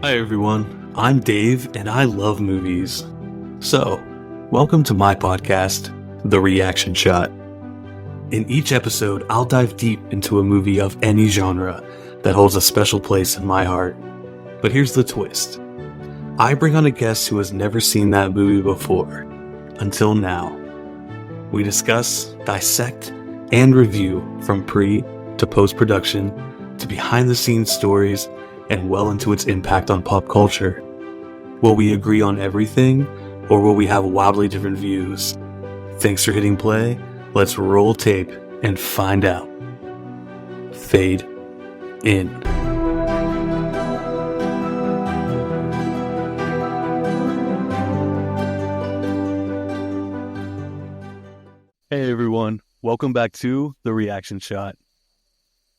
Hi everyone, I'm Dave and I love movies. So, welcome to my podcast, The Reaction Shot. In each episode, I'll dive deep into a movie of any genre that holds a special place in my heart. But here's the twist. I bring on a guest who has never seen that movie before, until now. We discuss, dissect, and review from pre to post-production to behind-the-scenes stories and well into its impact on pop culture. Will we agree on everything, or will we have wildly different views? Thanks for hitting play. Let's roll tape and find out. Fade in. Hey everyone, welcome back to The Reaction Shot.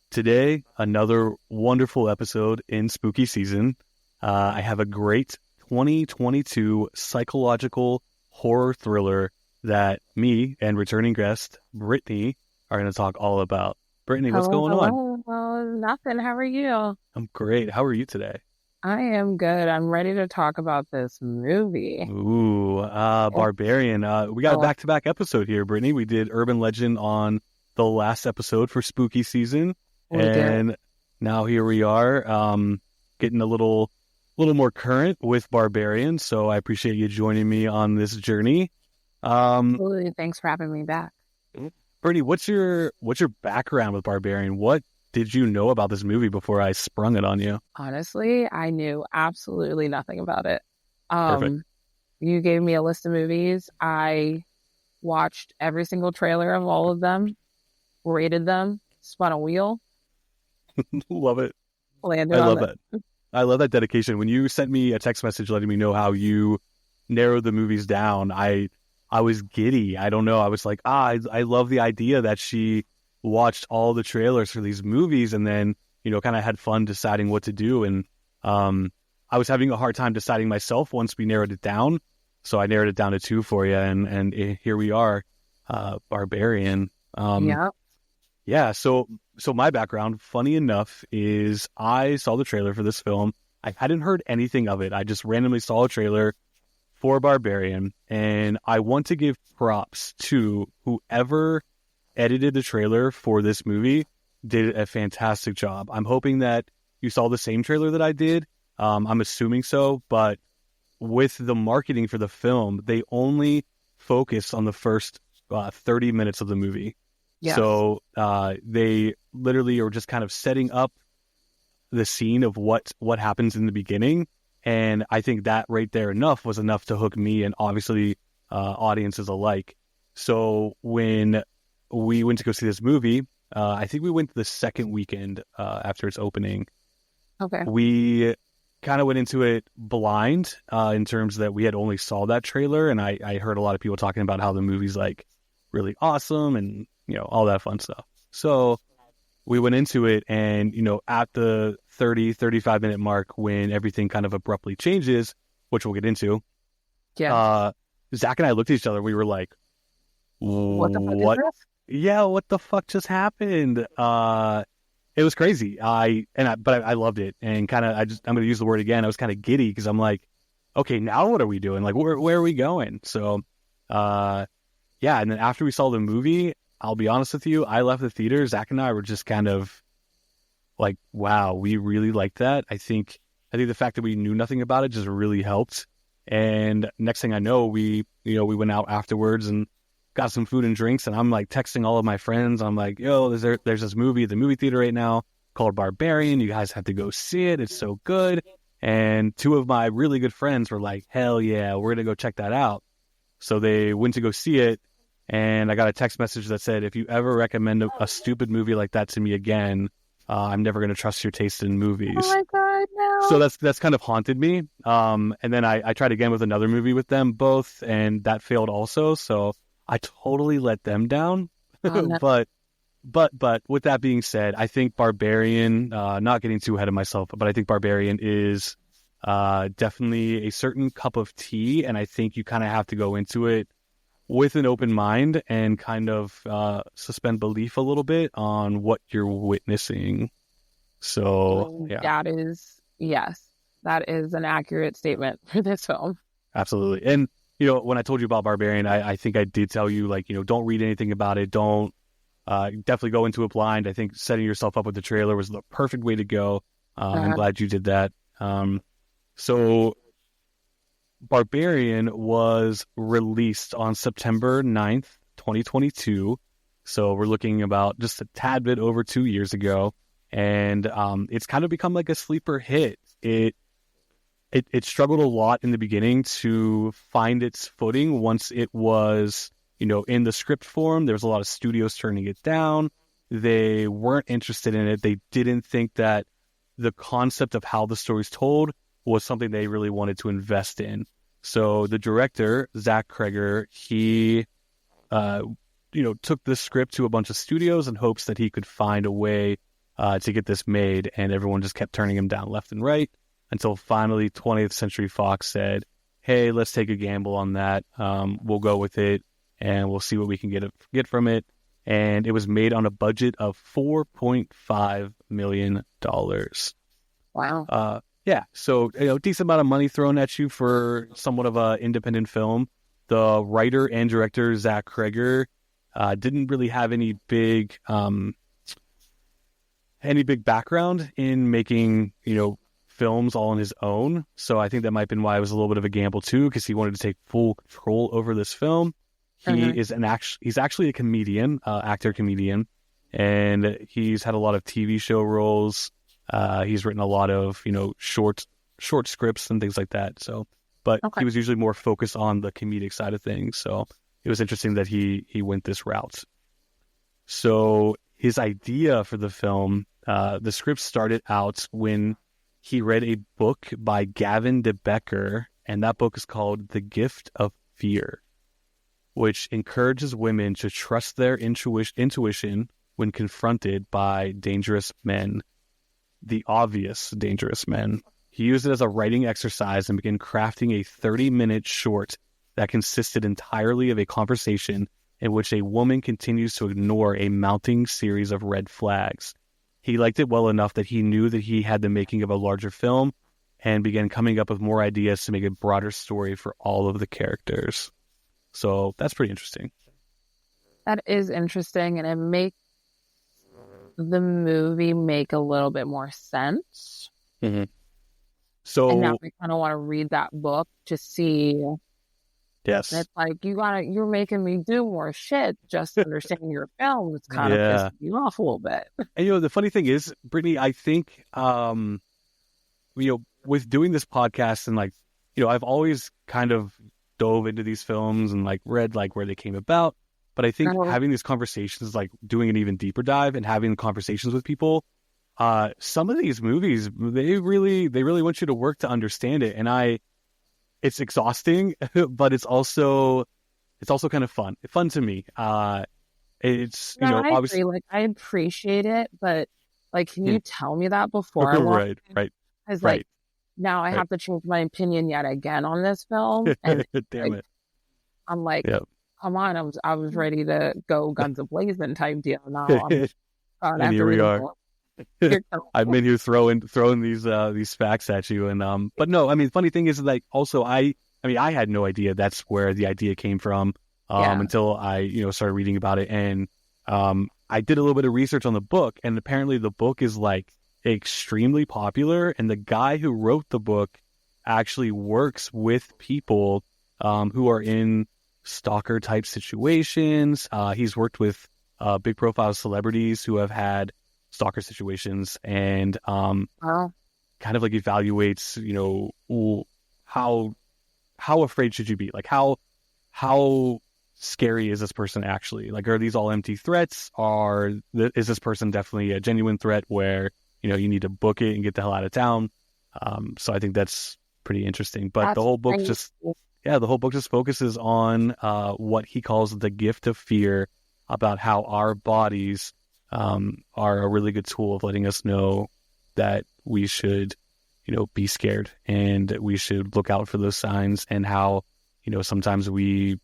Today, another wonderful episode in spooky season. I have a great 2022 psychological horror thriller that me and returning guest Brittany are going to talk all about. Brittany, what's going on? Well, nothing. How are you? I'm great. How are you today? I am good. I'm ready to talk about this movie. Ooh, Barbarian. We got a back-to-back episode here, Brittany. We did Urban Legend on the last episode for spooky season. And now here we are, getting a little more current with Barbarian. So I appreciate you joining me on this journey. Absolutely. Thanks for having me back. Brittany, what's your background with Barbarian? What did you know about this movie before I sprung it on you? Honestly, I knew absolutely nothing about it. Perfect. You gave me a list of movies. I watched every single trailer of all of them, rated them, spun a wheel. Love it. I love that. I love that dedication. When you sent me a text message letting me know how you narrowed the movies down, I was giddy. I don't know. I was like, I love the idea that she watched all the trailers for these movies and then, kind of had fun deciding what to do. And I was having a hard time deciding myself once we narrowed it down. So I narrowed it down to two for you. And here we are, Barbarian. Yeah. So my background, funny enough, is I saw the trailer for this film. I hadn't heard anything of it. I just randomly saw a trailer for Barbarian, and I want to give props to whoever edited the trailer for this movie. Did a fantastic job. I'm hoping that you saw the same trailer that I did. I'm assuming so, but with the marketing for the film, they only focused on the first 30 minutes of the movie. Yes. So they literally are just kind of setting up the scene of what happens in the beginning. And I think that right there was enough to hook me and obviously audiences alike. So when we went to go see this movie, I think we went the second weekend after its opening. Okay. We kind of went into it blind in terms that we had only saw that trailer. And I heard a lot of people talking about how the movie's like really awesome and all that fun stuff. So we went into it and, at the 35 minute mark when everything kind of abruptly changes, which we'll get into, Zach and I looked at each other. We were like, what the fuck is this? Yeah, what the fuck just happened? It was crazy. But I loved it. And kind of, I'm going to use the word again. I was kind of giddy because I'm like, okay, now what are we doing? Like, where are we going? So, yeah. And then after we saw the movie, I'll be honest with you, I left the theater. Zach and I were just kind of like, wow, we really liked that. I think the fact that we knew nothing about it just really helped. And next thing I know, we went out afterwards and got some food and drinks. And I'm like texting all of my friends. I'm like, yo, there's this movie at the movie theater right now called Barbarian. You guys have to go see it. It's so good. And two of my really good friends were like, hell yeah, we're going to go check that out. So they went to go see it. And I got a text message that said, if you ever recommend a stupid movie like that to me again, I'm never going to trust your taste in movies. Oh my God, no. So that's kind of haunted me. And then I tried again with another movie with them both, and that failed also. So I totally let them down. Oh, no. But with that being said, I think Barbarian, not getting too ahead of myself, but I think Barbarian is definitely a certain cup of tea. And I think you kind of have to go into it with an open mind and kind of suspend belief a little bit on what you're witnessing. So, yeah. That is, yes. that is an accurate statement for this film. Absolutely. And, when I told you about Barbarian, I think I did tell you, like, don't read anything about it. Don't definitely go into it blind. I think setting yourself up with the trailer was the perfect way to go. I'm glad you did that. So Barbarian was released on September 9th, 2022. So we're looking about just a tad bit over 2 years ago. And it's kind of become like a sleeper hit. It struggled a lot in the beginning to find its footing once it was, in the script form. There was a lot of studios turning it down. They weren't interested in it. They didn't think that the concept of how the story's told was something they really wanted to invest in. So the director, Zach Cregger, he, took the script to a bunch of studios in hopes that he could find a way to get this made, and everyone just kept turning him down left and right until finally 20th Century Fox said, hey, let's take a gamble on that. We'll go with it, and we'll see what we can get from it. And it was made on a budget of $4.5 million. Wow. Yeah, so decent amount of money thrown at you for somewhat of an independent film. The writer and director, Zach Cregger, didn't really have any big background in making, films all on his own. So I think that might have been why it was a little bit of a gamble too, because he wanted to take full control over this film. He's actually a comedian, actor comedian, and he's had a lot of TV show roles. He's written a lot of, short scripts and things like that. So, but he was usually more focused on the comedic side of things. So it was interesting that he went this route. So his idea for the film, the script started out when he read a book by Gavin de Becker, and that book is called The Gift of Fear, which encourages women to trust their intuition when confronted by dangerous men, the obvious dangerous men. He used it as a writing exercise and began crafting a 30-minute short that consisted entirely of a conversation in which a woman continues to ignore a mounting series of red flags. He liked it well enough that he knew that he had the making of a larger film and began coming up with more ideas to make a broader story for all of the characters. So that's pretty interesting. That is interesting, and it makes the movie make a little bit more sense. Mm-hmm. So, and now I kind of want to read that book to see. Yes, and it's like you're making me do more shit just understanding your film. It's kind of pissing me off a little bit. And the funny thing is, Brittany, I think with doing this podcast and I've always kind of dove into these films and read where they came about. But I think having these conversations, doing an even deeper dive and having conversations with people, some of these movies, they really want you to work to understand it. And it's exhausting, but it's also kind of fun to me. It's, I obviously, agree. I appreciate it, but can you tell me that before I watch it? Right. Because now I have to change my opinion yet again on this film. And damn it. I'm come on, I was ready to go guns a-blazing type deal. Now and here we are. I've been here throwing these facts at you, and but no, I mean, funny thing is also I had no idea that's where the idea came from until I started reading about it, and I did a little bit of research on the book, and apparently the book is extremely popular, and the guy who wrote the book actually works with people who are in stalker type situations. He's worked with big profile celebrities who have had stalker situations, and kind of evaluates how afraid should you be, how scary is this person actually, are these all empty threats, is this person definitely a genuine threat where you need to book it and get the hell out of town. So I think that's pretty interesting, but the whole book just focuses on what he calls the gift of fear, about how our bodies are a really good tool of letting us know that we should, be scared, and we should look out for those signs, and how, sometimes we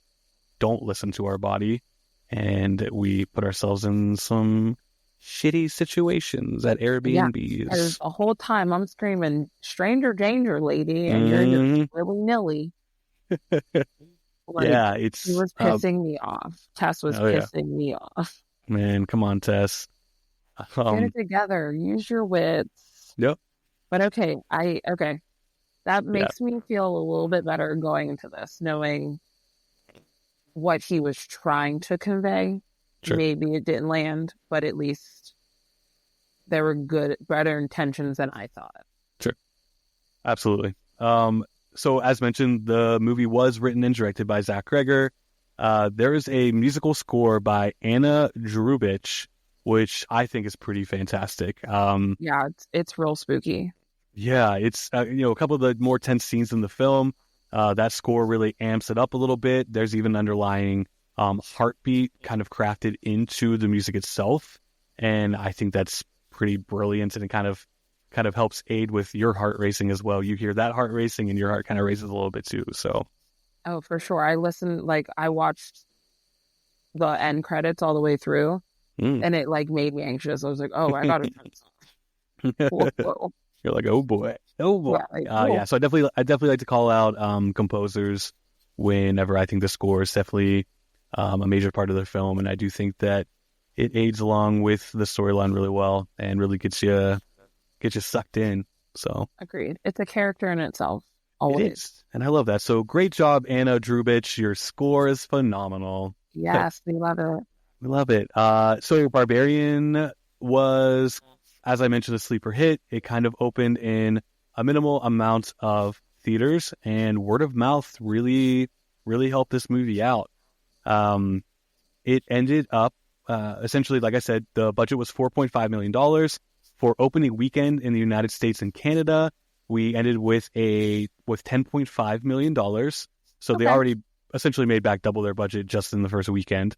don't listen to our body and we put ourselves in some shitty situations at Yeah. Because Airbnbs. the whole time I'm screaming, stranger danger, lady, and you're just Hmm. willy-nilly. Like, Yeah, he it's was pissing me off. Tess was oh yeah, pissing me off. man, come on, Tess. Get Um, it together. Use your wits. yep, But okay. That yeah, makes me feel a little bit better going into this, knowing what he was trying to convey. sure, Maybe it didn't land, but at least there were better intentions than I thought. sure, absolutely. So as mentioned, the movie was written and directed by Zach Cregger. There is a musical score by Anna Drubich, which I think is pretty fantastic. Yeah, it's real spooky. Yeah, it's a couple of the more tense scenes in the film. That score really amps it up a little bit. There's even underlying heartbeat kind of crafted into the music itself, and I think that's pretty brilliant. And it kind of helps aid with your heart racing as well. You hear that heart racing, and your heart kind of races a little bit too. So, Oh, for sure. I watched the end credits all the way through, mm. and it like made me anxious. I was like, oh, I gotta turn this off. Whoa. You're like, oh boy, oh boy. Yeah, like, Yeah. So I definitely like to call out composers whenever I think the score is definitely a major part of the film, and I do think that it aids along with the storyline really well and really gets you sucked in. So agreed. It's a character in itself, it always. is, and I love that. So great job, Anna Drubich. Your score is phenomenal. Yes, we love it. We love it. So Barbarian was, as I mentioned, a sleeper hit. It kind of opened in a minimal amount of theaters, and word of mouth really, really helped this movie out. It ended up essentially, like I said, the budget was $4.5 million for opening weekend in the United States and Canada. We ended with $10.5 million. So they Okay. already essentially made back double their budget just in the first weekend.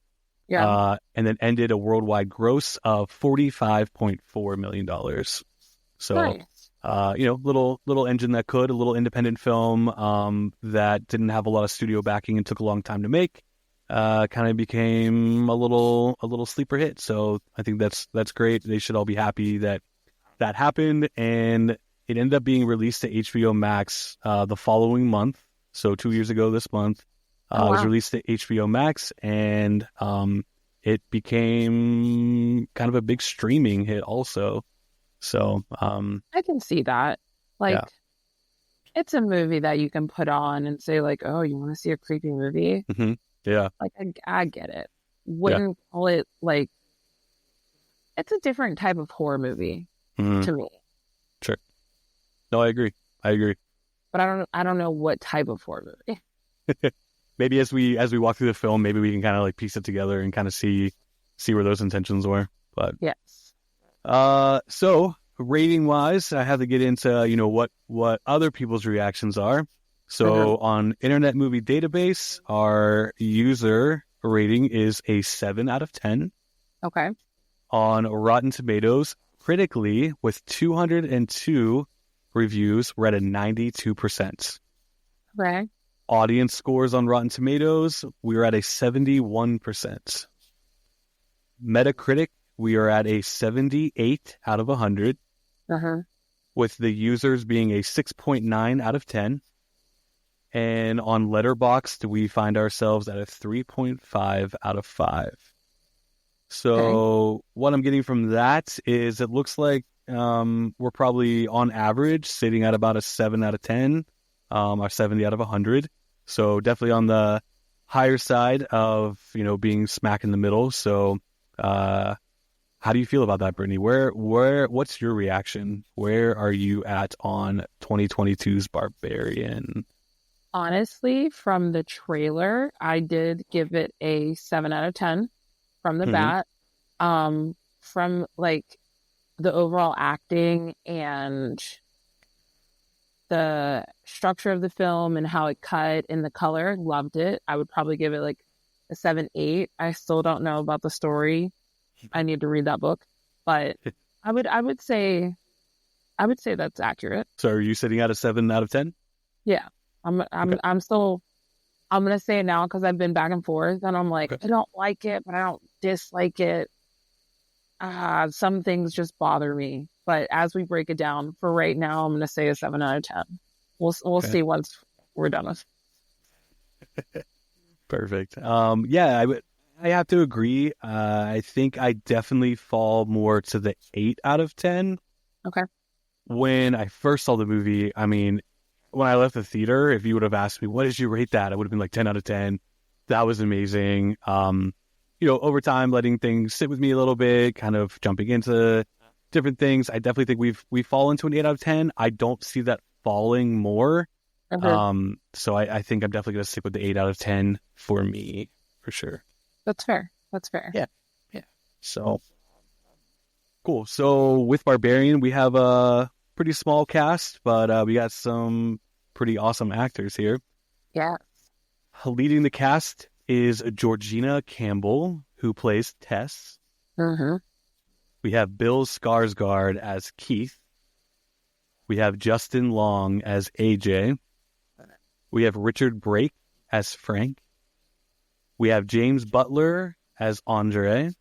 Yeah. And then ended a worldwide gross of $45.4 million. So, Nice. little engine that could, a little independent film that didn't have a lot of studio backing and took a long time to make, kind of became a little sleeper hit. So I think that's great. They should all be happy that happened, and it ended up being released to HBO Max the following month. So 2 years ago this month. Oh, It was wow. released to HBO Max, and it became kind of a big streaming hit also. So, I can see that. Like, yeah. it's a movie that you can put on and say, like, oh, you want to see a creepy movie? Hmm. Yeah. Like, I get it. Yeah. Wouldn't call it like it's a different type of horror movie Hmm. to me. Sure. No, I agree. But I don't know what type of horror movie. Maybe as we walk through the film, maybe we can kind of like piece it together and kind of see where those intentions were. But Yes. so rating wise, I have to get into what other people's reactions are. So on Internet Movie Database, our user rating is a 7 out of 10. Okay. On Rotten Tomatoes, critically, with 202 reviews, we're at a 92%. Okay. Audience scores on Rotten Tomatoes, we are at a 71%. Metacritic, we are at a 78 out of 100, with the users being a 6.9 out of 10. And on Letterboxd, we find ourselves at a 3.5 out of 5. So what I'm getting from that is it looks like we're probably on average sitting at about a 7 out of 10, or 70 out of 100. So definitely on the higher side of, being smack in the middle. So how do you feel about that, Brittany? What's your reaction? Where are you at on 2022's Barbarian? Honestly, from the trailer, I did give it a 7 out of 10 from the Mhm. bat. From like the overall acting and the structure of the film and how it cut and the color, loved it. I would probably give it like a 7-8. I still don't know about the story. I need to read that book, but I would say that's accurate. So are you sitting at a 7 out of 10? Yeah. I'm gonna say it now because I've been back and forth and I'm like, Okay. I don't like it, but I don't dislike it. Some things just bother me. But as we break it down, for right now, I'm going to say a 7 out of 10. We'll Okay. see once we're done with. Perfect. Yeah, I have to agree. I think I definitely fall more to the 8 out of 10. Okay. When I first saw the movie, I mean, when I left the theater, if you would have asked me, what did you rate that? I would have been like 10 out of 10. That was amazing. Over time, letting things sit with me a little bit, kind of jumping into different things. I definitely think we fall into an 8 out of 10. I don't see that falling more. So I think I'm definitely going to stick with the 8 out of 10 for me, for sure. That's fair. That's fair. Yeah. So, cool. So with Barbarian, we have a pretty small cast, but we got some pretty awesome actors here. Yeah. Leading the cast is Georgina Campbell, who plays Tess. Mm-hmm. We have Bill Skarsgård as Keith. We have Justin Long as AJ. We have Richard Brake as Frank. We have James Butler as Andre.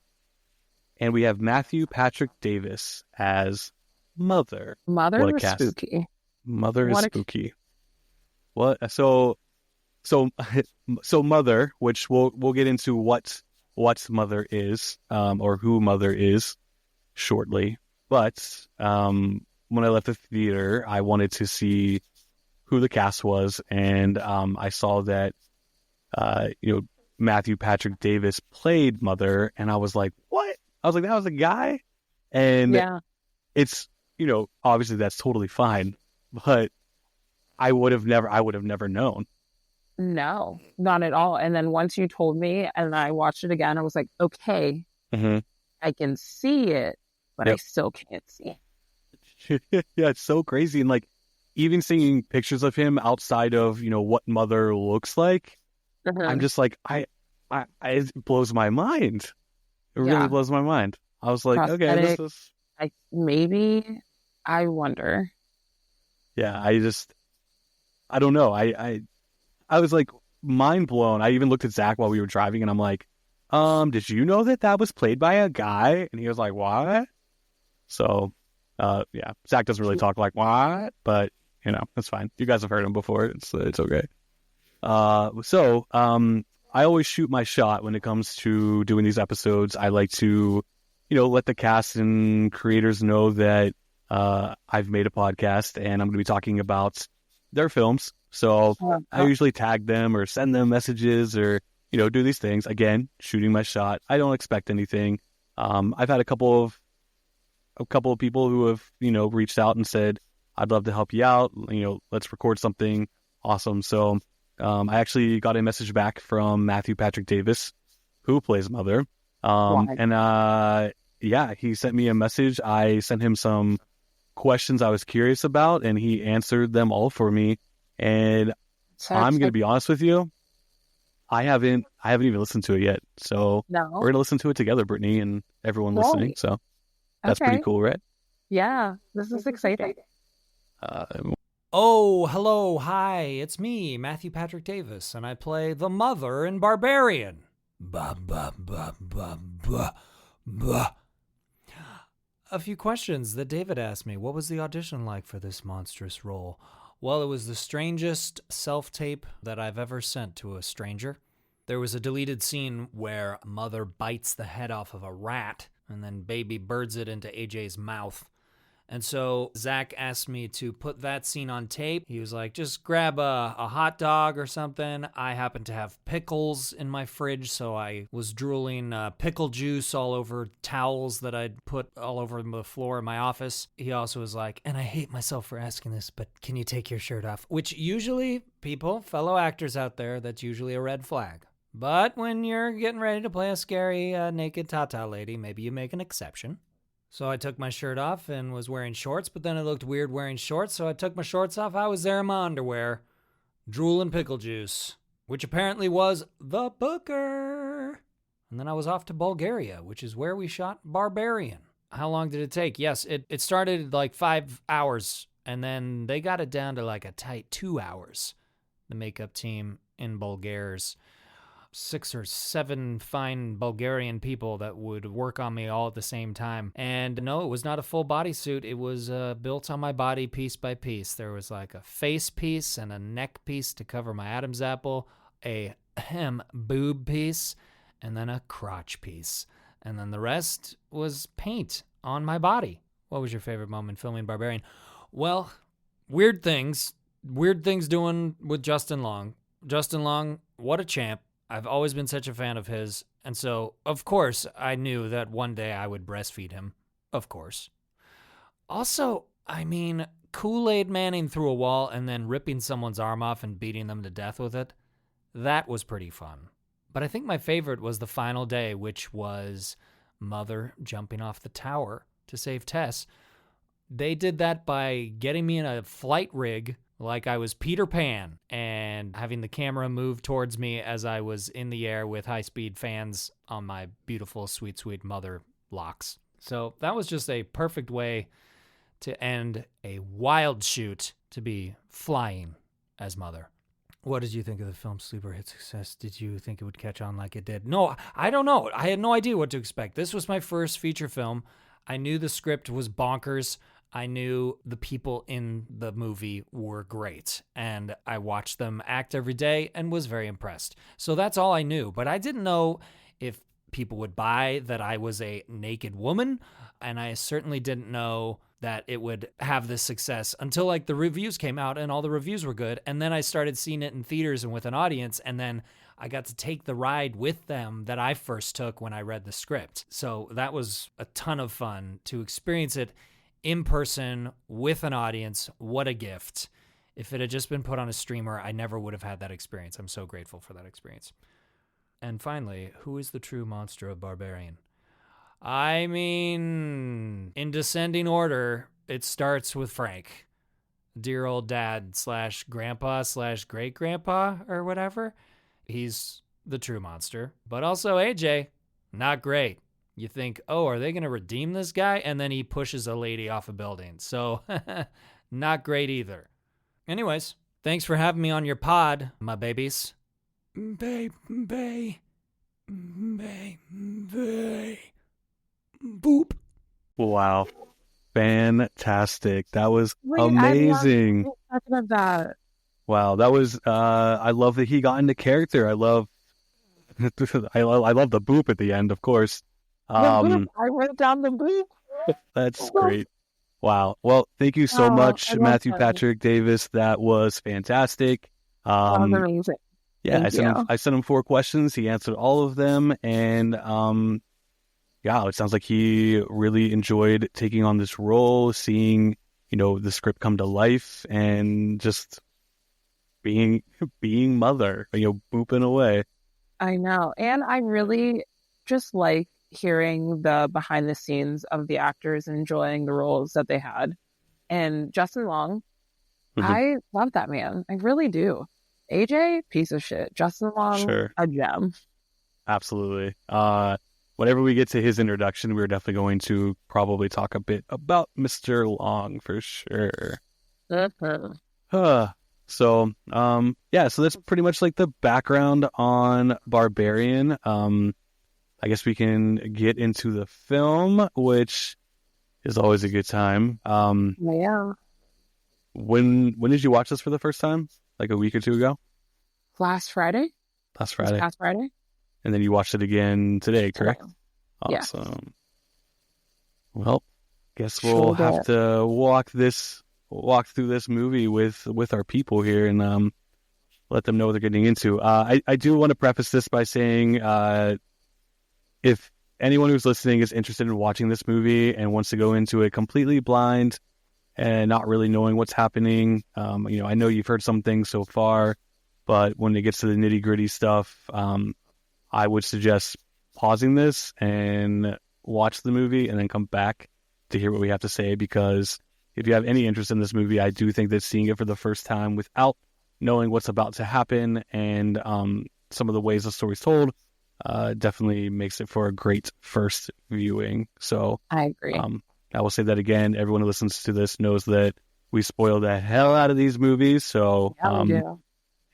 And we have Matthew Patrick Davis as Mother. Mother What a was cast. spooky. Mother is What a- spooky. What? So Mother, which we'll get into what Mother is, or who Mother is shortly. But when I left the theater, I wanted to see who the cast was, and I saw that Matthew Patrick Davis played Mother, and I was like, what? I was like, that was a guy? And Yeah. it's, obviously that's totally fine, but I would have never known. No, not at all. And then once you told me and I watched it again, I was like, okay, Mm-hmm. I can see it, but I Yep. still can't see it. Yeah, it's so crazy. And like, even seeing pictures of him outside of, what Mother looks like, I'm just like, it blows my mind. It really Yeah. blows my mind. I was like, okay, this Prosthetic. is, I wonder. yeah, I don't know. I was like mind blown. I even looked at Zach while we were driving, and I'm like, did you know that was played by a guy? And he was like, what? So, yeah, Zach doesn't really talk like what, but that's fine. You guys have heard him before. It's okay. I always shoot my shot when it comes to doing these episodes. I like to, let the cast and creators know that I've made a podcast and I'm going to be talking about their films. So I usually tag them or send them messages or, do these things. Again, shooting my shot. I don't expect anything. I've had a couple of people who have, reached out and said, I'd love to help you out. Let's record something awesome. So I actually got a message back from Matthew Patrick Davis, who plays Mother. Yeah, he sent me a message. I sent him some questions I was curious about, and he answered them all for me. And I'm going to be honest with you. I haven't even listened to it yet. So we're going to listen to it together, Brittany, and everyone listening. So that's pretty cool, right? Yeah, this is exciting. Hello, hi, it's me, Matthew Patrick Davis, and I play the Mother in Barbarian. A few questions that David asked me. What was the audition like for this monstrous role? Well, it was the strangest self-tape that I've ever sent to a stranger. There was a deleted scene where Mother bites the head off of a rat, and then baby birds it into AJ's mouth. And so Zach asked me to put that scene on tape. He was like, just grab a hot dog or something. I happen to have pickles in my fridge, so I was drooling pickle juice all over towels that I'd put all over the floor in my office. He also was like, and I hate myself for asking this, but can you take your shirt off? Which usually, fellow actors out there, that's usually a red flag. But when you're getting ready to play a scary naked Tata lady, maybe you make an exception. So I took my shirt off and was wearing shorts, but then it looked weird wearing shorts, so I took my shorts off. I was there in my underwear, drooling pickle juice, which apparently was the booker. And then I was off to Bulgaria, which is where we shot Barbarian. How long did it take? Yes, it started like 5 hours, and then they got it down to like a tight 2 hours, the makeup team in Bulgaris. 6 or 7 fine Bulgarian people that would work on me all at the same time. And no, it was not a full bodysuit. It was built on my body piece by piece. There was like a face piece and a neck piece to cover my Adam's apple, a boob piece, and then a crotch piece. And then the rest was paint on my body. What was your favorite moment filming Barbarian? Well, weird things doing with Justin Long. Justin Long, what a champ. I've always been such a fan of his. And so, of course, I knew that one day I would breastfeed him. Of course. Also, I mean, Kool-Aid Manning through a wall and then ripping someone's arm off and beating them to death with it. That was pretty fun. But I think my favorite was the final day, which was Mother jumping off the tower to save Tess. They did that by getting me in a flight rig like I was Peter Pan and having the camera move towards me as I was in the air with high-speed fans on my beautiful, sweet, sweet mother locks. So that was just a perfect way to end a wild shoot to be flying as Mother. What did you think of the film's sleeper hit success? Did you think it would catch on like it did? No, I don't know. I had no idea what to expect. This was my first feature film. I knew the script was bonkers. I knew the people in the movie were great, and I watched them act every day and was very impressed. So that's all I knew, but I didn't know if people would buy that I was a naked woman, and I certainly didn't know that it would have this success until like the reviews came out and all the reviews were good, and then I started seeing it in theaters and with an audience, and then I got to take the ride with them that I first took when I read the script. So that was a ton of fun to experience it in person with an audience. What a gift. If it had just been put on a streamer, I never would have had that experience. I'm so grateful for that experience. And finally, who is the true monster of Barbarian? I mean, in descending order, it starts with Frank, dear old dad / grandpa / great grandpa or whatever. He's the true monster. But also AJ, not great. You think, oh, are they going to redeem this guy? And then he pushes a lady off a building. So, not great either. Anyways, thanks for having me on your pod, my babies. Boop. Wow. Fantastic. That was Wait, amazing. I love talking about that. Wow. That was, I love that he got into character. I love the boop at the end, of course. I wrote down the boop. That's great. Wow. Well, thank you so much, Matthew that. Patrick Davis. That was fantastic. That was amazing. Yeah, Thank I sent him 4 questions. He answered all of them, and yeah, it sounds like he really enjoyed taking on this role, seeing the script come to life, and just being Mother, booping away. I know, and I really just like hearing the behind the scenes of the actors and enjoying the roles that they had. And Justin Long, I love that man. I really do. AJ, piece of shit. Justin Long, Sure. A gem. Absolutely. Whenever we get to his introduction, we're definitely going to probably talk a bit about Mr. Long for sure. So that's pretty much like the background on Barbarian. I guess we can get into the film, which is always a good time. Yeah. When did you watch this for the first time? Like a week or two ago? Last Friday. Last Friday. This past Friday. And then you watched it again today, correct? Yeah. Awesome. Well, guess we'll have to walk through this movie with our people here and let them know what they're getting into. I do want to preface this by saying if anyone who's listening is interested in watching this movie and wants to go into it completely blind and not really knowing what's happening, I know you've heard some things so far, but when it gets to the nitty gritty stuff, I would suggest pausing this and watch the movie and then come back to hear what we have to say, because if you have any interest in this movie, I do think that seeing it for the first time without knowing what's about to happen and some of the ways the story's told definitely makes it for a great first viewing. So I agree. I will say that again. Everyone who listens to this knows that we spoil the hell out of these movies. So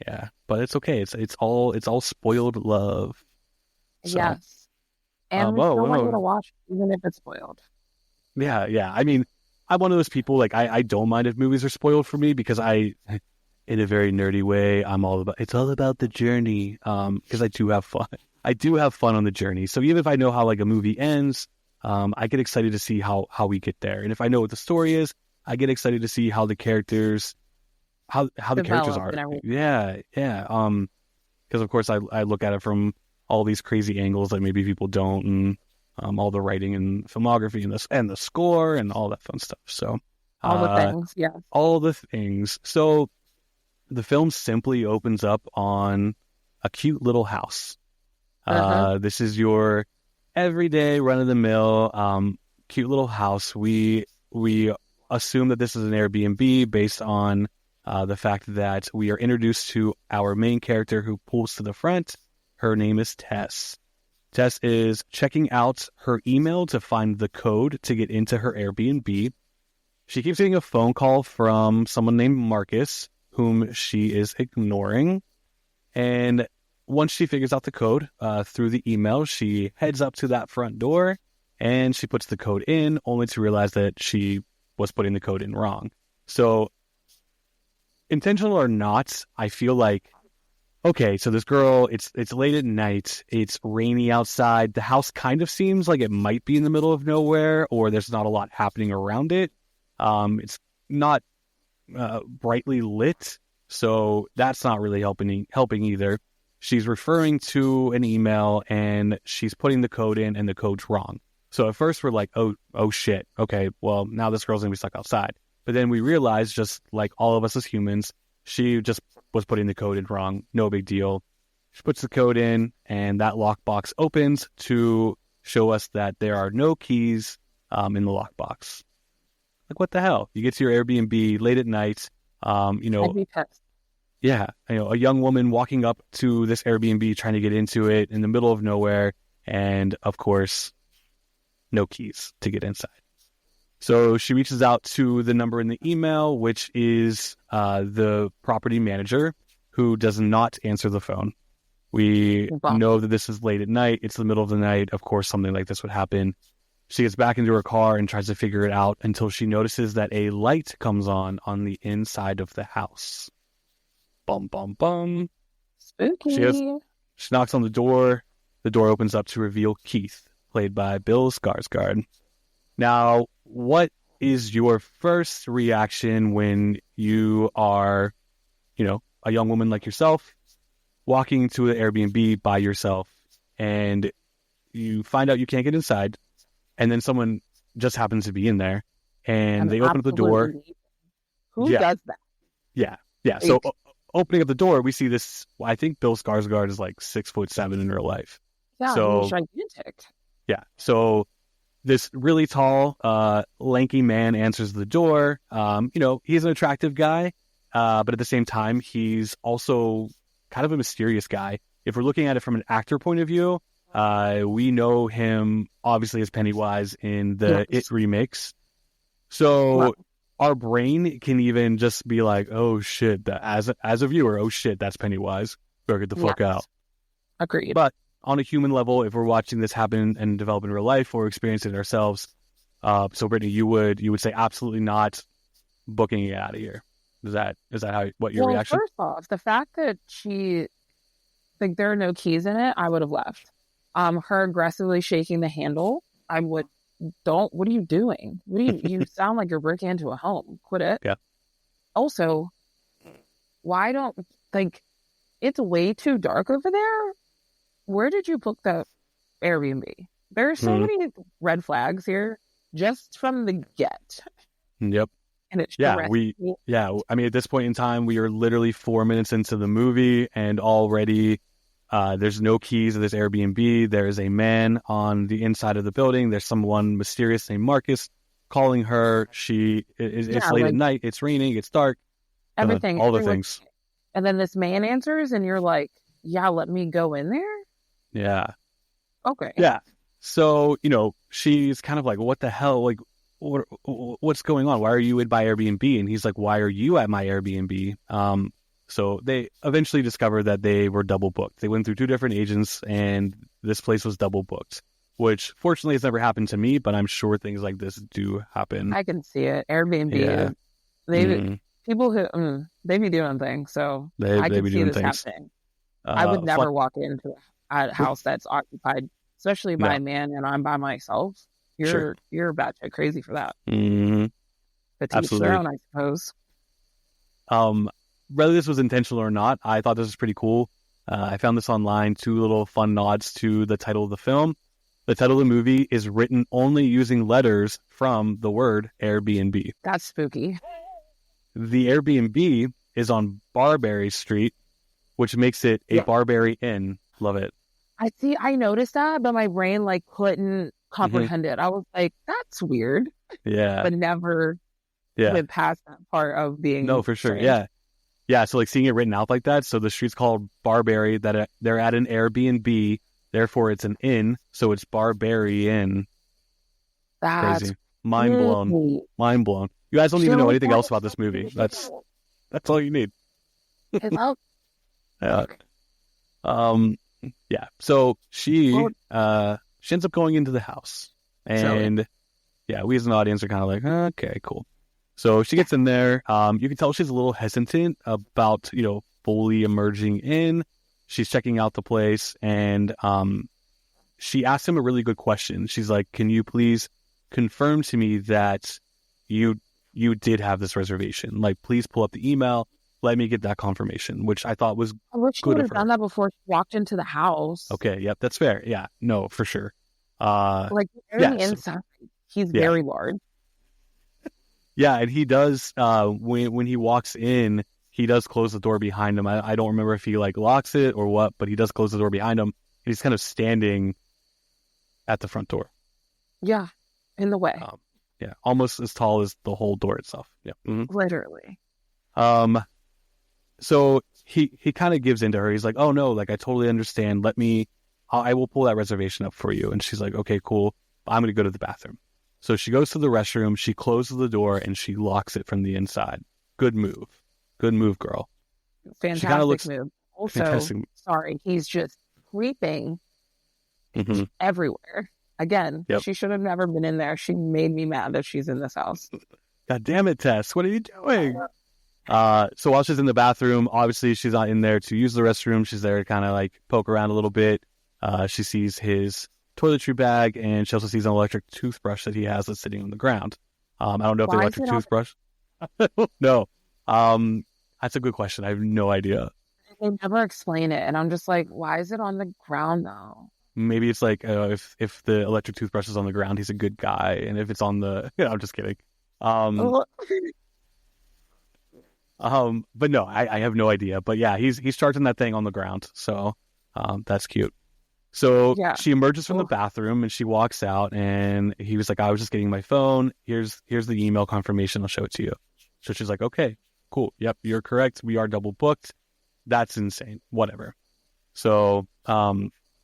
Yeah, but it's okay. It's all spoiled love. So, Yes. And we whoa, still want you to whoa. watch, even if it's spoiled. Yeah, yeah. I mean, I'm one of those people, like, I don't mind if movies are spoiled for me because in a very nerdy way, it's all about the journey. Because I do have fun. I do have fun on the journey. So even if I know how like a movie ends, I get excited to see how we get there. And if I know what the story is, I get excited to see how the characters, how the characters Develop are. and everything. Yeah, yeah. Because of course I look at it from all these crazy angles that maybe people don't, and all the writing and filmography and the score and all that fun stuff. So, All the things. Yeah. all the things. So the film simply opens up on a cute little house. This is your everyday run of the mill, cute little house. We assume that this is an Airbnb based on the fact that we are introduced to our main character who pulls to the front. Her name is Tess. Tess is checking out her email to find the code to get into her Airbnb. She keeps getting a phone call from someone named Marcus, whom she is ignoring. And once she figures out the code through the email, she heads up to that front door and she puts the code in, only to realize that she was putting the code in wrong. So, intentional or not, I feel like, okay, so this girl, it's late at night, it's rainy outside, the house kind of seems like it might be in the middle of nowhere, or there's not a lot happening around it. It's not brightly lit, so that's not really helping either. She's referring to an email and she's putting the code in and the code's wrong. So at first we're like, oh shit, okay, well now this girl's gonna be stuck outside. But then we realize, just like all of us as humans, she just was putting the code in wrong. No big deal. She puts the code in and that lockbox opens to show us that there are no keys in the lockbox. Like, what the hell? You get to your Airbnb late at night, I'd be pissed. yeah, a young woman walking up to this Airbnb trying to get into it in the middle of nowhere, and of course, no keys to get inside. So she reaches out to the number in the email, which is the property manager, who does not answer the phone. We know that this is late at night. It's the middle of the night. Of course, something like this would happen. She gets back into her car and tries to figure it out until she notices that a light comes on the inside of the house. Bum, bum, bum. Spooky. She knocks on the door. The door opens up to reveal Keith, played by Bill Skarsgård. Now, what is your first reaction when you are, a young woman like yourself, walking to an Airbnb by yourself, and you find out you can't get inside, and then someone just happens to be in there, and they open up the door. Who does that? Yeah, yeah. So opening up the door, we see this. Well, I think Bill Skarsgård is like 6'7" in real life. Yeah, so he's gigantic. Yeah, so this really tall, lanky man answers the door. He's an attractive guy, but at the same time, he's also kind of a mysterious guy. If we're looking at it from an actor point of view, we know him obviously as Pennywise in the It remakes. So our brain can even just be like, oh shit, as a viewer, oh shit, that's Pennywise. Better get the fuck out. Agreed. But on a human level, if we're watching this happen and develop in real life or experiencing it ourselves, so Brittany, you would say absolutely not, booking it out of here. Is that what your reaction? First off, the fact that there are no keys in it, I would have left. Her aggressively shaking the handle, I would. What are you doing? You sound like you're breaking into a home. Quit it. Yeah. Also, why don't, it's way too dark over there. Where did you book the Airbnb? There are so many red flags here just from the get. Yep. And it's I mean, at this point in time, we are literally 4 minutes into the movie, and already there's no keys to this Airbnb. There is a man on the inside of the building. There's someone mysterious named Marcus calling her. It's late at night. It's raining. It's dark. Everything. All the things. And then this man answers, and you're like, yeah, let me go in there? Yeah. Okay. Yeah. So, she's kind of like, what the hell? Like, what's going on? Why are you in my Airbnb? And he's like, why are you at my Airbnb? So they eventually discovered that they were double booked. They went through 2 different agents, and this place was double booked, which fortunately has never happened to me, but I'm sure things like this do happen. I can see it. Airbnb, Yeah. people who they be doing things, so I They can be see doing this things. happening. I would never Fun- walk into a house that's occupied, especially by a man, and I'm by myself. You're batshit crazy for that. Mhm. But to each their own, I suppose. Whether this was intentional or not, I thought this was pretty cool. I found this online, 2 little fun nods to the title of the film. The title of the movie is written only using letters from the word Airbnb. That's spooky. The Airbnb is on Barbary Street, which makes it a Barbarian. Love it. I noticed that, but my brain like couldn't comprehend it. I was like, that's weird. Yeah. But never went past that part of being No, for sure. strange. Yeah, so like seeing it written out like that. So the street's called Barbary, that they're at an Airbnb, therefore it's an inn, so it's Barbarian. That's crazy. Mind blown. crazy. Mind blown. You guys don't even know So anything else about this movie. That's all you need. I love Yeah. Yeah. So she ends up going into the house, and we as an audience are kind of like, okay, cool. So she gets in there. You can tell she's a little hesitant about, fully emerging in. She's checking out the place, and she asked him a really good question. She's like, "Can you please confirm to me that you did have this reservation? Like, please pull up the email. Let me get that confirmation," which I thought was I wish she good would of have her. done that before she walked into the house. Okay, yep, that's fair. Yeah, no, for sure. Like very inside, he's very large. Yeah, and he does, when he walks in, he does close the door behind him. I don't remember if he, like, locks it or what, but he does close the door behind him. He's kind of standing at the front door. Yeah, in the way. Almost as tall as the whole door itself. Yeah. Mm-hmm. Literally. So he kind of gives in to her. He's like, "Oh, no, like, I totally understand. I will pull that reservation up for you." And she's like, "Okay, cool. I'm going to go to the bathroom." So she goes to the restroom, she closes the door, and she locks it from the inside. Good move. Good move, girl. Fantastic move. Also, fantastic. Sorry, he's just creeping everywhere. Again, she should have never been in there. She made me mad that she's in this house. God damn it, Tess. What are you doing? So while she's in the bathroom, obviously she's not in there to use the restroom. She's there to kind of like poke around a little bit. She sees his toiletry bag, and she also sees an electric toothbrush that he has that's sitting on the ground. I don't know if the electric toothbrush. No. That's a good question. I have no idea. They never explain it, and I'm just like, why is it on the ground though? Maybe it's like if the electric toothbrush is on the ground, he's a good guy, and if it's on the, I'm just kidding. But no, I have no idea. But yeah, he's charging that thing on the ground, so that's cute. So she emerges from the bathroom and she walks out, and he was like, "I was just getting my phone. Here's the email confirmation. I'll show it to you." So she's like, "Okay, cool. Yep, you're correct. We are double booked. That's insane. Whatever." So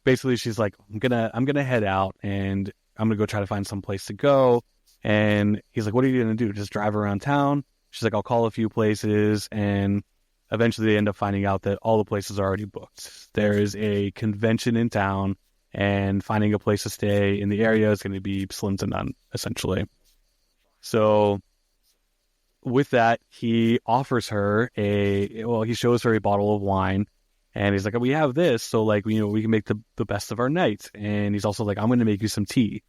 basically she's like, I'm gonna head out, and I'm gonna go try to find some place to go. And he's like, "What are you gonna do? Just drive around town?" She's like, "I'll call a few places," and eventually they end up finding out that all the places are already booked. There is a convention in town, and finding a place to stay in the area is going to be slim to none, essentially. So with that, he offers her he shows her a bottle of wine, and he's like, "We have this, so like, we can make the best of our night." And he's also like, "I'm going to make you some tea."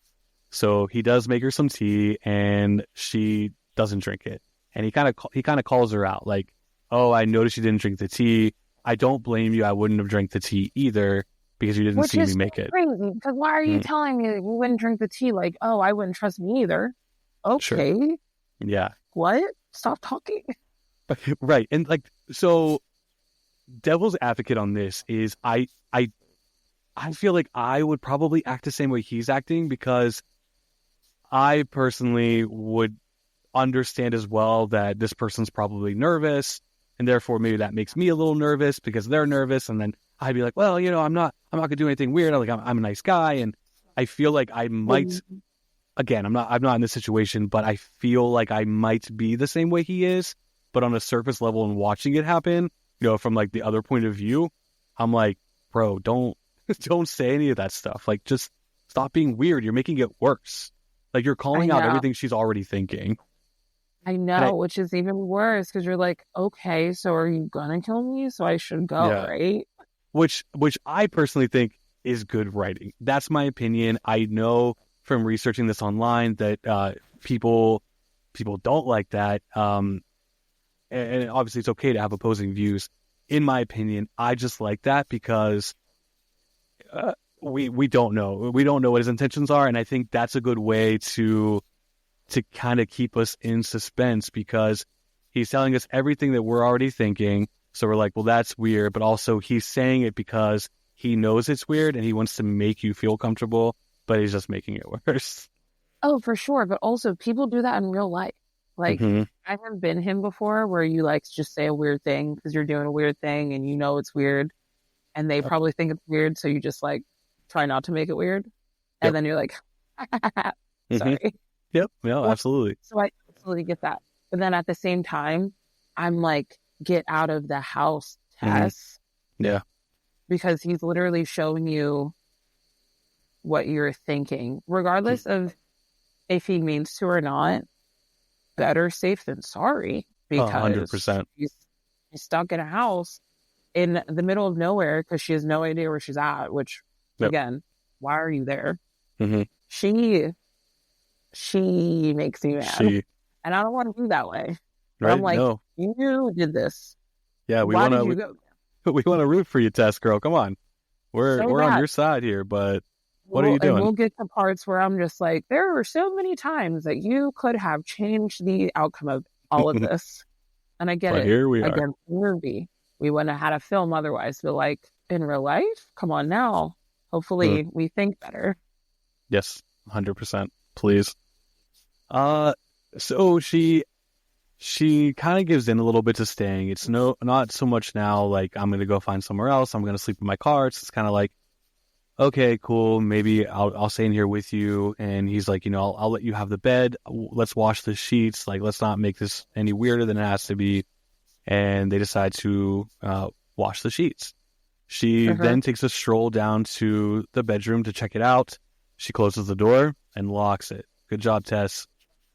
So he does make her some tea, and she doesn't drink it. And he kind of calls her out, like, "Oh, I noticed you didn't drink the tea. I don't blame you. I wouldn't have drank the tea either because you didn't see me make it." Crazy, because why are you telling me that you wouldn't drink the tea? Like, oh, I wouldn't trust me either. Okay. Sure. Yeah. What? Stop talking. Right. And like, so devil's advocate on this is I feel like I would probably act the same way he's acting, because I personally would understand as well that this person's probably nervous, and therefore maybe that makes me a little nervous because they're nervous, and then I'd be like, "Well, I'm not gonna do anything weird. I'm a nice guy." And I feel like I might, again, I'm not in this situation, but I feel like I might be the same way he is, but on a surface level and watching it happen, from like the other point of view, I'm like, bro, don't don't say any of that stuff. Like, just stop being weird. You're making it worse. Like, you're I calling out know. everything she's already thinking. I And know, which is even worse because you're like, okay, so are you gonna kill me? So I should go, yeah, right? which I personally think is good writing. That's my opinion. I know from researching this online that people don't like that. And obviously it's okay to have opposing views. In my opinion, I just like that because we don't know. We don't know what his intentions are, and I think that's a good way to kind of keep us in suspense because he's telling us everything that we're already thinking. So we're like, well, that's weird, but also he's saying it because he knows it's weird and he wants to make you feel comfortable, but he's just making it worse. Oh, for sure. But also, people do that in real life. Like, Mm-hmm. I haven't been him before where you like just say a weird thing because you're doing a weird thing and you know it's weird and they probably think it's weird. So you just like try not to make it weird. And Yep. then you're like, Mm-hmm. sorry. Yep. No, absolutely. So I absolutely get that. But then at the same time, I'm like, get out of the house, Tess. Yeah. Because he's literally showing you what you're thinking, regardless of if he means to or not. Better safe than sorry, because 100%. she's stuck in a house in the middle of nowhere because she has no idea where she's at. Which, Yep. again, why are you there? Mm-hmm. She makes me mad, and I don't want to be that way. But Right? I'm like, No. you did this. Yeah, Why did you go? we want to root for you, Tess girl. Come on. We're So on bad. your side here, but what are you And doing? we'll get to parts where I'm just like, there were so many times that you could have changed the outcome of all of this. And I get But it. here we are. Again, movie. We wouldn't have had a film otherwise. But like in real life, come on now. Hopefully we think better. Yes, 100%. Please. So she kind of gives in a little bit to staying. It's not so much now like I'm gonna go find somewhere else. I'm gonna sleep in my car. It's kind of like, okay, cool. Maybe I'll stay in here with you. And he's like, I'll let you have the bed. Let's wash the sheets. Like, let's not make this any weirder than it has to be. And they decide to wash the sheets. She then takes a stroll down to the bedroom to check it out. She closes the door and locks it. Good job, Tess.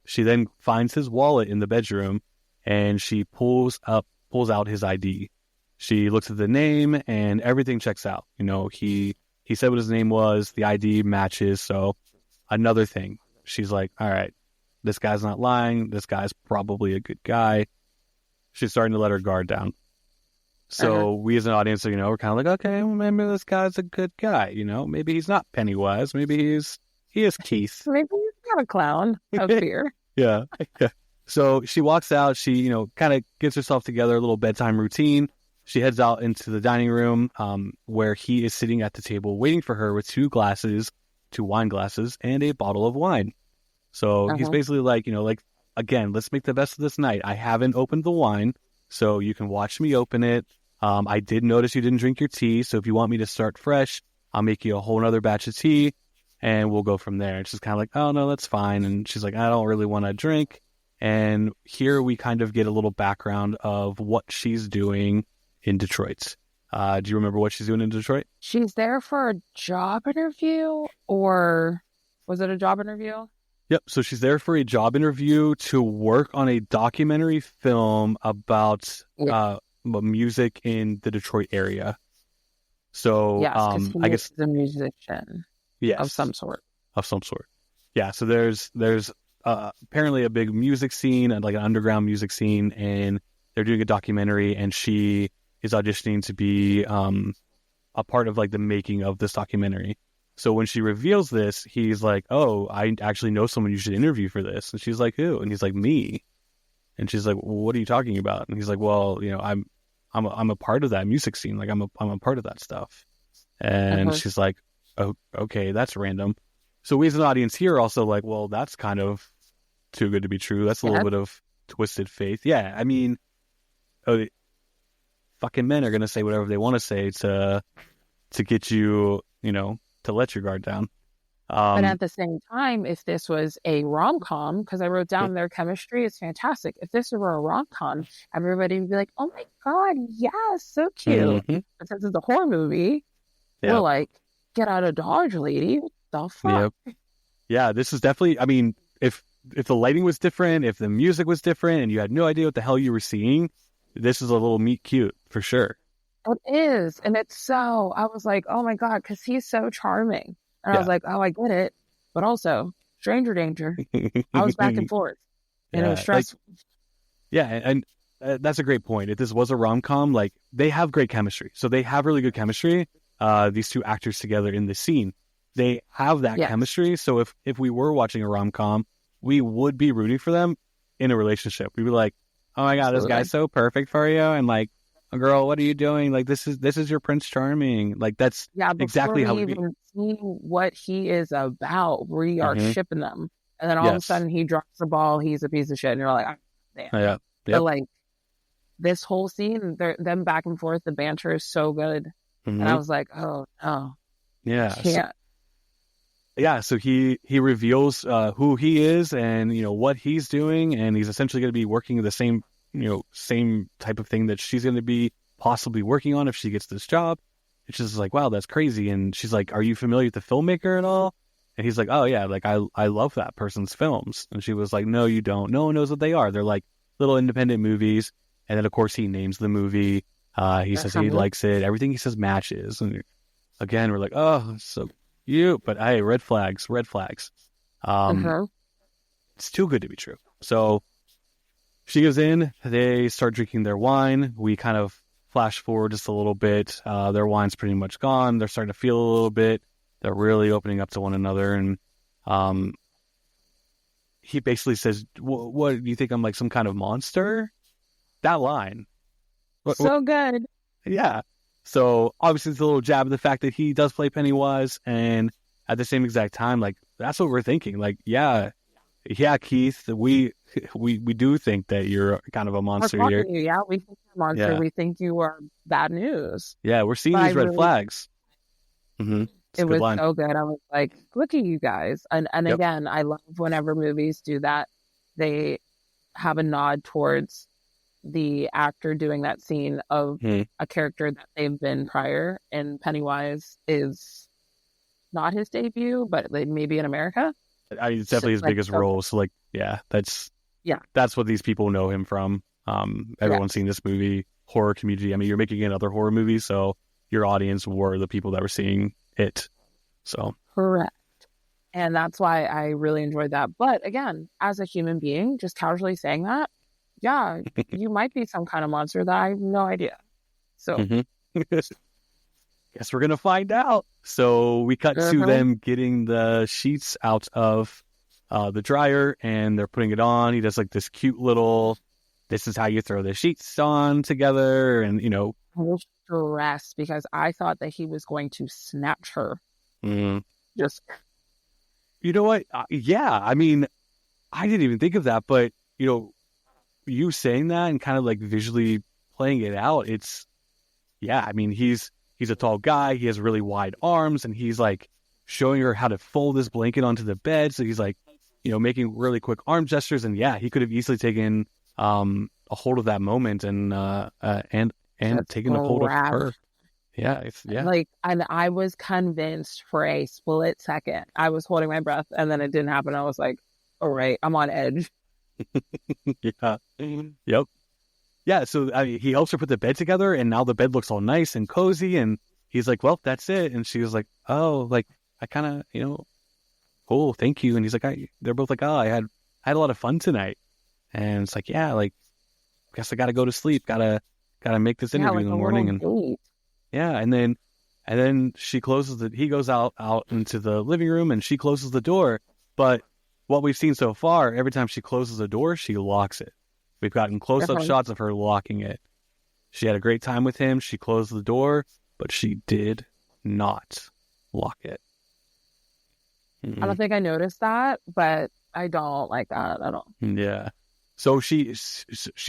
She then finds his wallet in the bedroom and she pulls out his ID. She looks at the name and everything checks out. He said what his name was. The ID matches. So another thing. She's like, all right, this guy's not lying. This guy's probably a good guy. She's starting to let her guard down. So we as an audience, we're kind of like, okay, well, maybe this guy's a good guy. Maybe he's not Pennywise. Maybe he is Keith. Maybe he's not a clown of fear. Yeah. So she walks out. She, kind of gets herself together, a little bedtime routine. She heads out into the dining room where he is sitting at the table waiting for her with two wine glasses and a bottle of wine. So he's basically like, again, let's make the best of this night. I haven't opened the wine, so you can watch me open it. I did notice you didn't drink your tea, so if you want me to start fresh, I'll make you a whole nother batch of tea, and we'll go from there. And she's kind of like, oh, no, that's fine. And she's like, I don't really want to drink. And here we kind of get a little background of what she's doing in Detroit. Do you remember what she's doing in Detroit? She's there for a job interview, or was it a job interview? Yep. So she's there for a job interview to work on a documentary film about music in the Detroit area. So yes, I guess he's a musician. Yes, of some sort. Yeah. So there's apparently a big music scene and like an underground music scene, and they're doing a documentary, and she is auditioning to be a part of like the making of this documentary. So when she reveals this, he's like, oh, I actually know someone you should interview for this. And she's like, who? And he's like, me. And she's like, well, what are you talking about? And he's like, well, I'm a part of that music scene. Like I'm a part of that stuff. And she's like, oh, okay, that's random. So we as an audience here are also like, well, that's kind of too good to be true. That's a little bit of twisted faith. Yeah, I mean, fucking men are going to say whatever they want to say to get you, to let your guard down. But at the same time, if this was a rom-com, because I wrote down their chemistry is fantastic. If this were a rom-com, everybody would be like, "Oh my God, yes, so cute." But since it's a horror movie, we're like, "Get out of Dodge, lady. What the fuck?" Yeah, this is definitely, I mean, if the lighting was different, if the music was different, and you had no idea what the hell you were seeing, this is a little meet cute for sure. It is. And it's so, I was like, oh my God, because he's so charming. And I was like, oh, I get it. But also, stranger danger. I was back and forth. And it was stressful. And that's a great point. If this was a rom-com, like, they have great chemistry. So they have really good chemistry, these two actors together in the scene. They have that chemistry. So if we were watching a rom-com, we would be rooting for them in a relationship. We'd be like, oh my God, this guy's so perfect for you. And like, girl, what are you doing? Like, this is your Prince Charming. Like, that's exactly how we even see what he is about. We are shipping them. And then all of a sudden he drops the ball. He's a piece of shit. And you're like, damn. Yeah. But like, this whole scene, them back and forth, the banter is so good. And I was like, oh, no. Yeah. Can't. So he reveals who he is and, you know, what he's doing, and he's essentially going to be working the same type of thing that she's going to be possibly working on if she gets this job. It's just like, wow, that's crazy. And she's like, are you familiar with the filmmaker at all? And he's like, oh yeah, like I love that person's films. And she was like, no, you don't. No one knows what they are. They're like little independent movies. And then of course he names the movie. He says he likes it. Everything he says matches. And again, we're like, oh, so cute. But hey, red flags. It's too good to be true. So she goes in, they start drinking their wine. We kind of flash forward just a little bit. Their wine's pretty much gone. They're starting to feel a little bit. They're really opening up to one another. And he basically says, what do you think? I'm like some kind of monster? That line. So good. Yeah. So obviously it's a little jab of the fact that he does play Pennywise. And at the same exact time, like, that's what we're thinking. Like, yeah, Keith, we do think that you're kind of a monster here. Yeah, we think you're a monster. Yeah. We think you are bad news. Yeah, we're seeing these red flags. It was so good. I was like, look at you guys. And again, I love whenever movies do that. They have a nod towards the actor doing that scene of a character that they've been prior. And Pennywise is not his debut, but maybe in America. I mean, it's definitely his biggest role. So like, that's what these people know him from. Everyone's seen this movie, horror community. I mean, you're making another horror movie, so your audience were the people that were seeing it. So correct. And that's why I really enjoyed that. But again, as a human being, just casually saying that, yeah, you might be some kind of monster that I have no idea. So guess we're gonna find out. So we cut to them getting the sheets out of the dryer, and they're putting it on. He does like this cute little, this is how you throw the sheets on together. And, you know, I was stressed because I thought that he was going to snatch her. Just, you know what? Yeah, I mean, I didn't even think of that, but, you know, you saying that and kind of like visually playing it out, I mean, he's a tall guy. He has really wide arms, and he's like showing her how to fold this blanket onto the bed. So he's like, you know, making really quick arm gestures. And yeah, he could have easily taken a hold of that moment and taken a hold of her. Yeah. Like, and I was convinced for a split second. I was holding my breath, and then it didn't happen. I was like, all right, I'm on edge. Yeah. Yep. Yeah, so he helps her put the bed together, and now the bed looks all nice and cozy, and he's like, well, that's it. And she was like, oh, like, I kind of, you know, cool, thank you. And he's like, they're both like, oh, I had a lot of fun tonight. And it's like, yeah, like, guess I got to go to sleep. Gotta make this interview in the morning. And yeah, and then she closes he goes out into the living room, and she closes the door. But what we've seen so far, every time she closes the door, she locks it. We've gotten close-up shots of her locking it. She had a great time with him. She closed the door, but she did not lock it. I don't think I noticed that, but I don't like that at all. Yeah. So she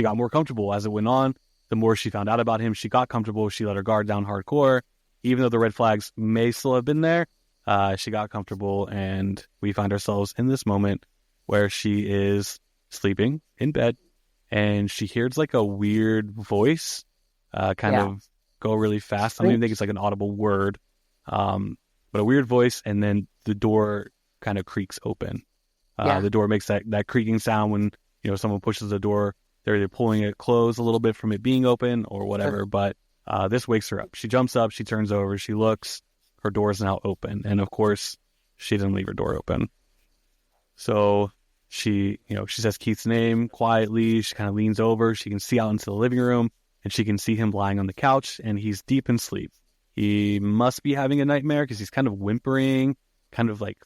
got more comfortable as it went on. The more she found out about him, she got comfortable. She let her guard down hardcore. Even though the red flags may still have been there, She got comfortable, and we find ourselves in this moment where she is sleeping in bed, and she hears like a weird voice kind of go really fast. I don't even think it's like an audible word, but a weird voice, and then the door kind of creaks open. The door makes that creaking sound when, you know, someone pushes the door. They're either pulling it closed a little bit from it being open or whatever, but this wakes her up. She jumps up, she turns over, she looks, her door is now open. And of course, she didn't leave her door open. So she says Keith's name quietly. She kind of leans over. She can see out into the living room, and she can see him lying on the couch, and he's deep in sleep. He must be having a nightmare because he's kind of whimpering, kind of like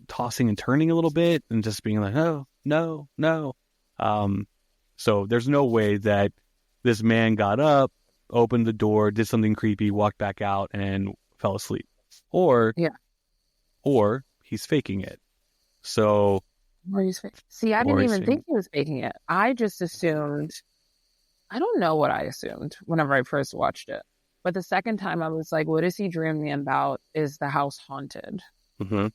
tossing and turning a little bit, and just being like, "No, no, no." So there's no way that this man got up, opened the door, did something creepy, walked back out, and fell asleep. Or he's faking it. So, see, I didn't even think he was faking it. I just assumed, I don't know what I assumed whenever I first watched it. But the second time I was like, what is he dreaming about? Is the house haunted? Mm-hmm.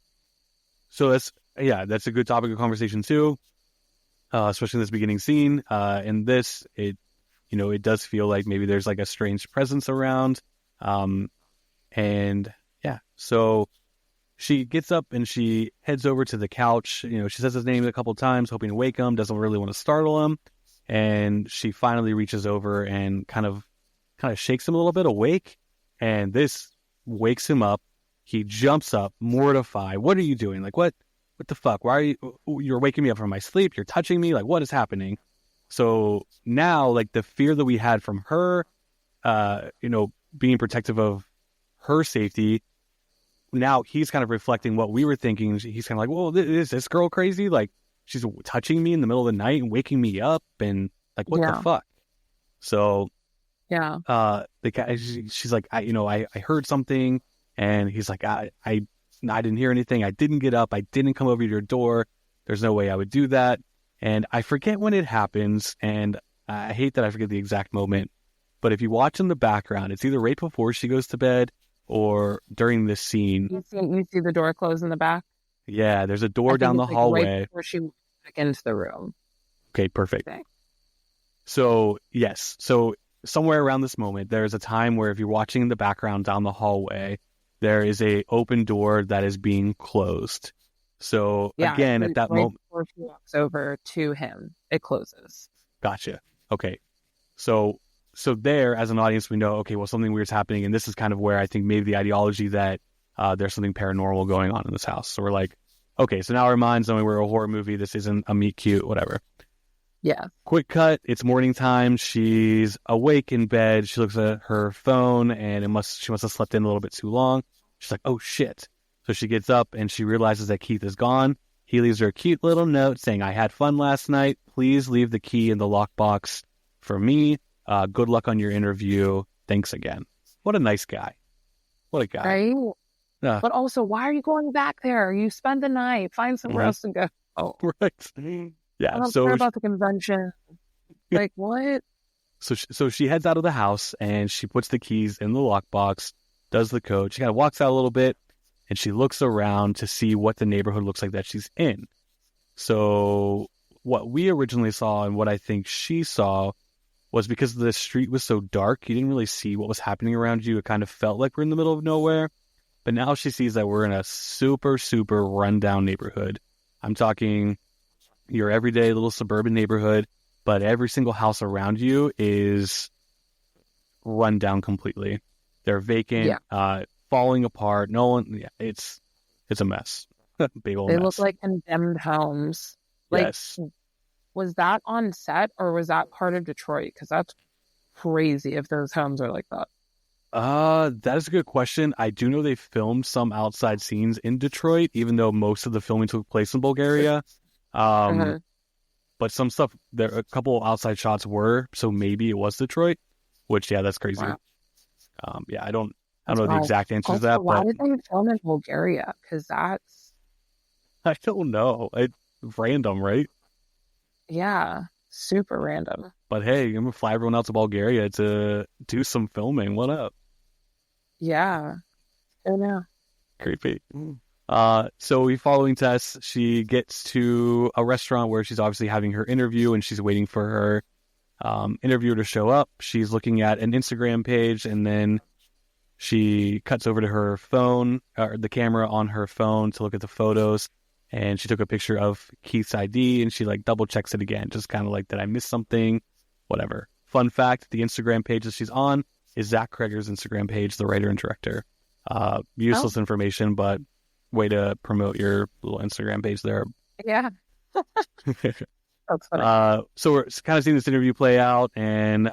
So that's a good topic of conversation too. Especially in this beginning scene. In this, it does feel like maybe there's like a strange presence around. So she gets up and she heads over to the couch. You know, she says his name a couple of times, hoping to wake him, doesn't really want to startle him. And she finally reaches over and kind of shakes him a little bit awake. And this wakes him up. He jumps up, mortified. What are you doing? Like, what the fuck? Why are you're waking me up from my sleep? You're touching me? Like, what is happening? So now, like, the fear that we had from her, being protective of her safety, now he's kind of reflecting what we were thinking. He's kind of like, well, is this girl crazy? Like, she's touching me in the middle of the night and waking me up, and like, what the fuck? So, the guy, she's like, I heard something, and he's like, I didn't hear anything. I didn't get up. I didn't come over to your door. There's no way I would do that. And I forget when it happens, and I hate that I forget the exact moment. But if you watch in the background, it's either right before she goes to bed or during this scene. You see the door close in the back? Yeah, there's a door down the hallway. Right before she went back into the room. Okay, perfect. Okay. So, yes. So somewhere around this moment, there's a time where if you're watching in the background down the hallway, there is a open door that is being closed. So again, at that moment, before she walks over to him, it closes. Gotcha. Okay. So there, as an audience, we know, okay, well, something weird's happening, and this is kind of where I think maybe the ideology that there's something paranormal going on in this house. So we're like, okay, so now our minds knowing we're a horror movie, this isn't a meet cute, whatever. Yeah. Quick cut. It's morning time. She's awake in bed. She looks at her phone, and she must have slept in a little bit too long. She's like, oh shit. So she gets up and she realizes that Keith is gone. He leaves her a cute little note saying, I had fun last night. Please leave the key in the lockbox for me. Good luck on your interview. Thanks again. What a nice guy. What a guy. Right? But also, why are you going back there? You spend the night. Find somewhere else to go. Oh, right. Yeah. I don't care about the convention. Like, what? So she heads out of the house and she puts the keys in the lockbox, does the code. She kind of walks out a little bit and she looks around to see what the neighborhood looks like that she's in. So what we originally saw and what I think she saw was because the street was so dark, you didn't really see what was happening around you. It kind of felt like we're in the middle of nowhere. But now she sees that we're in a super, super rundown neighborhood. I'm talking your everyday little suburban neighborhood, but every single house around you is run down completely. They're vacant, falling apart. No one, it's a mess. Big old mess. They look like condemned homes. Like, yes. Was that on set or was that part of Detroit? Because that's crazy if those homes are like that. That is a good question. I do know they filmed some outside scenes in Detroit, even though most of the filming took place in Bulgaria. But some stuff, a couple of outside shots were, so maybe it was Detroit, which, that's crazy. Wow. I don't know the exact answer to that. Why did they film in Bulgaria? Because that's... I don't know. It's random, right? Yeah, super random. But hey, I'm going to fly everyone out to Bulgaria to do some filming. What up? Yeah. Oh, no. Creepy. So we following Tess. She gets to a restaurant where she's obviously having her interview, and she's waiting for her interviewer to show up. She's looking at an Instagram page, and then she cuts over to her phone, or the camera on her phone, to look at the photos. And she took a picture of Keith's ID, and she like double checks it again, just kind of like, did I miss something? Whatever. Fun fact: the Instagram page that she's on is Zach Cregger's Instagram page, the writer and director. Useless information, but way to promote your little Instagram page there. Yeah. That's funny. So we're kind of seeing this interview play out, and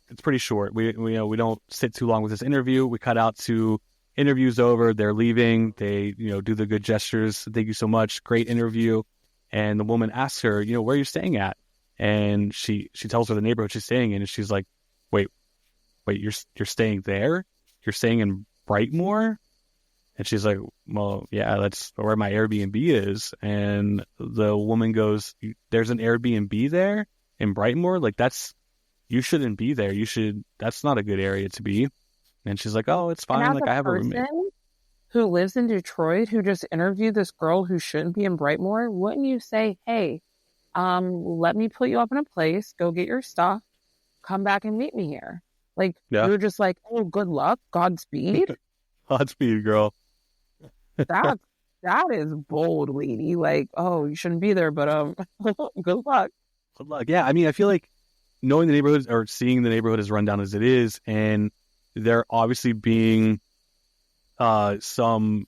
it's pretty short. We don't sit too long with this interview. We cut out to interview's over. They're leaving. They do the good gestures. Thank you so much. Great interview. And the woman asks her, where are you staying at? And she tells her the neighborhood she's staying in, and she's like, wait, you're staying there? You're staying in Brightmoor? And she's like, well, yeah, that's where my Airbnb is. And the woman goes, there's an Airbnb there in Brightmoor? Like, you shouldn't be there. That's not a good area to be. And she's like, oh, it's fine. Like, I have a roommate who lives in Detroit who just interviewed this girl who shouldn't be in Brightmoor. Wouldn't you say, hey, let me put you up in a place, go get your stuff, come back and meet me here? Like, you're just like, oh, good luck, Godspeed. Godspeed, girl. That is bold, lady. Like, oh, you shouldn't be there, but good luck. Good luck. Yeah, I mean, I feel like knowing the neighborhood or seeing the neighborhood as run down as it is, and there obviously being some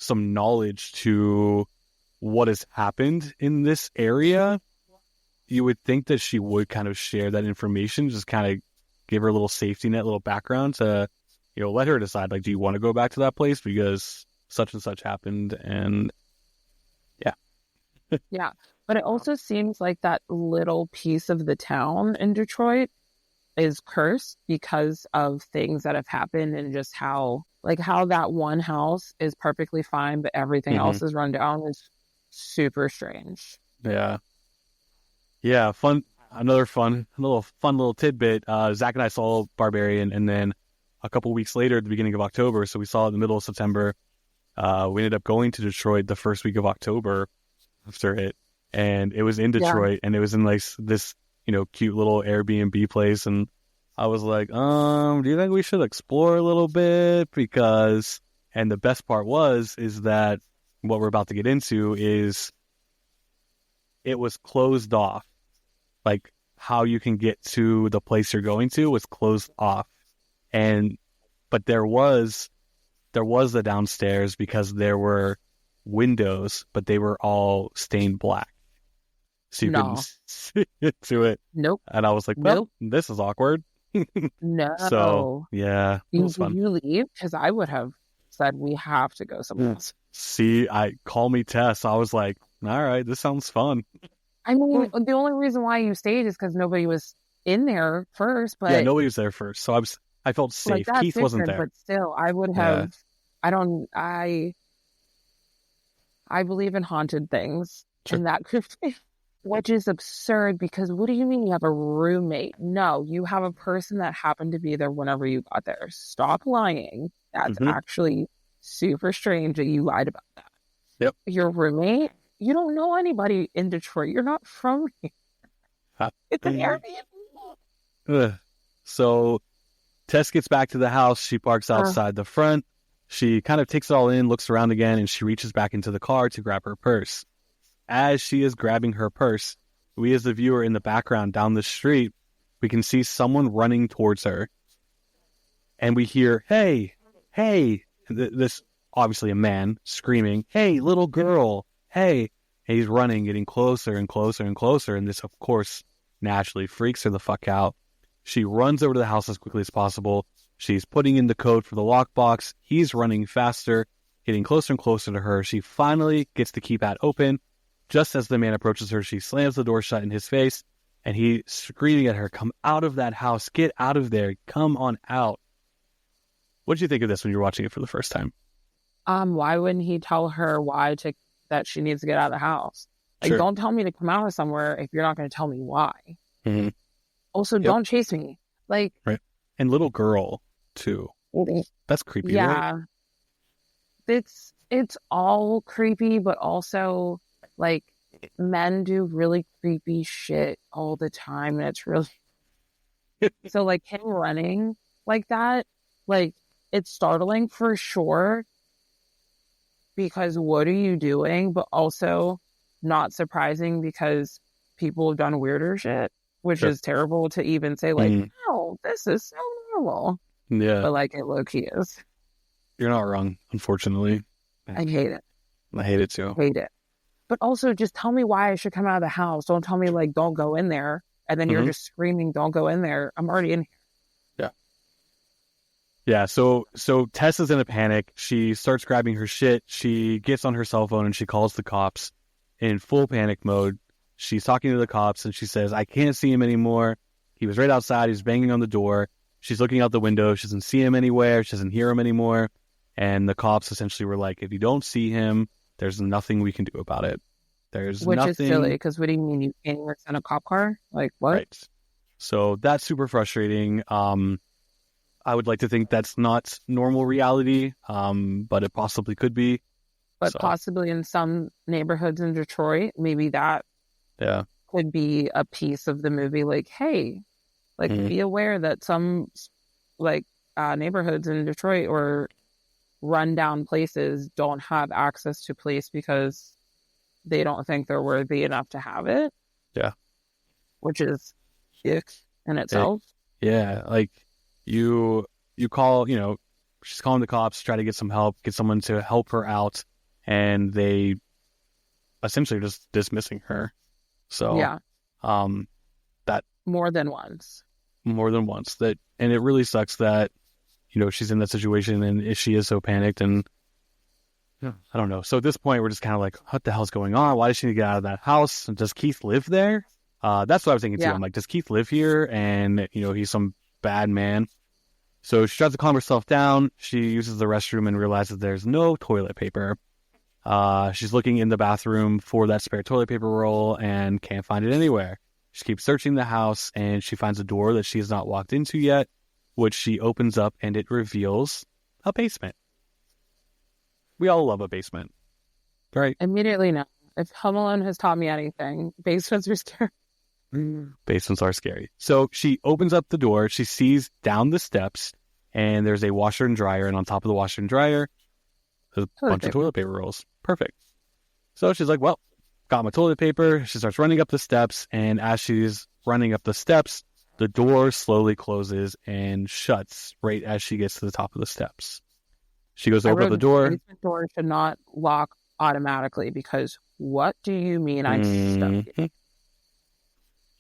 knowledge to what has happened in this area, you would think that she would kind of share that information, just kind of give her a little safety net, little background to, let her decide, like, do you want to go back to that place because such and such happened? And yeah. Yeah. But it also seems like that little piece of the town in Detroit is cursed because of things that have happened, and just how that one house is perfectly fine, but everything else is run down is super strange. Yeah. Yeah. Another fun little tidbit. Zach and I saw Barbarian, and then a couple weeks later, at the beginning of October, so we saw it in the middle of September. We ended up going to Detroit the first week of October after it, and it was in Detroit, and it was in like this, cute little Airbnb place, and I was like, do you think we should explore a little bit? Because, and the best part is that what we're about to get into is it was closed off. Like, how you can get to the place you're going to was closed off, but there was the downstairs because there were windows, but they were all stained black, so you couldn't see into it. Nope. And I was like, well, this is awkward. No. So yeah, it was fun. You leave? Because I would have said we have to go somewhere else. See, call me Tess. I was like, all right, this sounds fun. I mean, the only reason why you stayed is because nobody was in there first. But yeah, nobody was there first, so I felt safe. Like, Keith wasn't there, but still, I would have. Yeah. I believe in haunted things, and that could, which is absurd, because what do you mean you have a roommate? No, you have a person that happened to be there whenever you got there. Stop lying. That's actually super strange that you lied about that. Yep. Your roommate? You don't know anybody in Detroit. You're not from here. It's an Airbnb. So Tess gets back to the house. She parks outside the front. She kind of takes it all in, looks around again, and she reaches back into the car to grab her purse. As she is grabbing her purse, we as the viewer in the background down the street, we can see someone running towards her. And we hear, hey, this obviously a man screaming, hey, little girl, hey. And he's running, getting closer and closer and closer. And this, of course, naturally freaks her the fuck out. She runs over to the house as quickly as possible. She's putting in the code for the lockbox. He's running faster, getting closer and closer to her. She finally gets the keypad open. Just as the man approaches her, she slams the door shut in his face, and he's screaming at her, come out of that house, get out of there, come on out. What did you think of this when you were watching it for the first time? Why wouldn't he tell her that she needs to get out of the house? Like, Sure. Don't tell me to come out of somewhere if you're not going to tell me why. Mm-hmm. Also, don't chase me. Like, right. And little girl, too. That's creepy, yeah. right? it's all creepy, but also like men do really creepy shit all the time, and it's really so like him running like that, like it's startling for sure because what are you doing? But also not surprising because people have done weirder shit, which Sure. is terrible to even say like, Mm. oh, this is so normal. Yeah, But like it low-key is. you're not wrong, unfortunately. I hate it. I hate it too. Hate it. But also just tell me why I should come out of the house. Don't tell me like don't go in there. And then you're Mhm. just screaming, don't go in there. I'm already in here. Yeah, so Tess is in a panic. She starts grabbing her shit. She gets on her cell phone and she calls the cops in full panic mode. She's talking to the cops and she says, I can't see him anymore. He was right outside. He's banging on the door. She's looking out the window. She doesn't see him anywhere. She doesn't hear him anymore. And the cops essentially were like, if you don't see him, there's nothing we can do about it. There's Which nothing. is silly because what do you mean you can't even send a cop car? Like what? Right. So that's super frustrating. I would like to think that's not normal reality, but it possibly could be. But So, possibly in some neighborhoods in Detroit, maybe that yeah. could be a piece of the movie. Like, hey, like Mhm. be aware that some like neighborhoods in Detroit or rundown places don't have access to police because they don't think they're worthy enough to have it. Yeah. Which is ick in itself. Yeah, like you call, she's calling the cops, try to get some help, get someone to help her out, and they essentially just dismissing her. So Yeah, that more than once. more than once that, and it really sucks that she's in that situation and she is so panicked and I don't know. So at this point, we're just kind of like, what the hell's going on? Why does she need to get out of that house? Does Keith live there? That's what I was thinking too. Yeah. I'm like, does Keith live here? And he's some bad man. So she tries to calm herself down. She uses the restroom and realizes there's no toilet paper. She's looking in the bathroom for that spare toilet paper roll and can't find it anywhere. She keeps searching the house and she finds a door that she has not walked into yet, which she opens up and it reveals a basement. We all love a basement, right? Immediately no. If Home Alone has taught me anything, basements are scary. Basements are scary. So she opens up the door. She sees down the steps, and there's a washer and dryer. And on top of the washer and dryer, there's a bunch of toilet paper rolls. Perfect. So she's like, well, got my toilet paper. She starts running up the steps. And as she's running up the steps, the door slowly closes and shuts right as she gets to the top of the steps. She goes to open up the door. The basement door should not lock automatically because what do you mean I'm stuck? Mhm.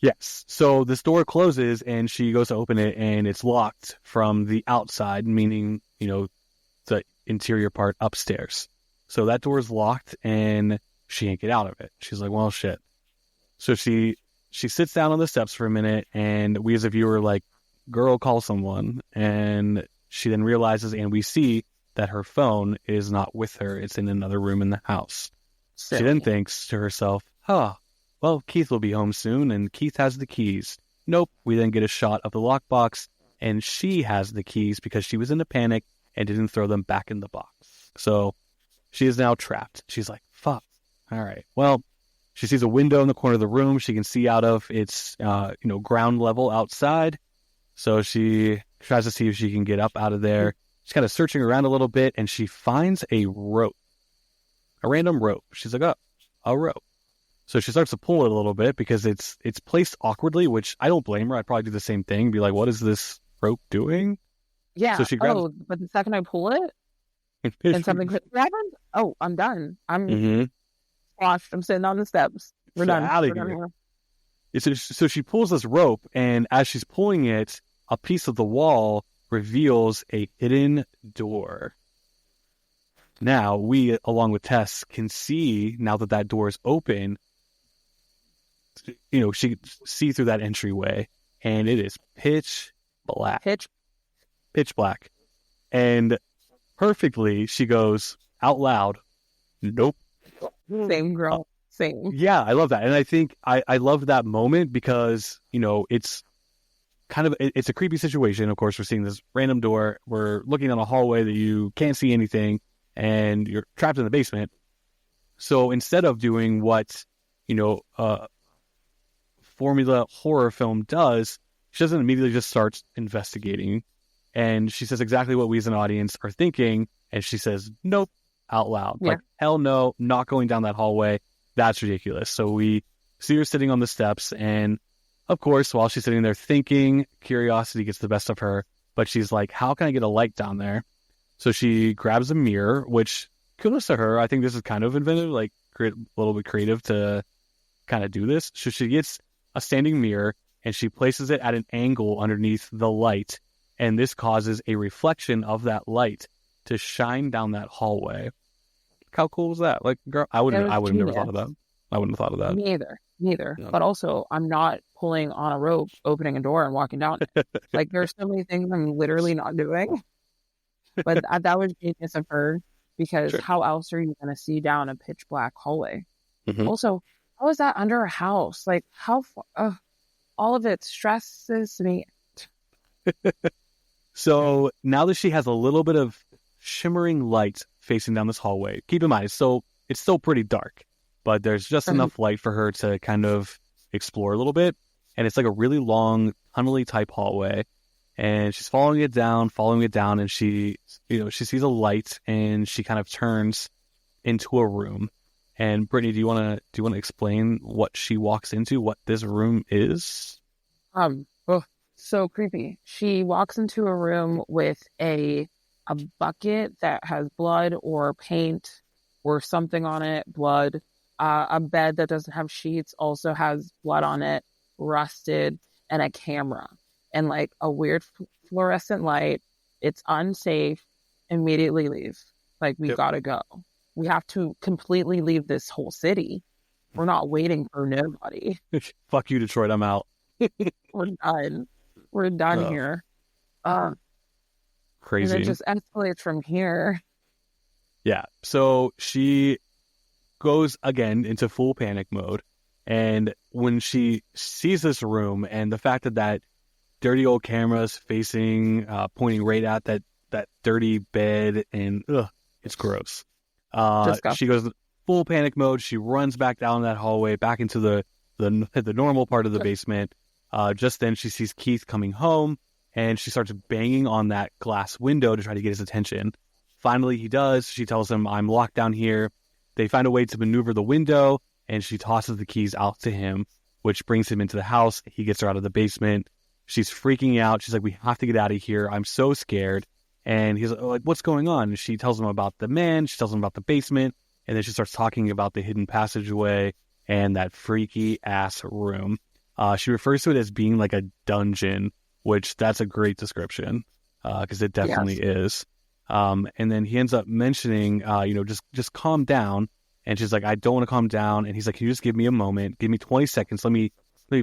Yes. So this door closes and she goes to open it and it's locked from the outside, meaning, the interior part upstairs. So that door is locked and she can't get out of it. She's like, well, shit. So she sits down on the steps for a minute and we as a viewer are like, girl, call someone. And she then realizes and we see that her phone is not with her. It's in another room in the house. She then thinks to herself, well, Keith will be home soon, and Keith has the keys. Nope. We then get a shot of the lockbox, and she has the keys because she was in a panic and didn't throw them back in the box. So she is now trapped. She's like, fuck. All right. Well, she sees a window in the corner of the room she can see out of. It's, ground level outside. So she tries to see if she can get up out of there. She's kind of searching around a little bit, and she finds a rope. A random rope. She's like, oh, a rope. So she starts to pull it a little bit because it's placed awkwardly, which I don't blame her. I'd probably do the same thing. Be like, what is this rope doing? Yeah. So she grabs... Oh, but the second I pull it and something crazy happens, oh, I'm done. I'm washed. I'm sitting on the steps. We're done. We're done here. So she pulls this rope, and as she's pulling it, a piece of the wall reveals a hidden door. Now, we, along with Tess, can see, now that door is open, she can see through that entryway, and it is pitch black. Pitch black. And perfectly, she goes out loud, nope. Same girl. Same. Yeah, I love that. And I think I love that moment because, it's kind of, it's a creepy situation. Of course, we're seeing this random door. We're looking on a hallway that you can't see anything. and you're trapped in the basement. So instead of doing what, formula horror film does, she doesn't immediately just start investigating. And she says exactly what we as an audience are thinking. And she says, nope, out loud. Yeah. Like, hell no, not going down that hallway. That's ridiculous. So we see her sitting on the steps. And of course, while she's sitting there thinking, curiosity gets the best of her. But she's like, how can I get a light down there? So she grabs a mirror, which kudos to her. I think this is kind of inventive, like a little bit creative to kind of do this. So she gets a standing mirror and she places it at an angle underneath the light. And this causes a reflection of that light to shine down that hallway. How cool was that? Like, girl, I would have never thought of that. I wouldn't have thought of that. Neither. Yeah. But also, I'm not pulling on a rope, opening a door, and walking down it. Like, there's so many things I'm literally not doing. But that was genius of her, because Sure. how else are you going to see down a pitch black hallway? Mhm. Also, how is that under a house? Like, how far? All of it stresses me. So now that she has a little bit of shimmering light facing down this hallway, keep in mind, it's still pretty dark, but there's just enough light for her to kind of explore a little bit. And it's like a really long, tunnely type hallway. And she's following it down, and she sees a light, and she kind of turns into a room. And Brittany, do you want to explain what she walks into, what this room is? So creepy. She walks into a room with a bucket that has blood or paint or something on it, blood. A bed that doesn't have sheets also has blood on it, rusted, and a camera. And like a weird fluorescent light. It's unsafe. Immediately leave. Like, we gotta go. We have to completely leave this whole city. We're not waiting for nobody. Fuck you, Detroit. I'm out. We're done. We're done here. Crazy. And it just escalates from here. Yeah. So she goes again into full panic mode. And when she sees this room and the fact that dirty old camera's facing, pointing right at that dirty bed, and it's gross. She goes full panic mode. She runs back down that hallway, back into the normal part of the basement. Just then she sees Keith coming home, and she starts banging on that glass window to try to get his attention. Finally, he does. She tells him, I'm locked down here. They find a way to maneuver the window, and she tosses the keys out to him, which brings him into the house. He gets her out of the basement. She's freaking out. She's like, we have to get out of here. I'm so scared. And he's like, what's going on? And she tells him about the man. She tells him about the basement. And then she starts talking about the hidden passageway and that freaky ass room. She refers to it as being like a dungeon, which that's a great description, because it definitely is. And then he ends up mentioning, just calm down. And she's like, I don't want to calm down. And he's like, can you just give me a moment? Give me 20 seconds. Let me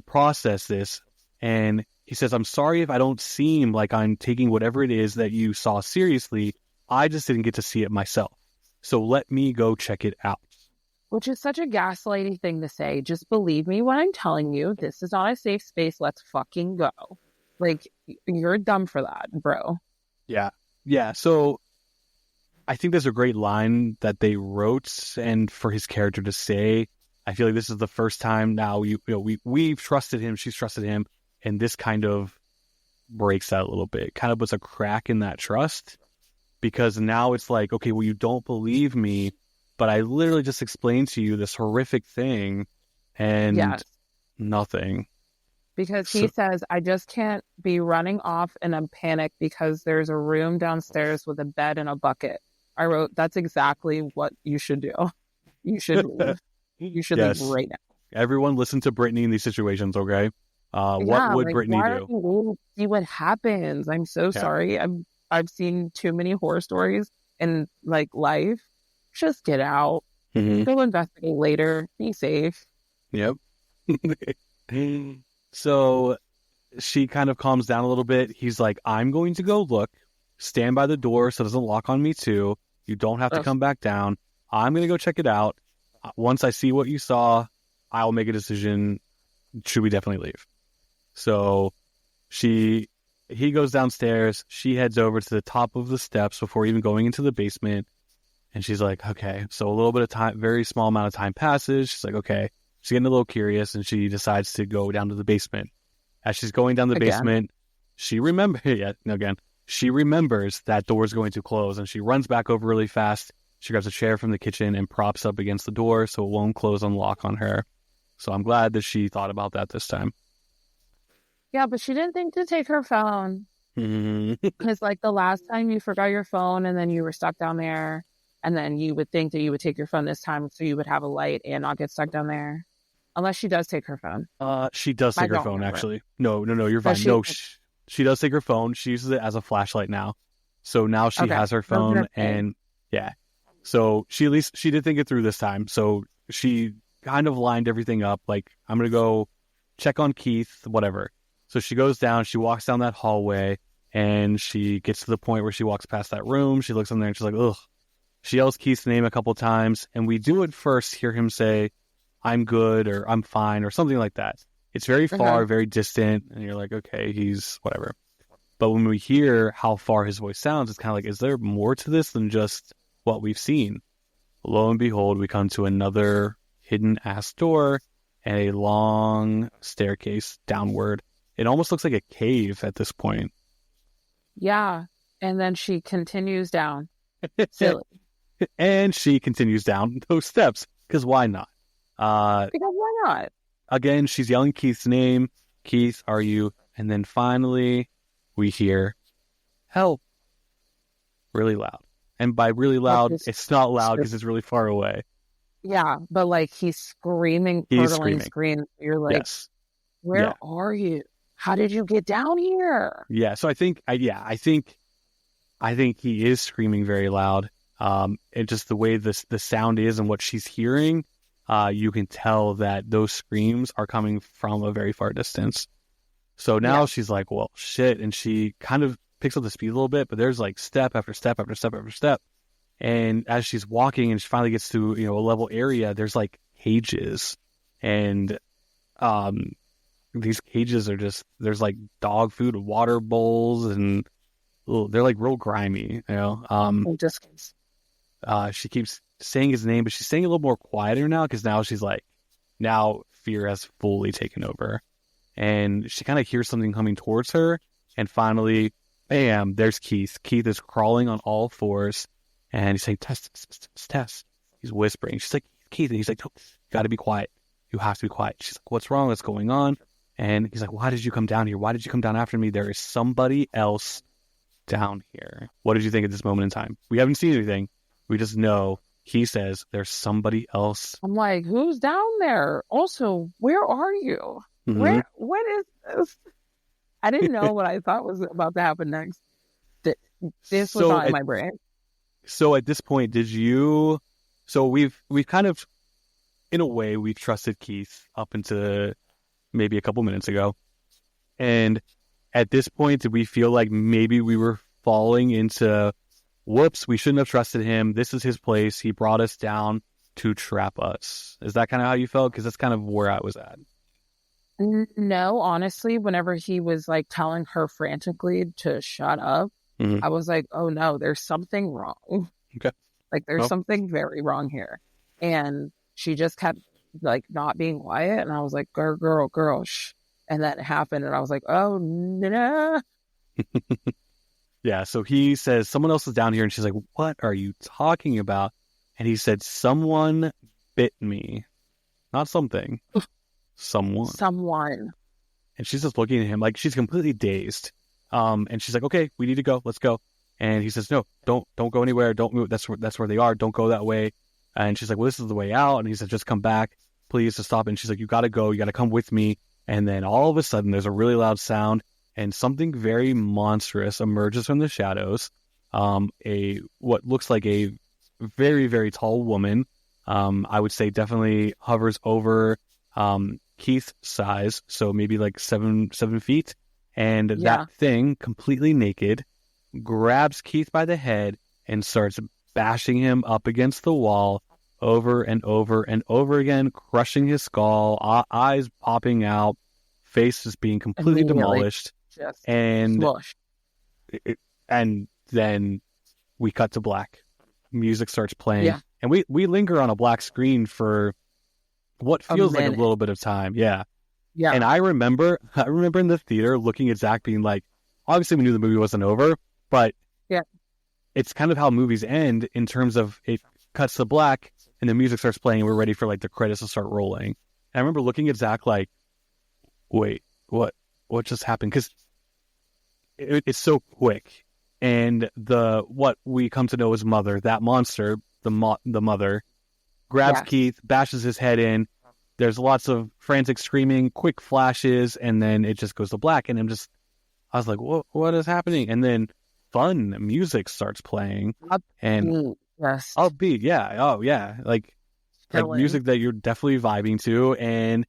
process this. And he says, I'm sorry if I don't seem like I'm taking whatever it is that you saw seriously. I just didn't get to see it myself. So let me go check it out. Which is such a gaslighty thing to say. Just believe me when I'm telling you, this is not a safe space. Let's fucking go. Like, you're dumb for that, bro. Yeah. Yeah. So I think there's a great line that they wrote, and for his character to say, I feel like this is the first time now we've trusted him. She's trusted him. And this kind of breaks that a little bit. Kind of puts a crack in that trust, because now it's like, okay, well, you don't believe me, but I literally just explained to you this horrific thing and nothing. Because he says, I just can't be running off in a panic because there's a room downstairs with a bed and a bucket. I wrote, that's exactly what you should do. You should leave. You should leave right now. Everyone listen to Brittany in these situations, okay? What would Brittany do? See what happens. I'm so sorry. I've seen too many horror stories in like life. Just get out. Mm-hmm. Go investigate later. Be safe. Yep. So she kind of calms down a little bit. He's like, I'm going to go look. Stand by the door so it doesn't lock on me too. You don't have to come back down. I'm going to go check it out. Once I see what you saw, I'll make a decision. Should we definitely leave? So he goes downstairs. She heads over to the top of the steps before even going into the basement. And she's like, okay. So a little bit of time, very small amount of time passes. She's like, okay. She's getting a little curious, and she decides to go down to the basement. As she's going down the basement, she remembers that door's going to close, and she runs back over really fast. She grabs a chair from the kitchen and props up against the door so it won't close and lock on her. So I'm glad that she thought about that this time. Yeah, but she didn't think to take her phone. Because like the last time you forgot your phone and then you were stuck down there, and then you would think that you would take your phone this time so you would have a light and not get stuck down there. Unless she does take her phone. She does take her phone, actually. No, you're fine. She does take her phone. She uses it as a flashlight now. So now she has her phone, and yeah. So she did think it through this time. So she kind of lined everything up. Like, I'm going to go check on Keith, whatever. So she goes down, she walks down that hallway, and she gets to the point where she walks past that room. She looks in there and she's like, ugh. She yells Keith's name a couple times, and we do at first hear him say, I'm good, or I'm fine, or something like that. It's very far, very distant, and you're like, okay, he's whatever. But when we hear how far his voice sounds, it's kind of like, is there more to this than just what we've seen? Lo and behold, we come to another hidden-ass door and a long staircase downward. It almost looks like a cave at this point. Yeah, and then she continues down. Silly. And she continues down those steps, because why not? Because why not? Again, she's yelling Keith's name. Keith, are you? And then finally, we hear, help. Really loud. And by really loud, it's not loud because it's really far away. Yeah, but like he's screaming, scream. You're like, where are you? How did you get down here? Yeah, so I think he is screaming very loud. And just the way the sound is and what she's hearing, you can tell that those screams are coming from a very far distance. So now she's like, well, shit. And she kind of picks up the speed a little bit, but there's like step after step after step after step. And as she's walking and she finally gets to, a level area, there's like cages. And these cages are there's like dog food, water bowls, and they're like real grimy, She keeps saying his name, but she's saying it a little more quieter now because now she's like, now fear has fully taken over. And she kind of hears something coming towards her. And finally, bam, there's Keith. Keith is crawling on all fours. And he's saying, Tess, Tess. He's whispering. She's like, Keith. And he's like, no, you got to be quiet. You have to be quiet. She's like, what's wrong? What's going on? And he's like, why did you come down here? Why did you come down after me? There is somebody else down here. What did you think at this moment in time? We haven't seen anything. We just know he says there's somebody else. I'm like, who's down there? Also, where are you? Mm-hmm. What is this? I didn't know what I thought was about to happen next. This was not in my brain. So at this point, so we've kind of, in a way, we've trusted Keith up into maybe a couple minutes ago. And at this point, did we feel like maybe we were falling into, whoops, we shouldn't have trusted him. This is his place. He brought us down to trap us. Is that kind of how you felt? Because that's kind of where I was at. No, honestly, whenever he was like telling her frantically to shut up, I was like, oh no, there's something wrong. Okay. Like there's something very wrong here. And she just kept like not being quiet. And I was like, girl, shh. And then it happened. And I was like, oh no. Yeah. So he says, someone else is down here. And she's like, what are you talking about? And he said, someone bit me. Not something. Someone. And she's just looking at him like she's completely dazed. And she's like, okay, we need to go. Let's go. And he says, no, don't go anywhere. Don't move. That's where they are. Don't go that way. And she's like, well, this is the way out. And he says, just come back, please, to stop. And she's like, you got to go. You got to come with me. And then all of a sudden there's a really loud sound and something very monstrous emerges from the shadows. What looks like a very, very tall woman. I would say definitely hovers over, Keith's size. So maybe like 7 feet. And that thing, completely naked, grabs Keith by the head and starts bashing him up against the wall over and over and over again, crushing his skull, eyes popping out, face just being completely demolished. And then we cut to black. music starts playing, Yeah. and we linger on a black screen for what feels like a little bit of time. Yeah. Yeah. And I remember in the theater looking at Zach being like, obviously we knew the movie wasn't over, but Yeah. it's kind of how movies end in terms of it cuts to black and the music starts playing and we're ready for like the credits to start rolling. And I remember looking at Zach like, wait, what just happened? Because it's so quick. And what we come to know as Mother, that monster, the mother, grabs Keith, bashes his head in. There's lots of frantic screaming, quick flashes, and then it just goes to black. And I was like, what is happening? And then fun music starts playing. And yes. upbeat, yeah. Oh, yeah. Like music that you're definitely vibing to. And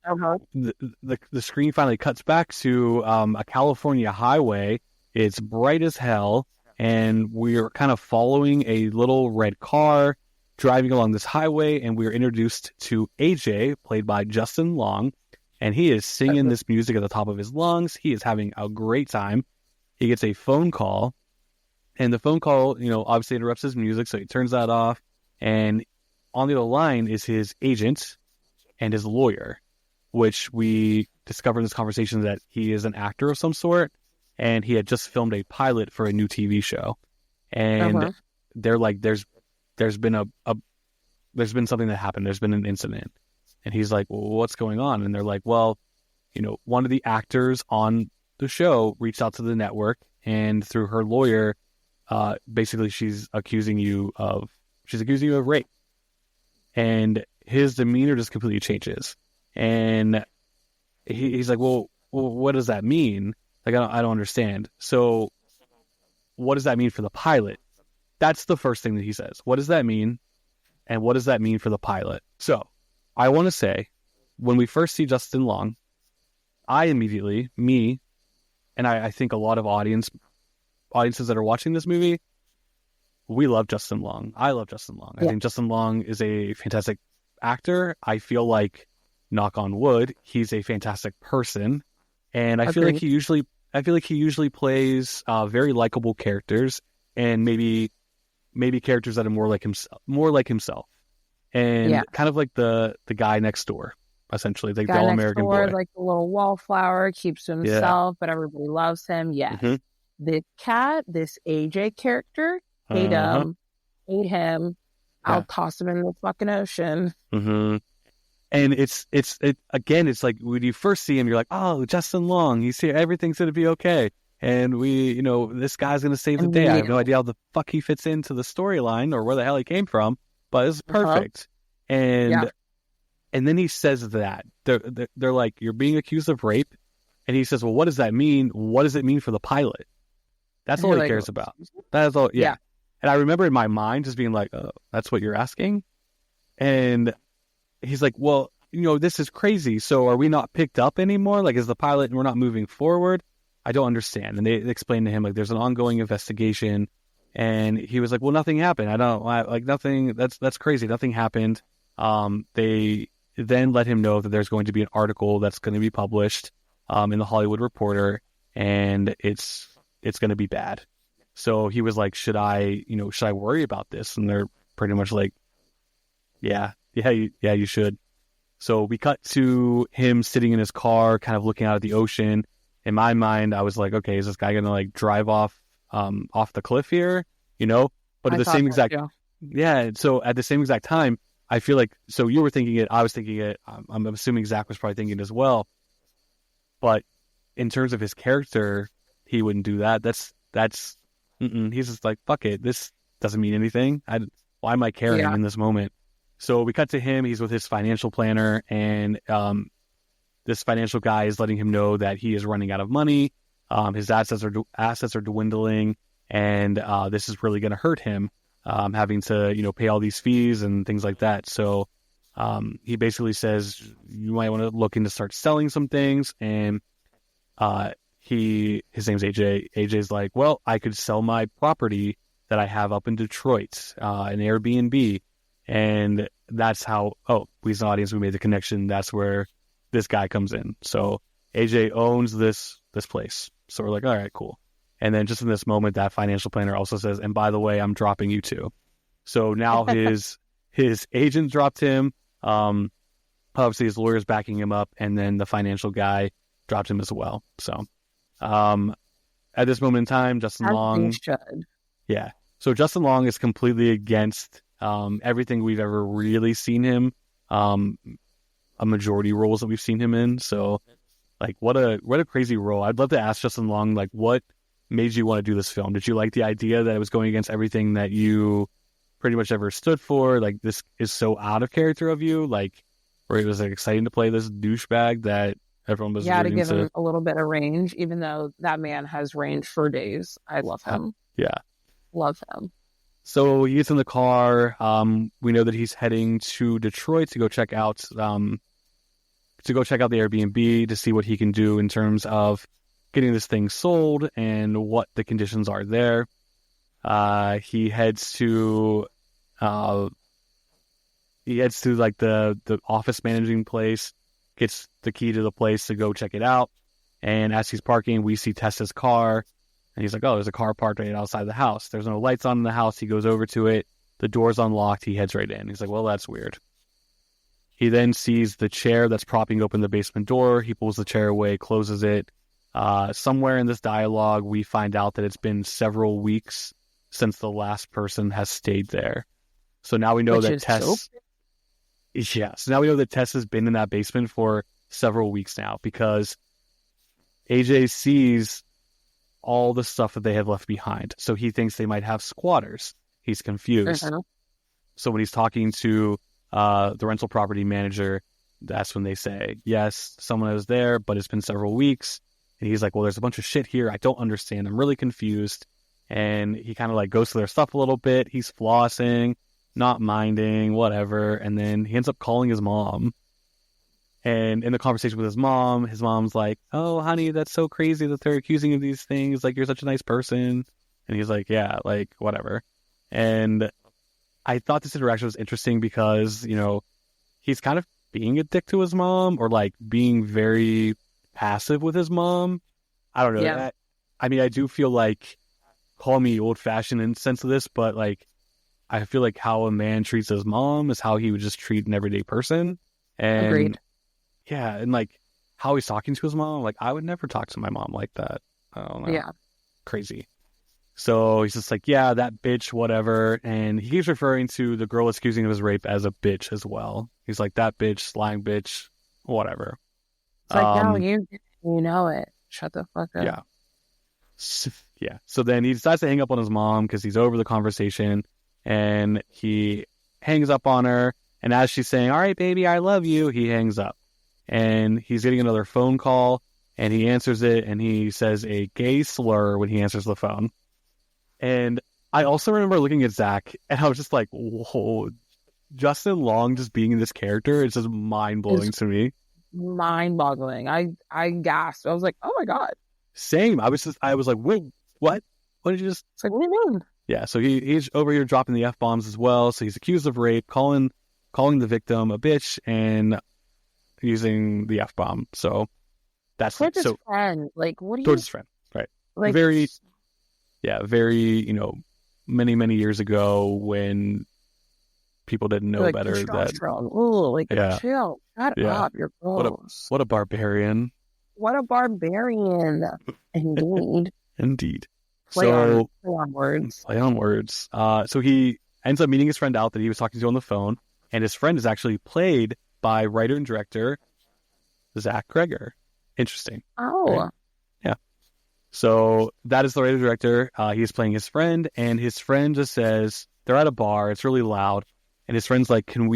the screen finally cuts back to a California highway. It's bright as hell. And we're kind of following a little red car driving along this highway, and we're introduced to AJ, played by Justin Long, and he is singing this music at the top of his lungs. He is having a great time. He gets a phone call, and the phone call, obviously interrupts his music, so he turns that off, and on the other line is his agent and his lawyer, which we discover in this conversation that he is an actor of some sort, and he had just filmed a pilot for a new TV show. And they're like, there's been there's been something that happened. There's been an incident. And he's like, well, what's going on? And they're like, well, one of the actors on the show reached out to the network, and through her lawyer, basically she's accusing you of rape. And his demeanor just completely changes. And he's like, well, what does that mean? Like, I don't understand. So what does that mean for the pilot? That's the first thing that he says. What does that mean? And what does that mean for the pilot? So I want to say, when we first see Justin Long, I immediately, and I think a lot of audiences that are watching this movie, we love Justin Long. I love Justin Long. I think Justin Long is a fantastic actor. I feel like, knock on wood, he's a fantastic person. And I feel like he usually plays very likable characters, and maybe characters that are more like himself, and kind of like the guy next door, essentially, like the all-American boy, like the little wallflower, keeps to himself, but everybody loves him. Yes, this AJ character, hate him. I'll toss him in the fucking ocean. And it's like when you first see him, you're like, oh, Justin Long, he's here, everything's gonna be okay. And this guy's going to save the day. I have no idea how the fuck he fits into the storyline or where the hell he came from, but it's perfect. And then he says that. They're like, you're being accused of rape. And he says, well, what does that mean? What does it mean for the pilot? That's all he cares about. That is all. Yeah. And I remember in my mind just being like, oh, that's what you're asking? And he's like, well, this is crazy. So are we not picked up anymore? Like, is the pilot and we're not moving forward? I don't understand. And they explained to him, like, there's an ongoing investigation. And he was like, well, nothing happened. Nothing, that's crazy. Nothing happened. They then let him know that there's going to be an article that's going to be published in the Hollywood Reporter, and it's going to be bad. So he was like, should I worry about this? And they're pretty much like, yeah, you should. So we cut to him sitting in his car, kind of looking out at the ocean. In my mind, I was like, okay, is this guy going to like drive off the cliff here? But at the same exact, so at the same exact time, I feel like, so you were thinking it, I was thinking it, I'm assuming Zach was probably thinking it as well. But in terms of his character, he wouldn't do that. He's just like, fuck it. This doesn't mean anything. Why am I caring in this moment? So we cut to him. He's with his financial planner, and this financial guy is letting him know that he is running out of money. His assets are dwindling, and this is really going to hurt him, having to pay all these fees and things like that. So he basically says you might want to look into start selling some things, and his name's AJ. AJ's like, well, I could sell my property that I have up in Detroit, an Airbnb. And that's how, we as an audience, we made the connection. That's where this guy comes in. So AJ owns this place. So we're like, all right, cool. And then just in this moment, that financial planner also says, and by the way, I'm dropping you too. So now his agent dropped him. Obviously his lawyer's backing him up, and then the financial guy dropped him as well. So at this moment in time, Justin As Long, they should. yeah. So Justin Long is completely against everything we've ever really seen him. A majority roles that we've seen him in. So like what a crazy role. I'd love to ask Justin Long, like, what made you want to do this film? Did you like the idea that it was going against everything that you pretty much ever stood for? Like, this is so out of character of you, like, or it was like exciting to play this douchebag that everyone was Yeah, to rooting give him a little bit of range, even though that man has range for days. I love him. Yeah. Love him. So he gets in the car. We know that he's heading to Detroit to go check out the Airbnb to see what he can do in terms of getting this thing sold and what the conditions are there. He heads to like the office managing place, gets the key to the place to go check it out. And as he's parking, we see Tess's car. And he's like, oh, there's a car parked right outside the house. There's no lights on in the house. He goes over to it. The door's unlocked. He heads right in. He's like, well, that's weird. He then sees the chair that's propping open the basement door. He pulls the chair away, closes it. Somewhere in this dialogue, we find out that it's been several weeks since the last person has stayed there. So now we know that Tess... Yeah, so now we know that Tess has been in that basement for several weeks now because AJ sees all the stuff that they have left behind. So he thinks they might have squatters. He's confused. Uh-huh. So when he's talking to the rental property manager, that's when they say, yes, someone was there, but it's been several weeks. And he's like, well, there's a bunch of shit here. I don't understand. I'm really confused. And he kind of like goes to their stuff a little bit. He's flossing, not minding, whatever. And then he ends up calling his mom. And in the conversation with his mom's like, oh, honey, that's so crazy that they're accusing you of these things. Like, you're such a nice person. And he's like, yeah, like, whatever. And I thought this interaction was interesting because, you know, he's kind of being a dick to his mom or like being very passive with his mom. I don't know. Yeah. I mean, I do feel like, call me old fashioned in the sense of this, but like, I feel like how a man treats his mom is how he would just treat an everyday person. And Agreed. yeah, and like how he's talking to his mom, like I would never talk to my mom like that. I don't know. Yeah. Crazy. So he's just like, yeah, that bitch, whatever. And he keeps referring to the girl accusing him of his rape as a bitch as well. He's like, that bitch, lying bitch, whatever. It's like, no, you know it. Shut the fuck up. Yeah. Yeah. So then he decides to hang up on his mom because he's over the conversation, and he hangs up on her. And as she's saying, all right, baby, I love you, he hangs up. And he's getting another phone call, and he answers it, and he says a gay slur when he answers the phone. And I also remember looking at Zach, and I was just like, whoa, Justin Long just being in this character is just mind-blowing to me. Mind-boggling. I gasped. I was like, oh my God. Same. I was like, wait, what? What did you just... It's like, what do you mean? Yeah, so he's over here dropping the F-bombs as well. So he's accused of rape, calling the victim a bitch, and using the F-bomb. So that's towards his friend. Like, what do you... Towards his friend, right. Like, very, you know, many years ago when people didn't know like better. That, ooh, like, yeah. chill. Shut up. You're gross. What a barbarian. What a barbarian. Indeed. Indeed. Play on words. Play on words. So he ends up meeting his friend out that he was talking to on the phone, and his friend is actually played by writer and director Zach Cregger. Interesting. Oh. Right? Yeah. So that is the writer and director. He's playing his friend, and his friend just says, they're at a bar, it's really loud, and his friend's like, can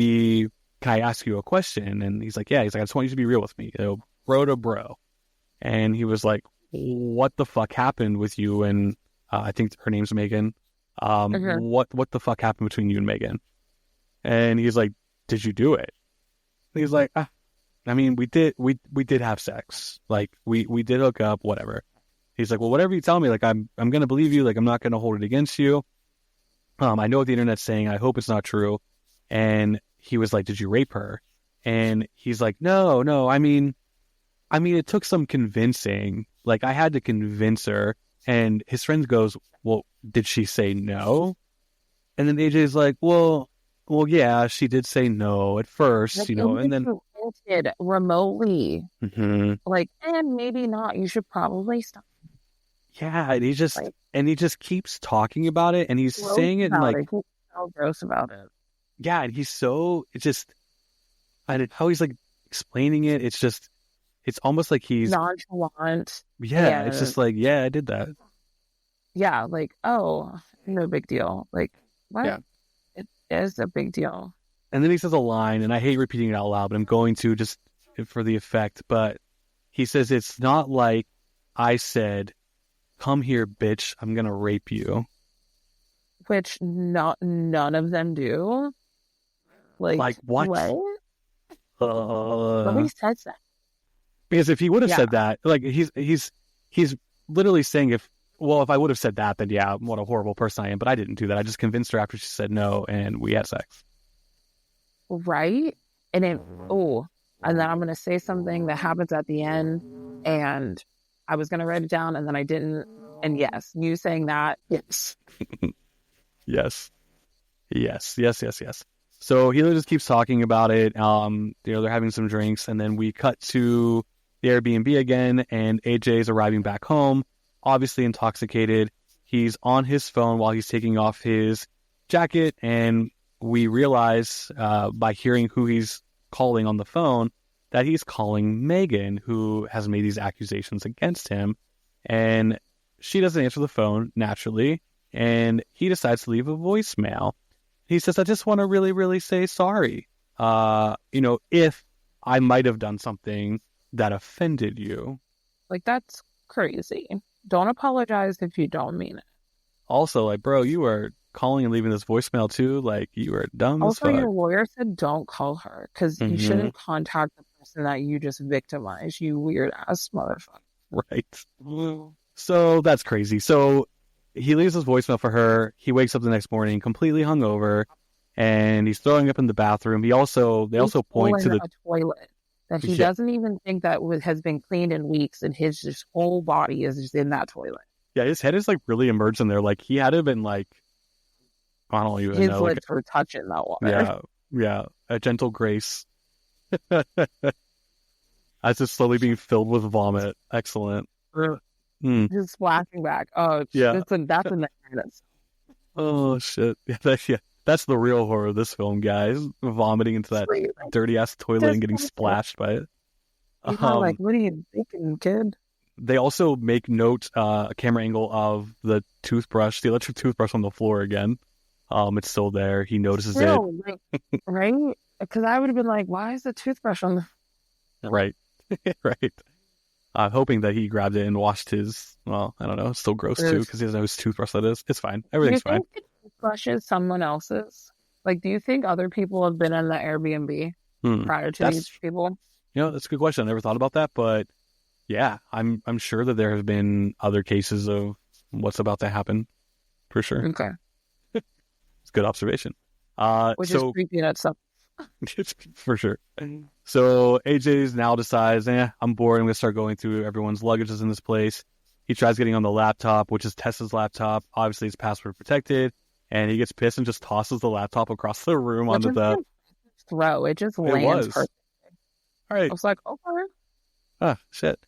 I ask you a question? And he's like, yeah. He's like, I just want you to be real with me, you know, bro to bro. And he was like, what the fuck happened with you and I think her name's Megan. What the fuck happened between you and Megan? And he's like, did you do it? And he's like, I mean, we did have sex. Like we did hook up, whatever. He's like, well, whatever you tell me, like I'm gonna believe you. Like I'm not gonna hold it against you. I know what the internet's saying. I hope it's not true. And he was like, did you rape her? And he's like, no. I mean, it took some convincing. Like I had to convince her. And his friend goes, well, did she say no? And then AJ's like, well, yeah, she did say no at first, Like, and then you hinted remotely. Mhm. Like, and maybe not. You should probably stop. Yeah, and Like, he just keeps talking about it, and he's gross saying it in about like, it. He's so gross about it. yeah, and he's so it's just, and how he's like explaining it, it's almost like he's, Nonchalant. yeah, it's And just like, yeah, I did that. yeah, like, oh, no big deal. Like, what? Yeah. It is a big deal. And then he says a line, and I hate repeating it out loud, but I'm going to just for the effect. But he says, it's not like I said, come here, bitch, I'm going to rape you. Which none of them do. Like, what? Nobody says that. Because if he would have Yeah. said that, like, he's literally saying, if I would have said that, then yeah, what a horrible person I am. But I didn't do that. I just convinced her after she said no, and we had sex. Right? And then, and then I'm going to say something that happens at the end, and I was going to write it down, and then I didn't. And yes, you saying that, yes. Yes. So he just keeps talking about it. They're having some drinks, and then we cut to the Airbnb again, and AJ's arriving back home, obviously intoxicated. He's on his phone while he's taking off his jacket, and we realize by hearing who he's calling on the phone that he's calling Megan, who has made these accusations against him, and she doesn't answer the phone naturally, and he decides to leave a voicemail. He says, I just want to really, really say sorry. If I might have done something that offended you. Like, that's crazy. Don't apologize if you don't mean it. Also, like, bro, you are calling and leaving this voicemail too. Like, you are dumb Also, as fuck. your lawyer said don't call her because you shouldn't contact the person that you just victimized, you weird ass motherfucker. Right. So that's crazy. So he leaves his voicemail for her. He wakes up the next morning completely hungover, and he's throwing up in the bathroom. They also point to a toilet that he doesn't even think that has been cleaned in weeks, and his just whole body is just in that toilet. Yeah, his head is like really immersed in there. Like he had to have been like, I don't even know. His lips were touching that water. Yeah, a gentle grace. As it's slowly being filled with vomit. Excellent. Just splashing back. Oh, yeah. That's a nightmare. Oh shit! Yeah, that's the real horror of this film, guys. Vomiting into that dirty ass toilet and getting splashed by it. Like, what are you thinking, kid? They also make note, a camera angle of the toothbrush, the electric toothbrush on the floor again. It's still there. He notices it. Like, right? Because I would have been like, why is the toothbrush on the... Right. Right. Hoping that he grabbed it and washed his, well, I don't know, it's still gross too, because he doesn't know whose toothbrush that is. It's fine. Everything's fine. Do you think the toothbrush is someone else's? Like, do you think other people have been in the Airbnb prior to these people? That's a good question. I never thought about that, but yeah, I'm sure that there have been other cases of what's about to happen, for sure. Okay. It's a good observation. Which is creepy in itself. For sure. So AJ's now decides, I'm bored. I'm going to start going through everyone's luggages in this place. He tries getting on the laptop, which is Tess's laptop. Obviously, it's password protected. And he gets pissed and just tosses the laptop across the room onto the throw. It just lands perfectly. All right. I was like, okay. Ah, shit.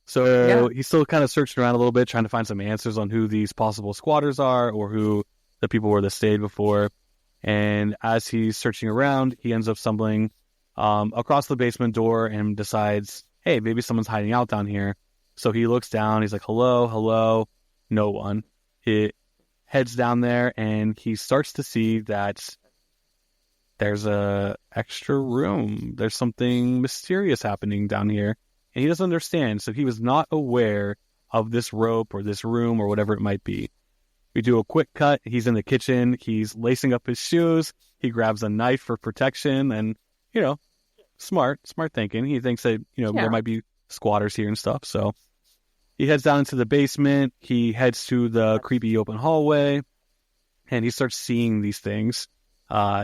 So he's still kind of searching around a little bit, trying to find some answers on who these possible squatters are or who the people were that stayed before. And as he's searching around, he ends up stumbling across the basement door and decides, hey, maybe someone's hiding out down here. So he looks down. He's like, hello. No one. He heads down there and he starts to see that there's a extra room. There's something mysterious happening down here. And he doesn't understand. So he was not aware of this rope or this room or whatever it might be. We do a quick cut. He's in the kitchen. He's lacing up his shoes. He grabs a knife for protection and, smart thinking. He thinks that, there might be squatters here and stuff. So he heads down into the basement. He heads to the creepy open hallway and he starts seeing these things.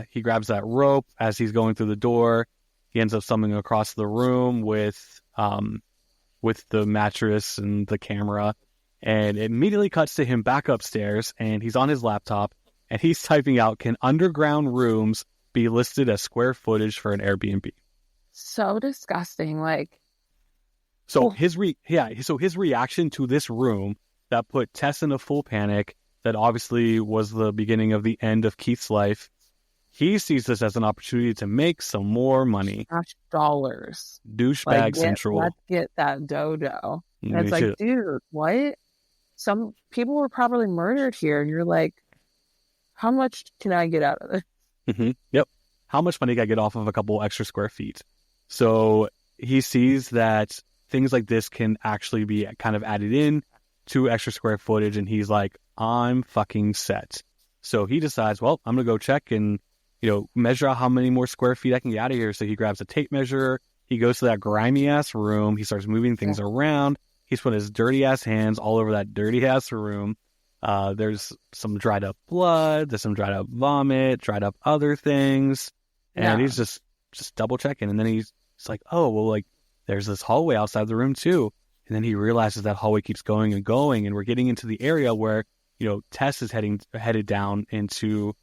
He grabs that rope as he's going through the door. He ends up stumbling across the room with the mattress and the camera. And it immediately cuts to him back upstairs, and he's on his laptop, and he's typing out, "Can underground rooms be listed as square footage for an Airbnb?" So disgusting. Like, So his reaction to this room that put Tess in a full panic, that obviously was the beginning of the end of Keith's life. He sees this as an opportunity to make some more money. gosh, dollars. Douchebag central. Let's get that dodo. And Me it's like, too. dude, what? Some people were probably murdered here. And you're like, how much can I get out of this? Yep. How much money can I get off of a couple extra square feet? So he sees that things like this can actually be kind of added in to extra square footage, and he's like, I'm fucking set. So he decides, well, I'm going to go check and, measure out how many more square feet I can get out of here. So he grabs a tape measure. He goes to that grimy ass room. He starts moving things around. He's put his dirty ass hands all over that dirty ass room. There's some dried up blood. There's some dried up vomit, dried up other things. And he's just double checking. And then he's like, oh, well, like, there's this hallway outside the room too. And then he realizes that hallway keeps going and going. And we're getting into the area where, Tess is headed down into,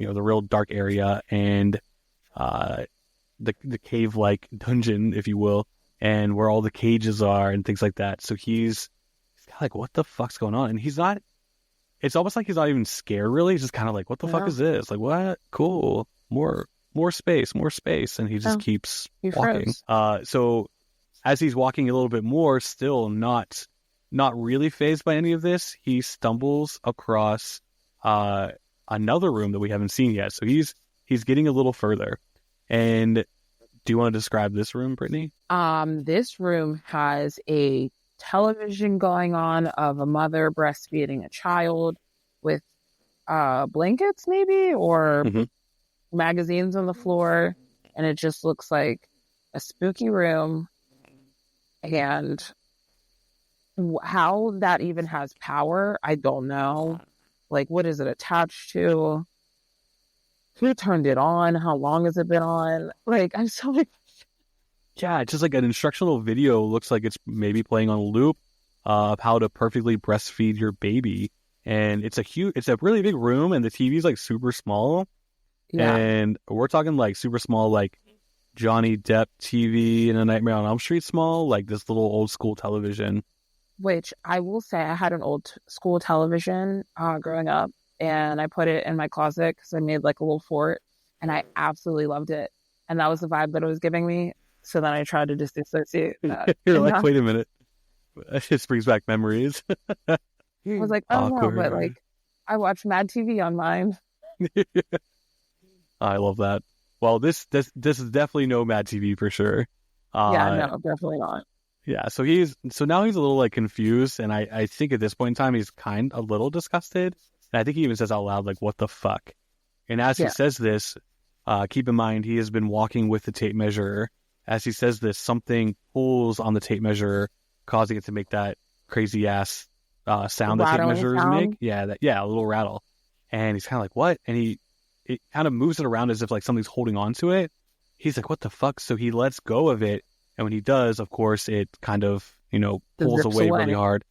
the real dark area and the cave-like dungeon, if you will, and where all the cages are and things like that. So he's kind of like, what the fuck's going on? And he's not, it's almost like he's not even scared, really. He's just kind of like, what the fuck is this? Like, what? Cool. More space. And he just keeps walking. So as he's walking a little bit more, still not really fazed by any of this, he stumbles across another room that we haven't seen yet. So he's getting a little further. And do you want to describe this room, Brittany? This room has a television going on of a mother breastfeeding a child with blankets maybe, or magazines on the floor. And it just looks like a spooky room. And how that even has power, I don't know. Like, what is it attached to? Who turned it on? How long has it been on? Like, I'm so like... Yeah, it's just like an instructional video. Looks like it's maybe playing on a loop of how to perfectly breastfeed your baby. And it's a really big room, and the TV's like super small. Yeah. And we're talking like super small, like Johnny Depp TV in A Nightmare on Elm Street small, like this little old school television. Which I will say, I had an old school television growing up, and I put it in my closet because I made like a little fort, and I absolutely loved it. And that was the vibe that it was giving me. So then I tried to disassociate that. You're like, wait a minute. That just brings back memories. I was like, oh no, but like, I watched Mad TV on mine. I love that. Well, this is definitely no Mad TV for sure. Yeah, no, definitely not. Yeah, so now he's a little like confused, and I think at this point in time he's a little disgusted, and I think he even says out loud like, "What the fuck?" And as he says this, keep in mind he has been walking with the tape measure. As he says this, something pulls on the tape measure, causing it to make that crazy ass sound that tape measures make. Yeah, a little rattle. And he's kind of like, "What?" And it kind of moves it around as if like something's holding on to it. He's like, "What the fuck?" So he lets go of it. And when he does, of course, it kind of, pulls away really hard.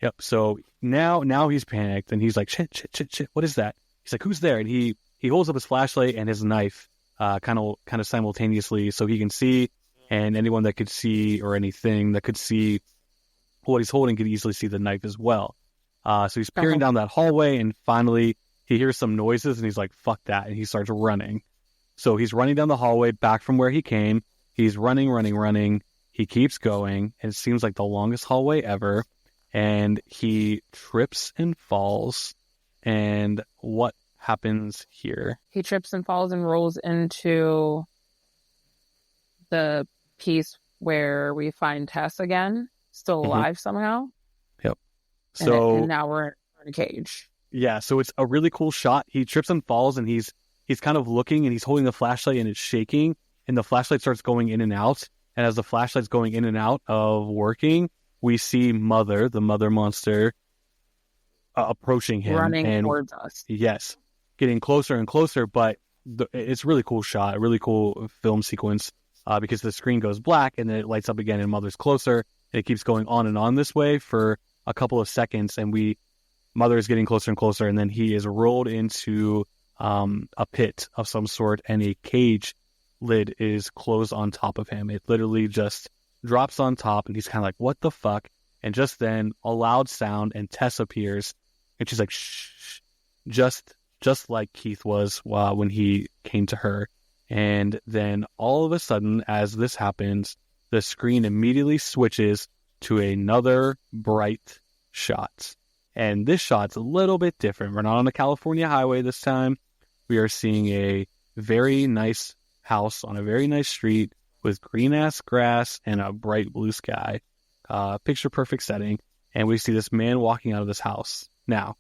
Yep. So now he's panicked, and he's like, shit. What is that? He's like, who's there? And he holds up his flashlight and his knife kind of simultaneously so he can see, and anyone that could see or anything that could see what he's holding could easily see the knife as well. So he's peering down that hallway, and finally he hears some noises, and he's like, fuck that. And he starts running. So he's running down the hallway back from where he came. He's running. He keeps going, and it seems like the longest hallway ever. And he trips and falls. And what happens here? He trips and falls and rolls into the piece where we find Tess again, still alive somehow. Yep. So and now we're in a cage. Yeah, so it's a really cool shot. He trips and falls, and he's kind of looking, and he's holding the flashlight, and it's shaking. And the flashlight starts going in and out. And as the flashlight's going in and out of working, we see the mother monster, approaching him. Running towards us. Yes. Getting closer and closer. But it's a really cool shot, a really cool film sequence, because the screen goes black and then it lights up again and mother's closer. And it keeps going on and on this way for a couple of seconds. And we mother is getting closer and closer, and then he is rolled into a pit of some sort, and a cage lid is closed on top of him. It literally just drops on top, and he's kind of like, what the fuck? And just then, a loud sound, and Tess appears, and she's like, shh, just like Keith was when he came to her. And then all of a sudden, as this happens, the screen immediately switches to another bright shot. And this shot's a little bit different. We're not on the California highway this time. We are seeing a very nice house on a very nice street with green-ass grass and a bright blue sky. Picture perfect setting. And we see this man walking out of this house. Now,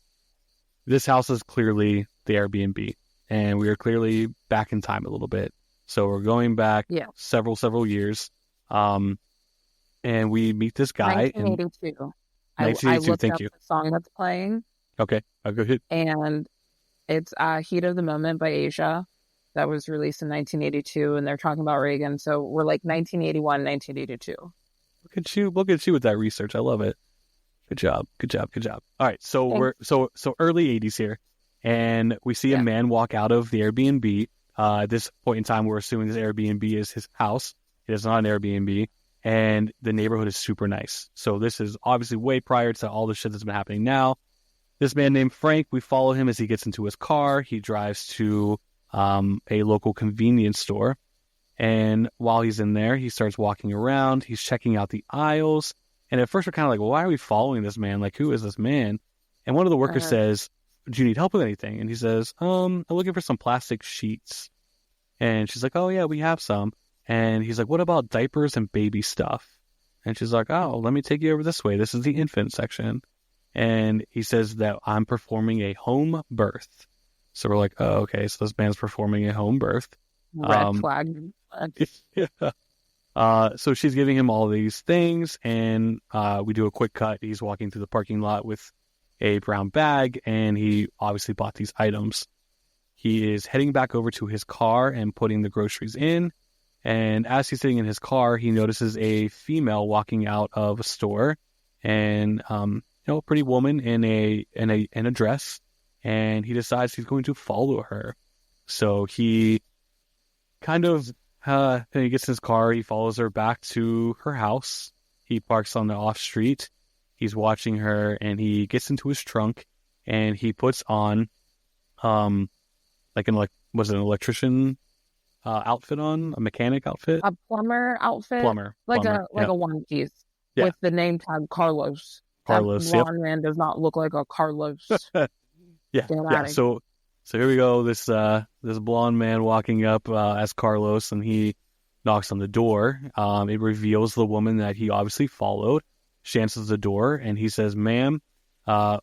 this house is clearly the Airbnb. And we are clearly back in time a little bit. So we're going back several years. And we meet this guy. 1982. 1982, thank you. The song that's playing. Okay, I'll go ahead. And it's Heat of the Moment by Asia. That was released in 1982, and they're talking about Reagan. So we're like 1981, 1982. Look at you with that research. I love it. Good job. All right, so we're so early 80s here, and we see a man walk out of the Airbnb. At this point in time, we're assuming this Airbnb is his house. It is not an Airbnb, and the neighborhood is super nice. So this is obviously way prior to all the shit that's been happening now. This man named Frank, we follow him as he gets into his car. He drives to a local convenience store. And while he's in there, he starts walking around. He's checking out the aisles. And at first we're kind of like, well, why are we following this man? Like, who is this man? And one of the workers says, do you need help with anything? And he says, I'm looking for some plastic sheets. And she's like, oh, yeah, we have some. And he's like, what about diapers and baby stuff? And she's like, oh, let me take you over this way. This is the infant section. And he says that I'm performing a home birth. So we're like, oh, okay, so this man's performing a home birth. Red flag. So she's giving him all these things, and we do a quick cut. He's walking through the parking lot with a brown bag, and he obviously bought these items. He is heading back over to his car and putting the groceries in. And as he's sitting in his car, he notices a female walking out of a store, and a pretty woman in a dress, and he decides he's going to follow her. So he kind of he gets in his car, he follows her back to her house. He parks on the off street. He's watching her, and he gets into his trunk, and he puts on was it an electrician outfit on, a mechanic outfit, a plumber outfit, like a one piece with the name tag Carlos. That blonde man does not look like a Carlos. yeah. So here we go. This blonde man walking up as Carlos, and he knocks on the door. It reveals the woman that he obviously followed. She answers the door, and he says, "Ma'am, so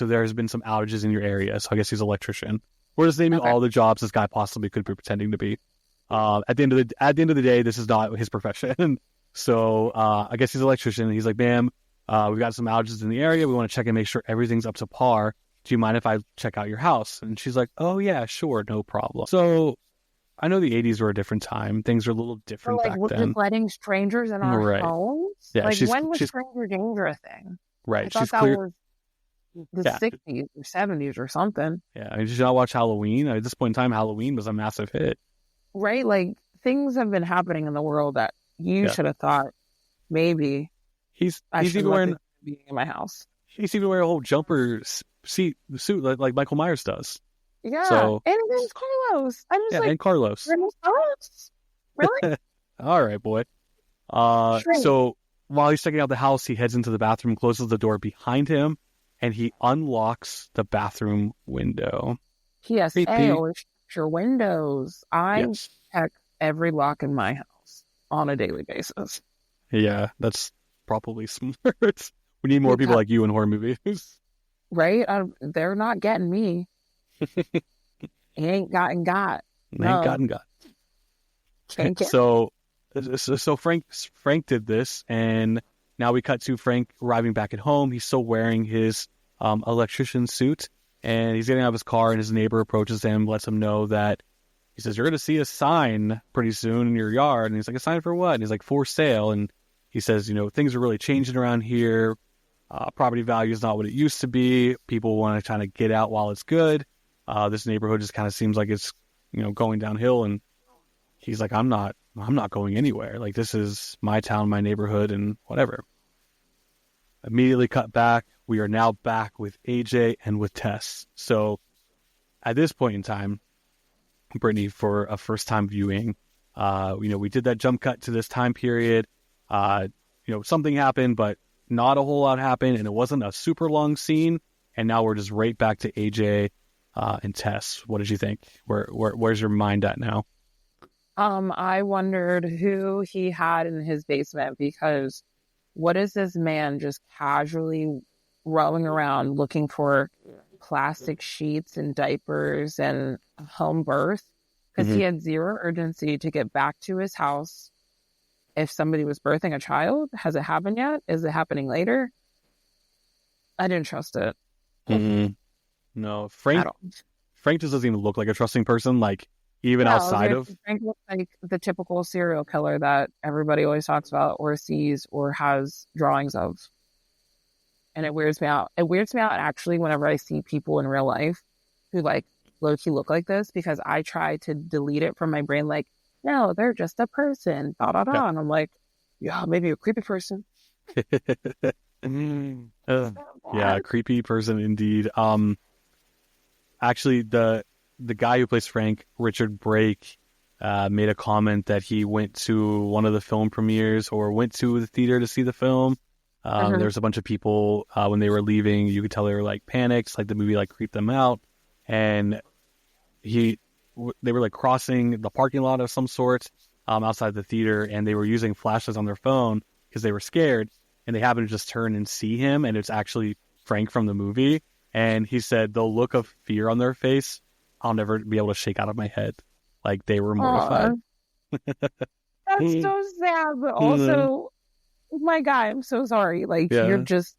there's been some outages in your area." So I guess he's an electrician. We're just naming all the jobs this guy possibly could be pretending to be. At the end of the day, this is not his profession. So I guess he's an electrician. And he's like, "Ma'am, we've got some outages in the area. We want to check and make sure everything's up to par. Do you mind if I check out your house?" And she's like, "Oh yeah, sure, no problem." So I know the 80s were a different time. Things were a little different back then. We're just letting strangers in our homes? Yeah, when was stranger danger a thing? Right. I thought that was the 60s or 70s or something. Yeah, I mean, did you not watch Halloween? At this point in time, Halloween was a massive hit. Right? Like, things have been happening in the world that you should have thought, maybe he's even wearing being in my house. He's even wearing a whole jumper suit like Michael Myers does. Yeah, so, and it's Carlos. I'm just and Carlos. Really? All right, boy. So while he's checking out the house, he heads into the bathroom, closes the door behind him, and he unlocks the bathroom window. PSA, always check your windows. I check every lock in my house on a daily basis. Yeah, that's probably smart. We need more people like you in horror movies. Right? They're not getting me. He ain't gotten got. Ain't gotten got. So Frank did this, and now we cut to Frank arriving back at home. He's still wearing his electrician suit, and he's getting out of his car, and his neighbor approaches him, lets him know that, he says, "You're going to see a sign pretty soon in your yard." And he's like, "A sign for what?" And he's like, "For sale." And he says, "Things are really changing around here. Property value is not what it used to be. People want to kind of get out while it's good. This neighborhood just kind of seems like it's, going downhill. And he's like, I'm not going anywhere. Like, this is my town, my neighborhood, and whatever. Immediately cut back. We are now back with AJ and with Tess. So at this point in time, Brittany, for a first time viewing, we did that jump cut to this time period. Something happened, but not a whole lot happened, and it wasn't a super long scene. And now we're just right back to AJ and Tess. What did you think? Where's your mind at now? I wondered who he had in his basement, because what is this man just casually rolling around looking for plastic sheets and diapers and home birth? Because he had zero urgency to get back to his house. If somebody was birthing a child, has it happened yet? Is it happening later? I didn't trust it. No, Frank just doesn't even look like a trusting person. Like, even outside of Frank looks like the typical serial killer that everybody always talks about or sees or has drawings of. And it weirds me out. It weirds me out actually whenever I see people in real life who like low-key look like this, because I try to delete it from my brain, like, no, they're just a person, Yeah. And I'm like, yeah, maybe a creepy person. Yeah, creepy person indeed. Actually, the guy who plays Frank, Richard Brake, made a comment that he went to one of the film premieres or went to the theater to see the film. There's a bunch of people when they were leaving. You could tell they were like panics, like the movie like creeped them out, and they were like crossing the parking lot of some sort outside the theater, and they were using flashes on their phone because they were scared, and they happened to just turn and see him, and it's actually Frank from the movie. And he said the look of fear on their face, I'll never be able to shake out of my head. Like, they were mortified. That's so sad, but also, my guy, I'm so sorry. Like, you just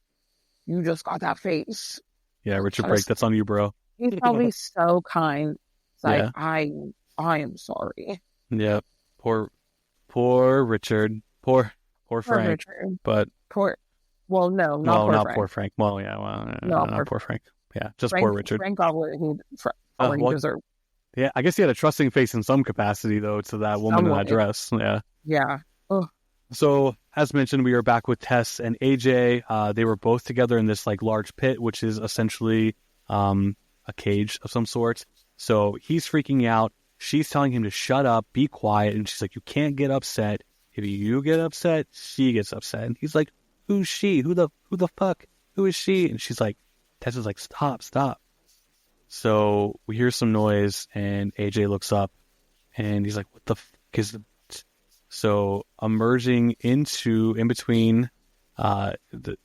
got that face. Yeah, Richard Brake, that's on you, bro. He's probably so kind. It's like, I am sorry. Yeah, poor Richard, poor Frank, Richard. But well, no, not poor Frank. Well, yeah, not poor Frank. Yeah, just poor Richard. Frank got what he deserved. Yeah, I guess he had a trusting face in some capacity, though, to that woman in that dress. Yeah. Yeah. Ugh. So, as mentioned, we are back with Tess and AJ. They were both together in this like large pit, which is essentially a cage of some sort. So he's freaking out. She's telling him to shut up, be quiet, and she's like, "You can't get upset. If you get upset, she gets upset." And he's like, "Who's she? Who the fuck? Who is she?" And she's like, Tess is like, "Stop." So we hear some noise, and AJ looks up, and he's like, "What the fuck is the?" So emerging in between the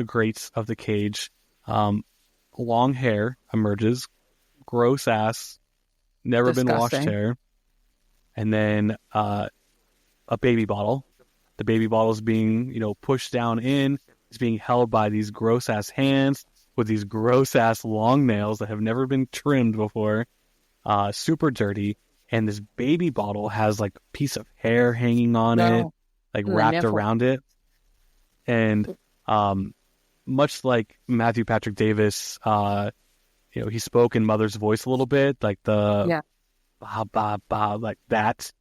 grates of the cage, long hair emerges, gross ass, never Disgusting. been washed hair, and then a baby bottle. The baby bottle is being pushed down in. It's being held by these gross ass hands with these gross ass long nails that have never been trimmed before. Super dirty. And this baby bottle has like a piece of hair hanging on it, like wrapped around it. And much like Matthew Patrick Davis, he spoke in Mother's voice a little bit, like the ba ba ba, like that.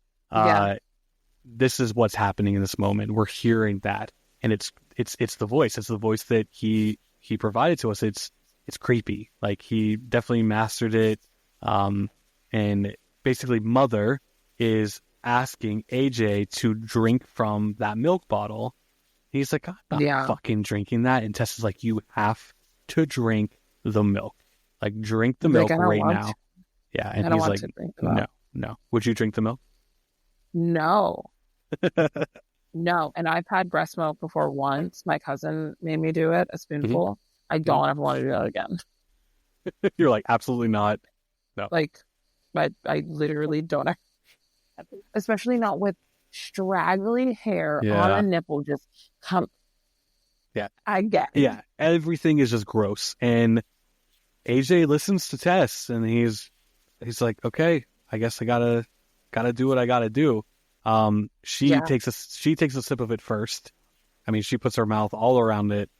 This is what's happening in this moment. We're hearing that, and it's the voice. It's the voice that he provided to us. It's creepy. Like, he definitely mastered it. And basically, Mother is asking AJ to drink from that milk bottle. He's like, "I'm not fucking drinking that." And Tess is like, "You have to drink the milk. Like, drink the milk right now." Yeah, and he's like, "No. Would you drink the milk?" No. No. And I've had breast milk before once. My cousin made me do it, a spoonful. I don't ever want to do that again. You're like, absolutely not. No. Like, I literally don't. Especially not with straggly hair on a nipple. Just come. Yeah. I get it. Yeah. Everything is just gross. And AJ listens to Tess, and he's like, "Okay, I guess I gotta do what I gotta do." She takes a sip of it first. I mean, she puts her mouth all around it,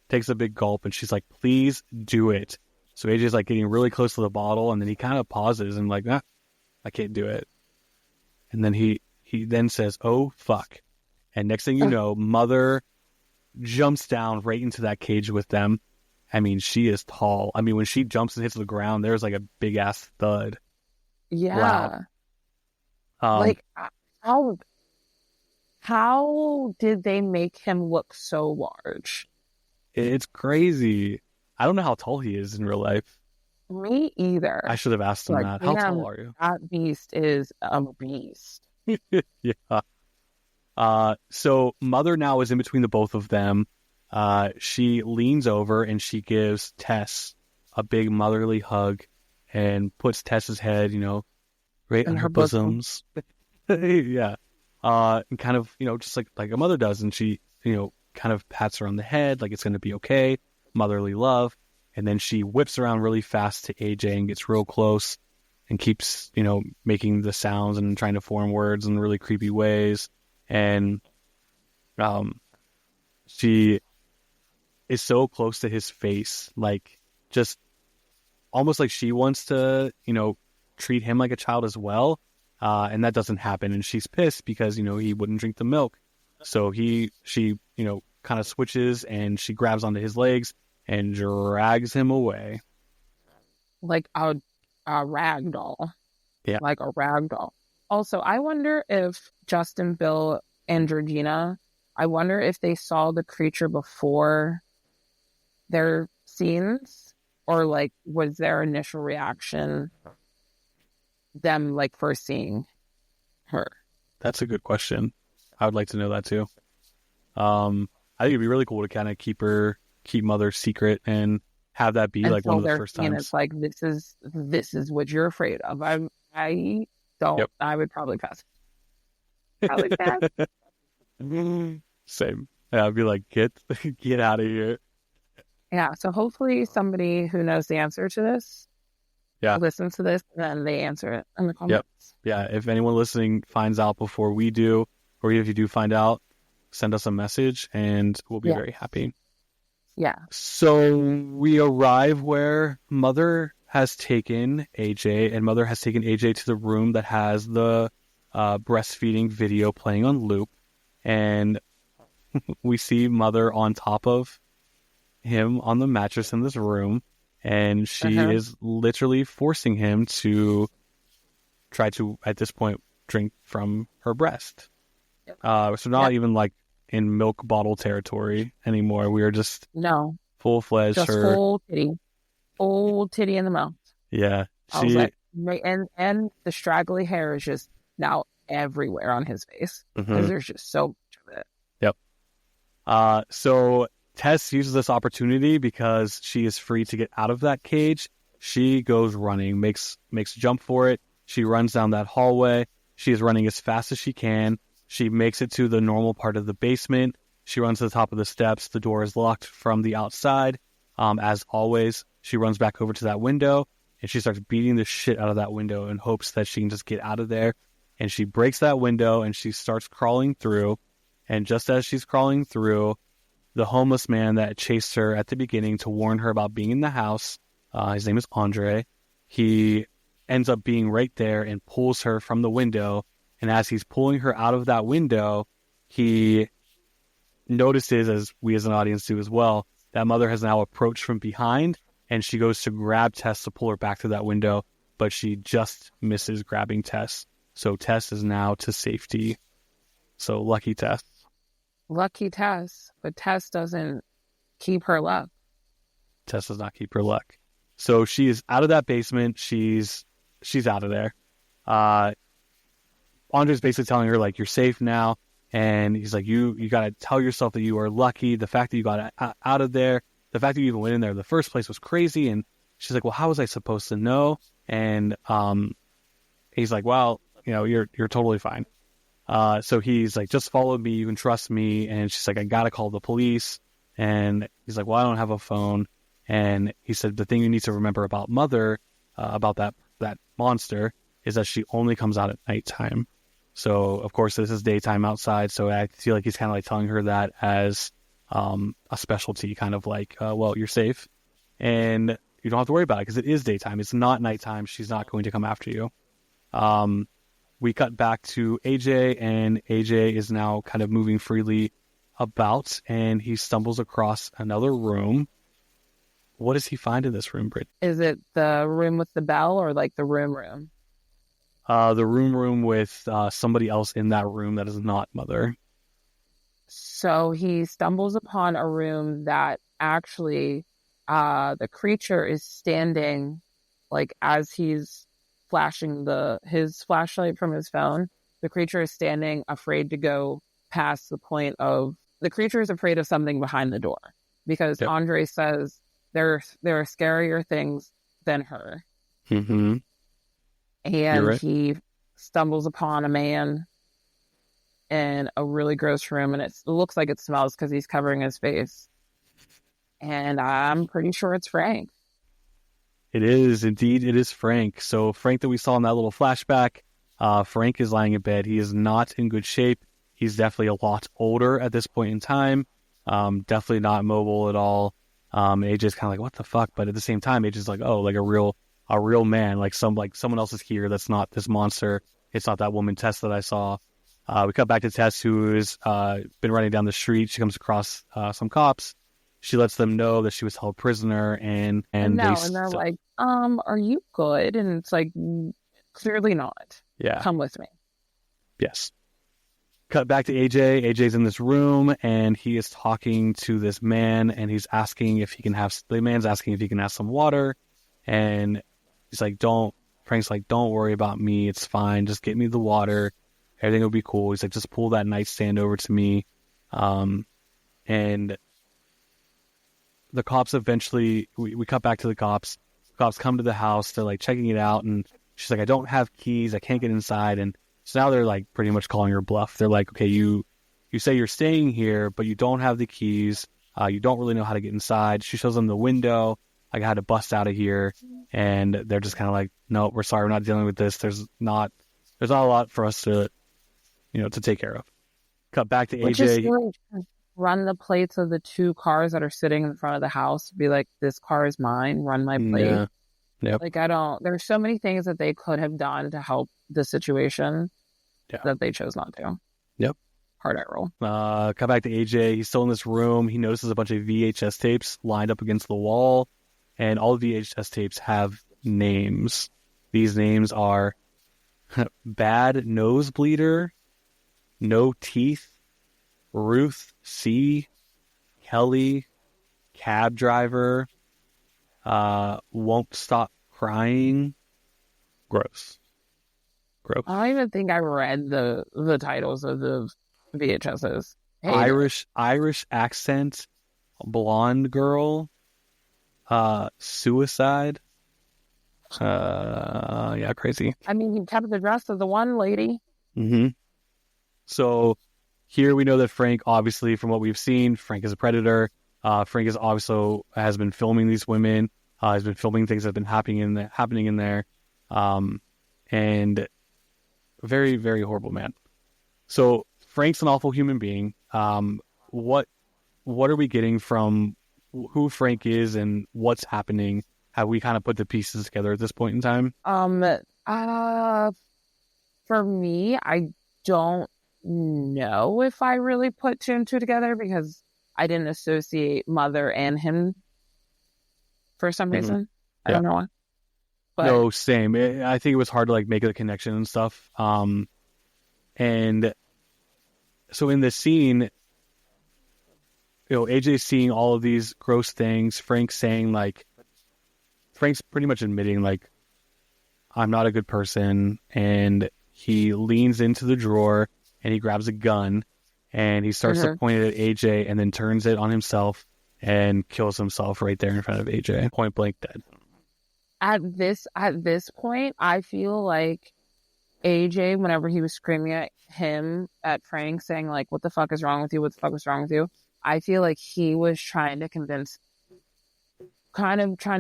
takes a big gulp, and she's like, please do it. So AJ's like getting really close to the bottle, and then he kind of pauses and like, I can't do it. And then he then says, oh, fuck. And next thing you know, Mother jumps down right into that cage with them. I mean, she is tall. I mean, when she jumps and hits the ground, there's like a big ass thud. Yeah. Wow. Like, how did they make him look so large? It's crazy. I don't know how tall he is in real life. Me either. I should have asked him that. How tall are you? That beast is a beast. Yeah. So Mother now is in between the both of them. She leans over and she gives Tess a big motherly hug and puts Tess's head, right in her bosoms. Yeah. And kind of, just like a mother does. And she, kind of pats her on the head like it's going to be okay. Motherly love. And then she whips around really fast to AJ and gets real close and keeps, making the sounds and trying to form words in really creepy ways. And she is so close to his face, like just almost like she wants to, treat him like a child as well. And that doesn't happen. And she's pissed because, he wouldn't drink the milk. So she, kind of switches and she grabs onto his legs and drags him away. Like a rag doll. Yeah. Like a rag doll. Also, I wonder if Justin, Bill, and Georgina, I wonder if they saw the creature before their scenes, or like was their initial reaction them like first seeing her? That's a good question. I would like to know that too. I think it'd be really cool to kind of keep Mother secret and have that be like one of the first times. It's like this is what you're afraid of. I don't. Yep. I would probably pass. Probably pass. Same. Yeah, I'd be like, get out of here. Yeah. So hopefully somebody who knows the answer to this, listens to this, and then they answer it in the comments. Yep. Yeah. If anyone listening finds out before we do, or if you do find out, send us a message and we'll be very happy. Yeah. So we arrive where Mother has taken AJ, and Mother has taken AJ to the room that has the breastfeeding video playing on loop. And we see Mother on top of him on the mattress in this room. And she is literally forcing him to try to, at this point, drink from her breast. Yep. So not even like in milk bottle territory anymore. We are just full-fledged. Just full titty in the mouth. Yeah. I was like, and the straggly hair is just now everywhere on his face because there's just so much of it. Yep. So Tess uses this opportunity because she is free to get out of that cage. She goes running, makes a jump for it. She runs down that hallway. She is running as fast as she can. She makes it to the normal part of the basement. She runs to the top of the steps. The door is locked from the outside. As always, she runs back over to that window and she starts beating the shit out of that window in hopes that she can just get out of there. And she breaks that window and she starts crawling through. And just as she's crawling through, the homeless man that chased her at the beginning to warn her about being in the house, his name is Andre, he ends up being right there and pulls her from the window. And as he's pulling her out of that window, he notices, as we as an audience do as well, that Mother has now approached from behind, and she goes to grab Tess to pull her back through that window, but she just misses grabbing Tess. So Tess is now to safety. So lucky Tess. Lucky Tess, but Tess doesn't keep her luck. Tess does not keep her luck. So she is out of that basement. She's out of there. Andre's basically telling her, like, you're safe now. And he's like, you got to tell yourself that you are lucky. The fact that you got out of there, the fact that you even went in there in the first place was crazy. And she's like, well, how was I supposed to know? And he's like, well, you're totally fine. So he's like, just follow me. You can trust me. And she's like, I got to call the police. And he's like, well, I don't have a phone. And he said, the thing you need to remember about Mother, about that monster, is that she only comes out at nighttime. So, of course, this is daytime outside, so I feel like he's kind of like telling her that as a specialty, kind of like, well, you're safe and you don't have to worry about it because it is daytime. It's not nighttime. She's not going to come after you. We cut back to AJ, and AJ is now kind of moving freely about, and he stumbles across another room. What does he find in this room, Britt? Is it the room with the bell or like the room? The room with somebody else in that room that is not Mother. So he stumbles upon a room that actually the creature is standing, like as he's flashing his flashlight from his phone. The creature is standing, afraid to go past the point of the creature is afraid of something behind the door because Yep. Andre says there are scarier things than her. Mm-hmm. And right. he stumbles upon a man in a really gross room, and it looks like it smells because he's covering his face. And I'm pretty sure it's Frank. It is indeed. It is Frank. So Frank that we saw in that little flashback, Frank is lying in bed. He is not in good shape. He's definitely a lot older at this point in time. Definitely not mobile at all. AJ's kind of like, what the fuck? But at the same time, AJ's like, oh, like a real man, like someone else is here. That's not this monster. It's not that woman Tess that I saw. We cut back to Tess, who's been running down the street. She comes across some cops. She lets them know that she was held prisoner, and they're like, are you good? And it's like, clearly not. Yeah. Come with me. Yes. Cut back to AJ. AJ's in this room, and he is talking to this man, and he's asking if he can have. The man's asking if he can have some water, and he's like, Frank's like, don't worry about me. It's fine. Just get me the water. Everything will be cool. He's like, just pull that nightstand over to me. And the cops eventually, we cut back to the cops. The cops come to the house. They're like checking it out. And she's like, I don't have keys. I can't get inside. And so now they're like pretty much calling her bluff. They're like, okay, you say you're staying here, but you don't have the keys. You don't really know how to get inside. She shows them the window. Like, I had to bust out of here. And they're just kind of like, no, we're sorry. We're not dealing with this. There's not a lot for us to take care of. Cut back to Which AJ. is really run the plates of the two cars that are sitting in front of the house. Be like, this car is mine. Run my plate. Yeah. Yep. Like, there's so many things that they could have done to help the situation that they chose not to. Yep. Hard eye roll. Cut back to AJ. He's still in this room. He notices a bunch of VHS tapes lined up against the wall, and all the VHS tapes have names. These names are Bad Nosebleeder, No Teeth, Ruth C, Kelly, Cab Driver, Won't Stop Crying. Gross. I don't even think I read the titles of the VHSs. Irish Accent, Blonde Girl, Suicide. Yeah, crazy. I mean, he kept the dress of the one lady. Mm-hmm. So here we know that Frank, obviously, from what we've seen, Frank is a predator. Frank is also has been filming these women. Has been filming things that have been happening in there. And very, very horrible man. So Frank's an awful human being. What are we getting from who Frank is and what's happening? Have we kind of put the pieces together at this point in time? For me, I don't know if I really put two and two together because I didn't associate Mother and him for some reason. I don't know why. But no, same. I think it was hard to like make the connection and stuff. And so in this scene, AJ's seeing all of these gross things. Frank's pretty much admitting like, I'm not a good person. And he leans into the drawer and he grabs a gun and he starts to point it at AJ and then turns it on himself and kills himself right there in front of AJ. Point blank dead. At this point, I feel like AJ, whenever he was screaming at Frank, saying like, "What the fuck is wrong with you? What the fuck is wrong with you?" I feel like he was trying to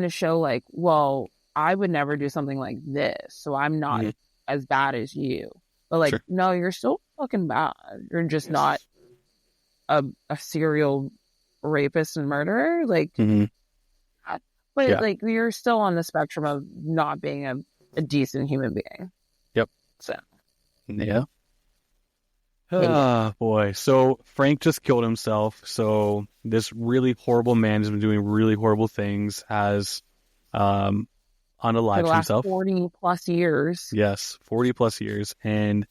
show like, well, I would never do something like this, so I'm not as bad as you. But like, no, you're still fucking bad. You're just not a serial rapist and murderer. Like, Mhm. but Yeah. like you're still on the spectrum of not being a decent human being. Yep. So Yeah. Yeah. Ah, boy. So Frank just killed himself. So this really horrible man has been doing really horrible things, has for unalived the last himself. 40 plus years. Yes, 40 plus years. And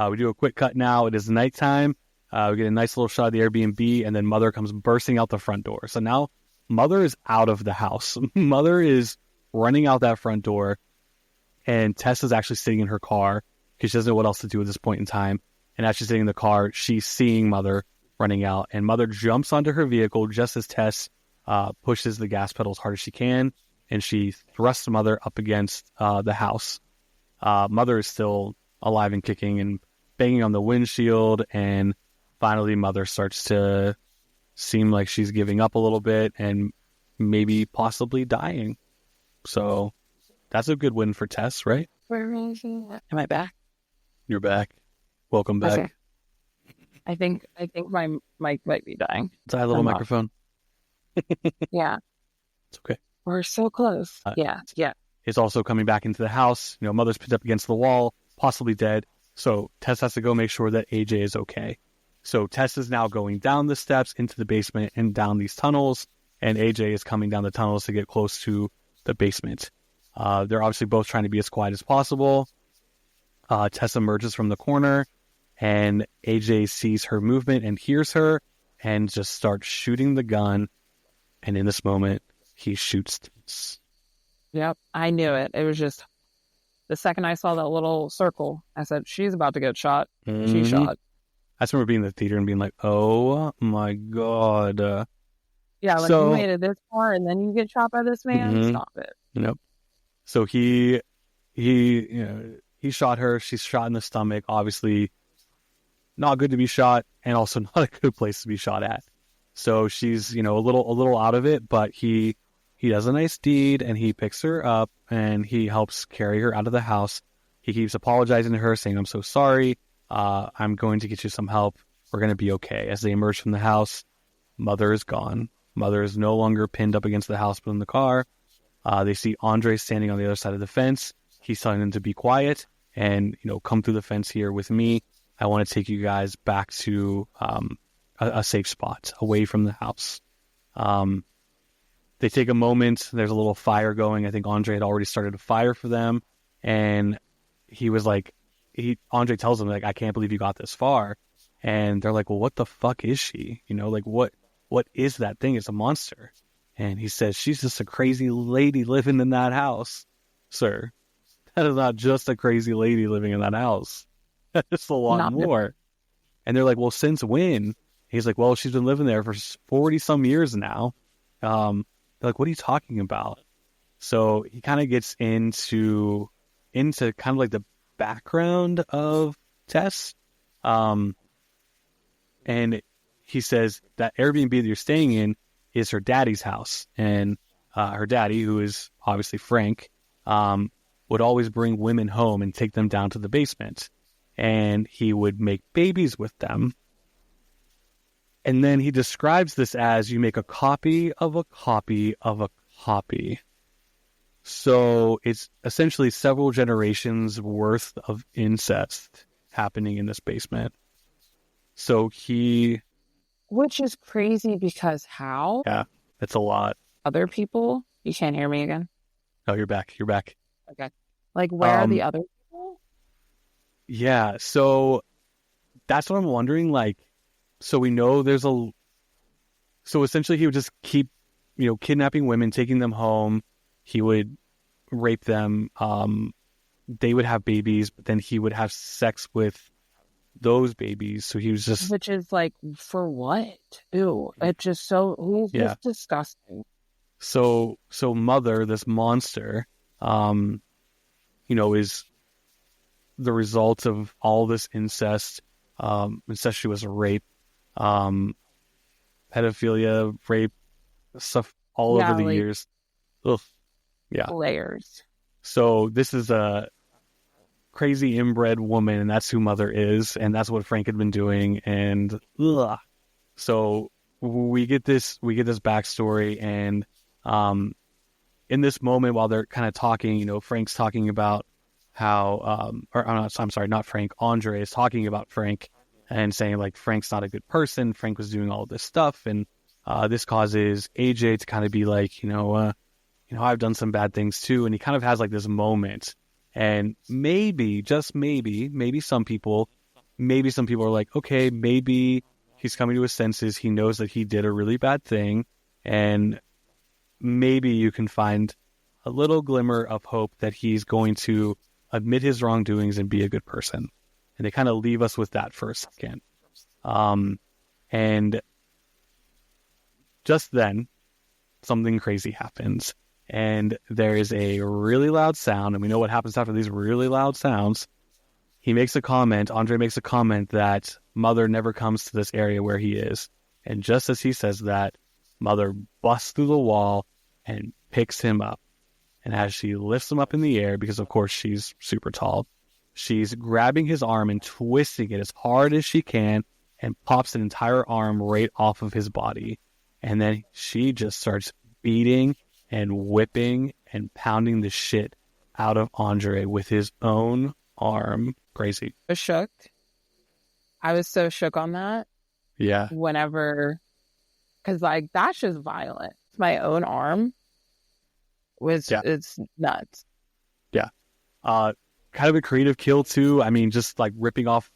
we do a quick cut now. It is nighttime. We get a nice little shot of the Airbnb, and then Mother comes bursting out the front door. So now Mother is out of the house. Mother is running out that front door, and Tess is actually sitting in her car because she doesn't know what else to do at this point in time. And as she's sitting in the car, she's seeing Mother running out, and Mother jumps onto her vehicle just as Tess pushes the gas pedal as hard as she can, and she thrusts Mother up against the house. Mother is still alive and kicking and banging on the windshield, and finally Mother starts to seem like she's giving up a little bit and maybe possibly dying. So that's a good win for Tess, right? Where is she? Am I back? You're back. Welcome back. Okay. I think my mic might be dying. It's a little I'm off. microphone. Yeah. It's okay. We're so close. Yeah. Is also coming back into the house. You know, Mother's pinned up against the wall, possibly dead. So Tess has to go make sure that AJ is okay. So Tess is now going down the steps into the basement and down these tunnels, and AJ is coming down the tunnels to get close to the basement. They're obviously both trying to be as quiet as possible. Tess emerges from the corner, and AJ sees her movement and hears her and just starts shooting the gun. And in this moment, he shoots Tess. Yep. I knew it. It was just the second I saw that little circle, I said, she's about to get shot. She shot. I just remember being in the theater and being like, oh my God. Yeah, like So- you made it this far and then you get shot by this man? Mhm. Stop it. Nope. So he shot her. She's shot in the stomach. Obviously, not good to be shot, and also not a good place to be shot at. So she's a little out of it, but he does a nice deed, and he picks her up and he helps carry her out of the house. He keeps apologizing to her, saying, "I'm so sorry. I'm going to get you some help. We're going to be okay." As they emerge from the house, Mother is gone. Mother is no longer pinned up against the house, but in the car. They see Andre standing on the other side of the fence. He's telling them to be quiet and, come through the fence here with me. I want to take you guys back to a safe spot away from the house. They take a moment. There's a little fire going. I think Andre had already started a fire for them. And he was like, Andre tells them, like, I can't believe you got this far. And they're like, well, what the fuck is she? What is that thing? It's a monster. And he says, she's just a crazy lady living in that house. Sir, that is not just a crazy lady living in that house. That's a lot Not more. And they're like, well, since when? He's like, well, she's been living there for 40 some years now. They're like, what are you talking about? So he kind of gets into kind of like the background of Tess. And he says that Airbnb that you're staying in is her daddy's house. And her daddy, who is obviously Frank, would always bring women home and take them down to the basement. And he would make babies with them. And then he describes this as you make a copy of a copy of a copy. So it's essentially several generations worth of incest happening in this basement. So Which is crazy because how? Yeah, it's a lot. Other people? You can't hear me again? Oh, you're back. You're back. Okay. Like, where are the other people? Yeah, so that's what I'm wondering. Like, so we know so essentially he would just keep, kidnapping women, taking them home. He would rape them. They would have babies, but then he would have sex with those babies. So he was just, Which is like, for what? Ew. It's just so, he's just disgusting. so Mother, this monster, is the result of all this incest, incestuous rape, pedophilia, rape, stuff all over the years. Ugh. Yeah. Layers. So this is a crazy inbred woman, and that's who Mother is, and that's what Frank had been doing. And so we get this backstory, and in this moment while they're kind of talking, Frank's talking about how I'm sorry, not Frank, Andre is talking about Frank and saying like Frank's not a good person. Frank was doing all this stuff, and this causes AJ to kind of be like, I've done some bad things too, and he kind of has like this moment, and maybe, just maybe some people are like, okay, maybe he's coming to his senses. He knows that he did a really bad thing, and maybe you can find a little glimmer of hope that he's going to admit his wrongdoings and be a good person. And they kind of leave us with that for a second. And just then, something crazy happens. And there is a really loud sound, and we know what happens after these really loud sounds. Andre makes a comment that Mother never comes to this area where he is. And just as he says that, Mother busts through the wall and picks him up. And as she lifts him up in the air, because of course she's super tall, she's grabbing his arm and twisting it as hard as she can and pops an entire arm right off of his body. And then she just starts beating and whipping and pounding the shit out of Andre with his own arm. Crazy. I was shook. I was so shook on that. Yeah. Whenever, because like that's just violent. My own arm it's nuts. Yeah. Kind of a creative kill too. I mean, just like ripping off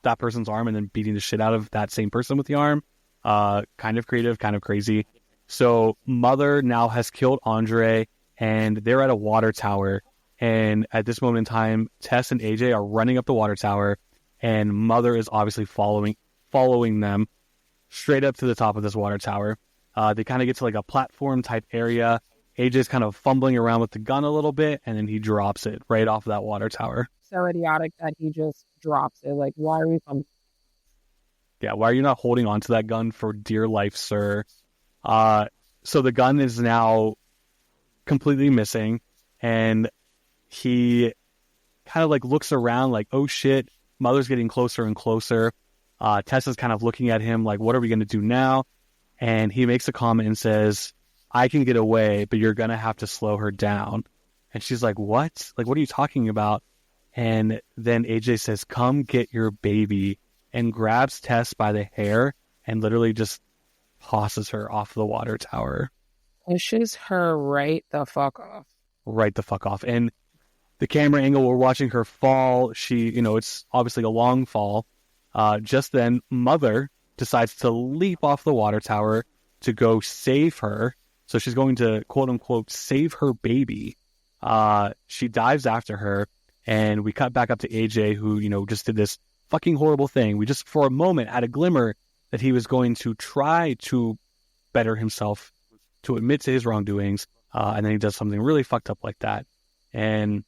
that person's arm and then beating the shit out of that same person with the arm. Kind of creative, kind of crazy. So Mother now has killed Andre, and they're at a water tower. And at this moment in time, Tess and AJ are running up the water tower, and Mother is obviously following them straight up to the top of this water tower. They kind of get to like a platform type area. AJ's kind of fumbling around with the gun a little bit, and then he drops it right off that water tower. So idiotic that he just drops it. Like, why are we Yeah, why are you not holding onto that gun for dear life, sir? So the gun is now completely missing, and he kind of like looks around like, oh shit, Mother's getting closer and closer. Tessa's kind of looking at him like, what are we going to do now? And he makes a comment and says, I can get away, but you're going to have to slow her down. And she's like, what? Like, what are you talking about? And then AJ says, come get your baby, and grabs Tess by the hair and literally just tosses her off the water tower. Pushes her right the fuck off. Right the fuck off. And the camera angle, we're watching her fall. She, it's obviously a long fall. Just then, Mother decides to leap off the water tower to go save her. So she's going to, quote unquote, save her baby. She dives after her, and we cut back up to AJ, who, just did this fucking horrible thing. We just, for a moment, had a glimmer that he was going to try to better himself, to admit to his wrongdoings, and then he does something really fucked up like that. And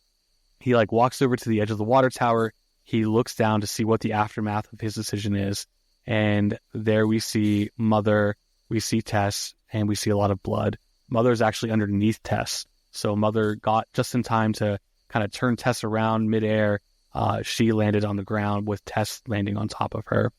he, walks over to the edge of the water tower. He looks down to see what the aftermath of his decision is, and there we see Mother, we see Tess, and we see a lot of blood. Mother's actually underneath Tess, so Mother got just in time to kind of turn Tess around midair. She landed on the ground with Tess landing on top of her.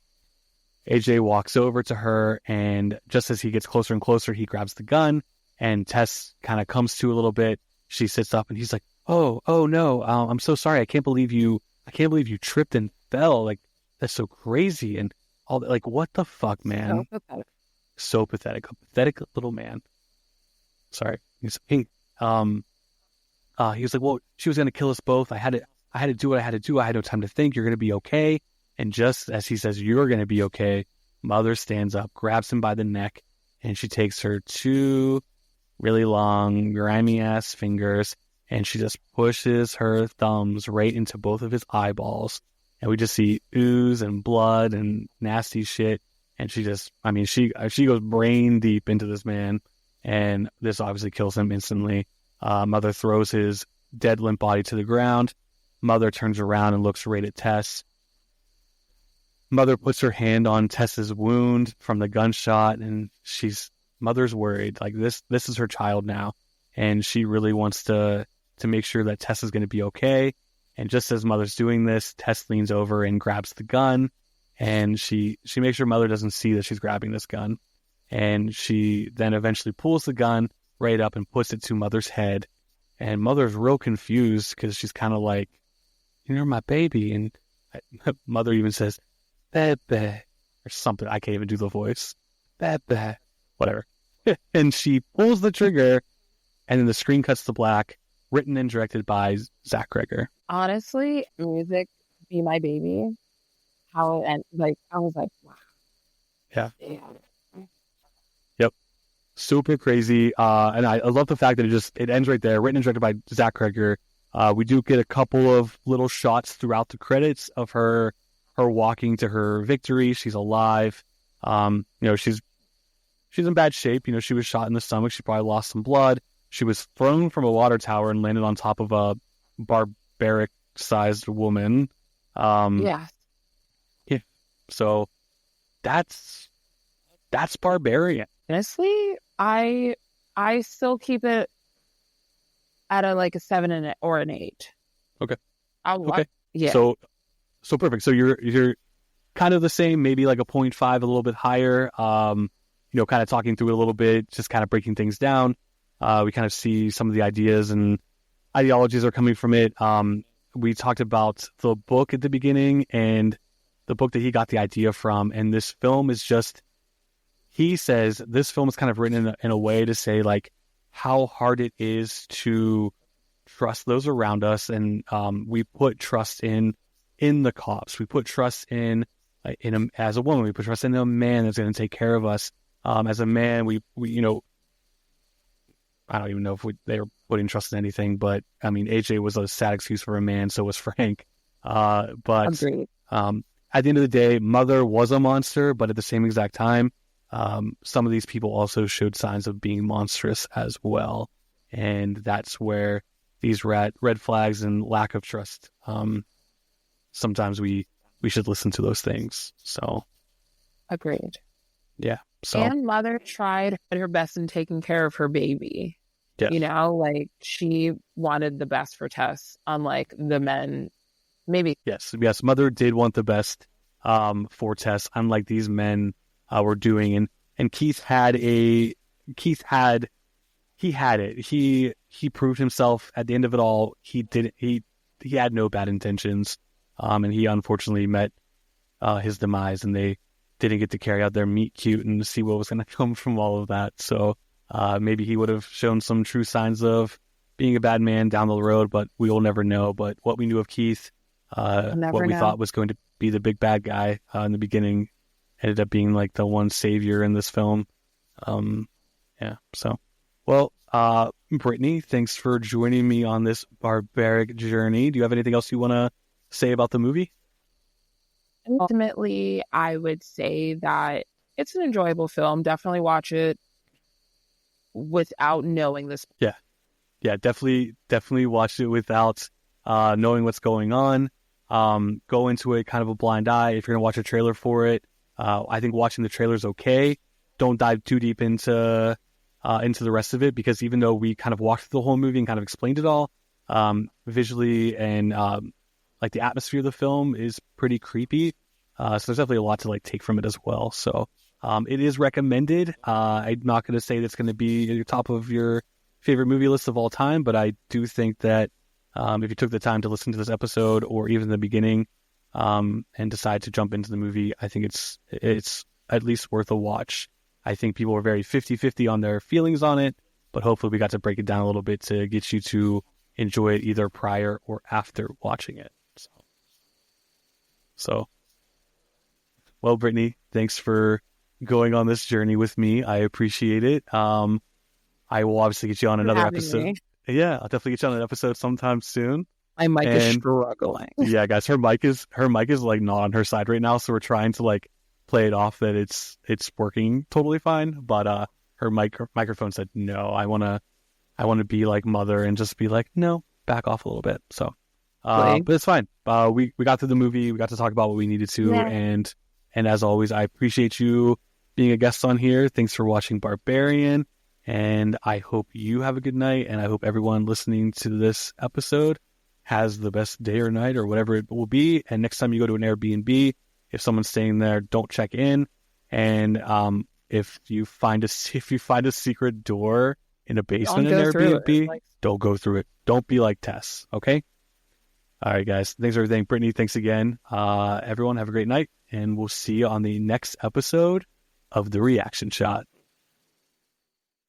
AJ walks over to her, and just as he gets closer and closer, he grabs the gun, and Tess kind of comes to a little bit. She sits up, and he's like, oh no, I'm so sorry. I can't believe you tripped and fell. Like, that's so crazy. And all that, like, what the fuck, man? So pathetic. A pathetic little man. Sorry. He's he was like, well, she was going to kill us both. I had to do what I had to do. I had no time to think. You're going to be okay. And just as he says, you're going to be okay, Mother stands up, grabs him by the neck, and she takes her two really long, grimy-ass fingers, and she just pushes her thumbs right into both of his eyeballs. And we just see ooze and blood and nasty shit. And she just, she goes brain deep into this man. And this obviously kills him instantly. Mother throws his dead, limp body to the ground. Mother turns around and looks right at Tess. Mother puts her hand on Tess's wound from the gunshot, and Mother's worried. Like, this is her child now, and she really wants to make sure that Tess is going to be okay. And just as Mother's doing this, Tess leans over and grabs the gun, and she makes sure Mother doesn't see that she's grabbing this gun. And she then eventually pulls the gun right up and puts it to Mother's head. And Mother's real confused because she's kind of like, "You're my baby." And Mother even says, "Bebe," or something. I can't even do the voice. Bebe, whatever. And she pulls the trigger, and then the screen cuts to black, written and directed by Zach Cregger. Honestly, music, Be My Baby, how it ended, like, I was like, wow. Yeah. Yep. Super crazy. And I love the fact that it ends right there, written and directed by Zach Cregger. We do get a couple of little shots throughout the credits of her walking to her victory. She's alive. She's in bad shape. She was shot in the stomach. She probably lost some blood. She was thrown from a water tower and landed on top of a barbaric-sized woman. Yeah. So that's Barbarian. Honestly, I still keep it at a 7 or an 8. Okay. Okay. Yeah. So perfect. So you're kind of the same, maybe like a 0.5, a little bit higher. Kind of talking through it a little bit, just kind of breaking things down. We kind of see some of the ideas and ideologies are coming from it. We talked about the book at the beginning and the book that he got the idea from. And this film is just, he says this film is kind of written in a way to say like how hard it is to trust those around us. And we put trust in the cops. We put trust in as a woman. We put trust in a man that's going to take care of us. As a man, we I don't even know if they were putting trust in anything, but I mean, AJ was a sad excuse for a man, so was Frank. But Agreed. At the end of the day, Mother was a monster, but at the same exact time, some of these people also showed signs of being monstrous as well. And that's where these red flags and lack of trust, sometimes we should listen to those things. So, agreed. Yeah. So, and Mother tried her best in taking care of her baby. yes. She wanted the best for Tess, unlike the men. Maybe. Yes. Mother did want the best for Tess, unlike these men were doing. And Keith had it. He proved himself at the end of it all. He had no bad intentions. And he unfortunately met his demise, and they didn't get to carry out their meet cute and see what was going to come from all of that. So maybe he would have shown some true signs of being a bad man down the road, but we will never know. But what we knew of Keith, what we thought was going to be the big bad guy in the beginning, ended up being like the one savior in this film. Yeah. So, well, Brittany, thanks for joining me on this barbaric journey. Do you have anything else you want to say about the movie? Ultimately, I would say that it's an enjoyable film. Definitely watch it without knowing this. Yeah, definitely watch it without knowing what's going on. Go into it kind of a blind eye. If you're gonna watch a trailer for it, I think watching the trailer is okay. Don't dive too deep into the rest of it, because even though we kind of walked through the whole movie and kind of explained it all, visually and like the atmosphere of the film is pretty creepy. So there's definitely a lot to take from it as well. So it is recommended. I'm not going to say that's going to be at the top of your favorite movie list of all time, but I do think that if you took the time to listen to this episode or even the beginning and decide to jump into the movie, I think it's at least worth a watch. I think people are very 50-50 on their feelings on it, but hopefully we got to break it down a little bit to get you to enjoy it either prior or after watching it. So, well, Brittany, thanks for going on this journey with me. I appreciate it. I will obviously get you on another episode. Me. Yeah, I'll definitely get you on an episode sometime soon. My mic is struggling. Yeah, guys, her mic is not on her side right now, so we're trying to play it off that it's working totally fine. But her microphone said no. I wanna be like Mother and just be like, no, back off a little bit. So. But it's fine. We got through the movie. We got to talk about what we needed to. Yeah. And as always, I appreciate you being a guest on here. Thanks for watching Barbarian. And I hope you have a good night. And I hope everyone listening to this episode has the best day or night or whatever it will be. And next time you go to an Airbnb, if someone's staying there, don't check in. And if you find a secret door in a basement in go through it, Airbnb, like- don't go through it. Don't be like Tess, okay? All right, guys. Thanks for everything. Brittany, thanks again. Everyone, have a great night, and we'll see you on the next episode of The Reaction Shot.